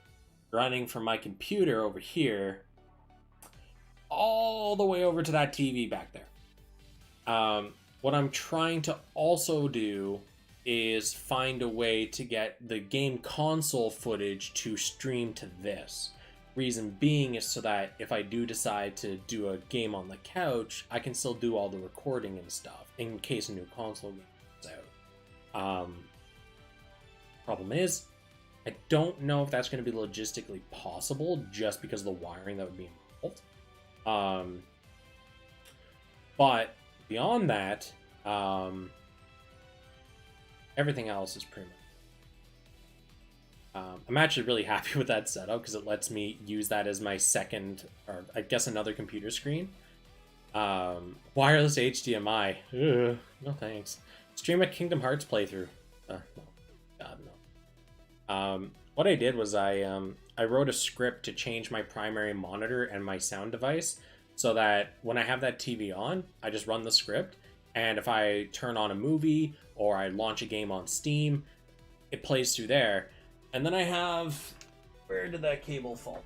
running from my computer over here all the way over to that TV back there. What I'm trying to also do is find a way to get the game console footage to stream to this. Reason being is so that if I do decide to do a game on the couch, I can still do all the recording and stuff in case a new console game comes out. Problem is, I don't know if that's going to be logistically possible just because of the wiring that would be involved. But beyond that, everything else is pretty much. I'm actually really happy with that setup because it lets me use that as my second, or I guess another computer screen. Wireless HDMI. Ugh, no thanks. Stream a Kingdom Hearts playthrough. No. God, no. What I did was I wrote a script to change my primary monitor and my sound device so that when I have that TV on, I just run the script, and if I turn on a movie or I launch a game on Steam, it plays through there. And then I have... Where did that cable fall?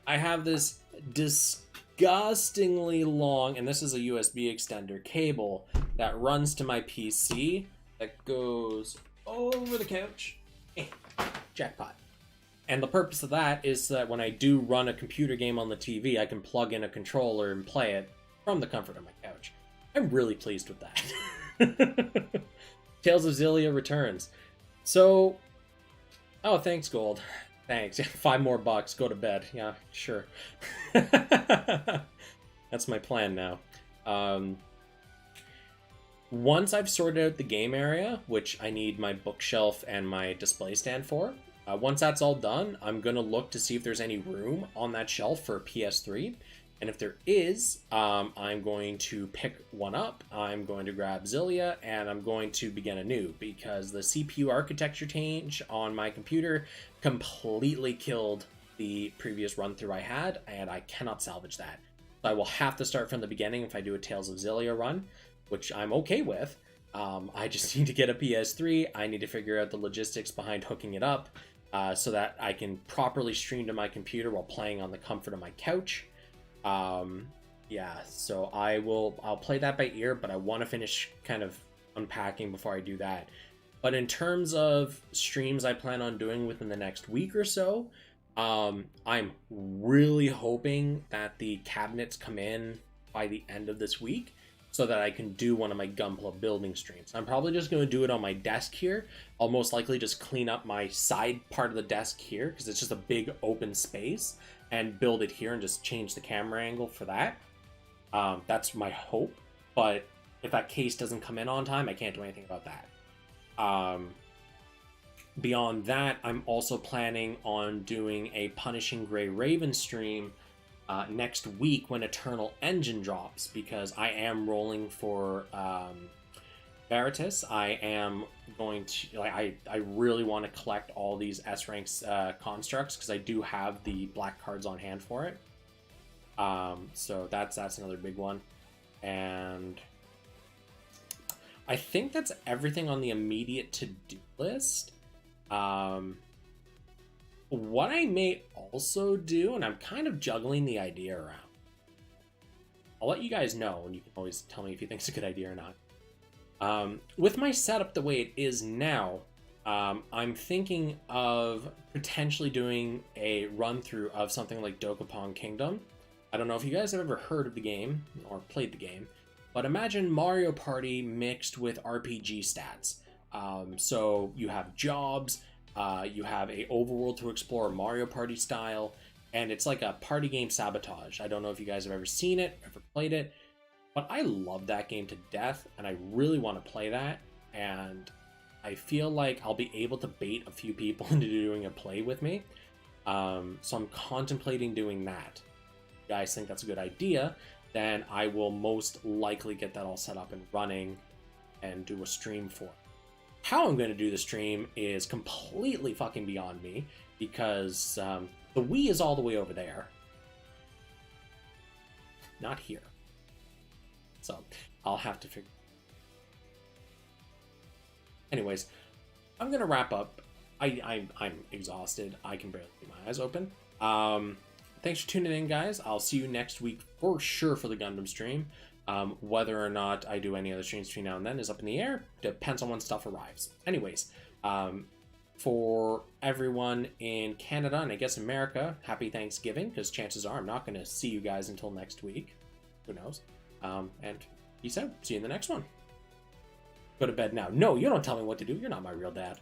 I have this disgustingly long, and this is a USB extender cable that runs to my PC that goes over the couch. Jackpot. And the purpose of that is that when I do run a computer game on the TV, I can plug in a controller and play it from the comfort of my couch. I'm really pleased with that. Tales of Xillia returns. So, oh, thanks, Gold. Thanks. $5 more. Go to bed. Yeah, sure. That's my plan now. Once I've sorted out the game area, which I need my bookshelf and my display stand for, once that's all done, I'm going to look to see if there's any room on that shelf for a PS3. And if there is, I'm going to pick one up, I'm going to grab Xillia, and I'm going to begin anew, because the CPU architecture change on my computer completely killed the previous run-through I had, and I cannot salvage that. So I will have to start from the beginning if I do a Tales of Xillia run, which I'm okay with. I just need to get a PS3, I need to figure out the logistics behind hooking it up, so that I can properly stream to my computer while playing on the comfort of my couch. Yeah, so I'll play that by ear, but I want to finish kind of unpacking before I do that. But in terms of streams I plan on doing within the next week or so, I'm really hoping that the cabinets come in by the end of this week so that I can do one of my Gunpla building streams. I'm probably just going to do it on my desk here. I'll most likely just clean up my side part of the desk here because it's just a big open space, and build it here and just change the camera angle for that. That's my hope, but if that case doesn't come in on time, I can't do anything about that. Beyond that, I'm also planning on doing a Punishing Gray Raven stream next week when Eternal Engine drops, because I am rolling for Veritas. I am going to, like, I really want to collect all these S ranks constructs because I do have the black cards on hand for it. So that's another big one, and I think that's everything on the immediate to-do list. What I may also do, and I'm kind of juggling the idea around, I'll let you guys know, and you can always tell me if you think it's a good idea or not. With my setup the way it is now, I'm thinking of potentially doing a run-through of something like Dokapon Kingdom. I don't know if you guys have ever heard of the game or played the game, but imagine Mario Party mixed with RPG stats. So you have jobs, you have a overworld to explore Mario Party style, and it's like a party game Sabotage. I don't know if you guys have ever seen it, ever played it, but I love that game to death, and I really want to play that, and I feel like I'll be able to bait a few people into doing a play with me. So I'm contemplating doing that. If you guys think that's a good idea, then I will most likely get that all set up and running and do a stream for it. How I'm going to do the stream is completely fucking beyond me, because the Wii is all the way over there. Not here. So I'll have to figure. Anyways, I'm going to wrap up. I'm exhausted. I can barely keep my eyes open. Thanks for tuning in, guys. I'll see you next week for sure for the Gundam stream. Whether or not I do any other streams between now and then is up in the air. Depends on when stuff arrives. Anyways, for everyone in Canada and I guess America, happy Thanksgiving, because chances are I'm not going to see you guys until next week. Who knows? And peace out. See you in the next one. Go to bed now. No, you don't tell me what to do. You're not my real dad.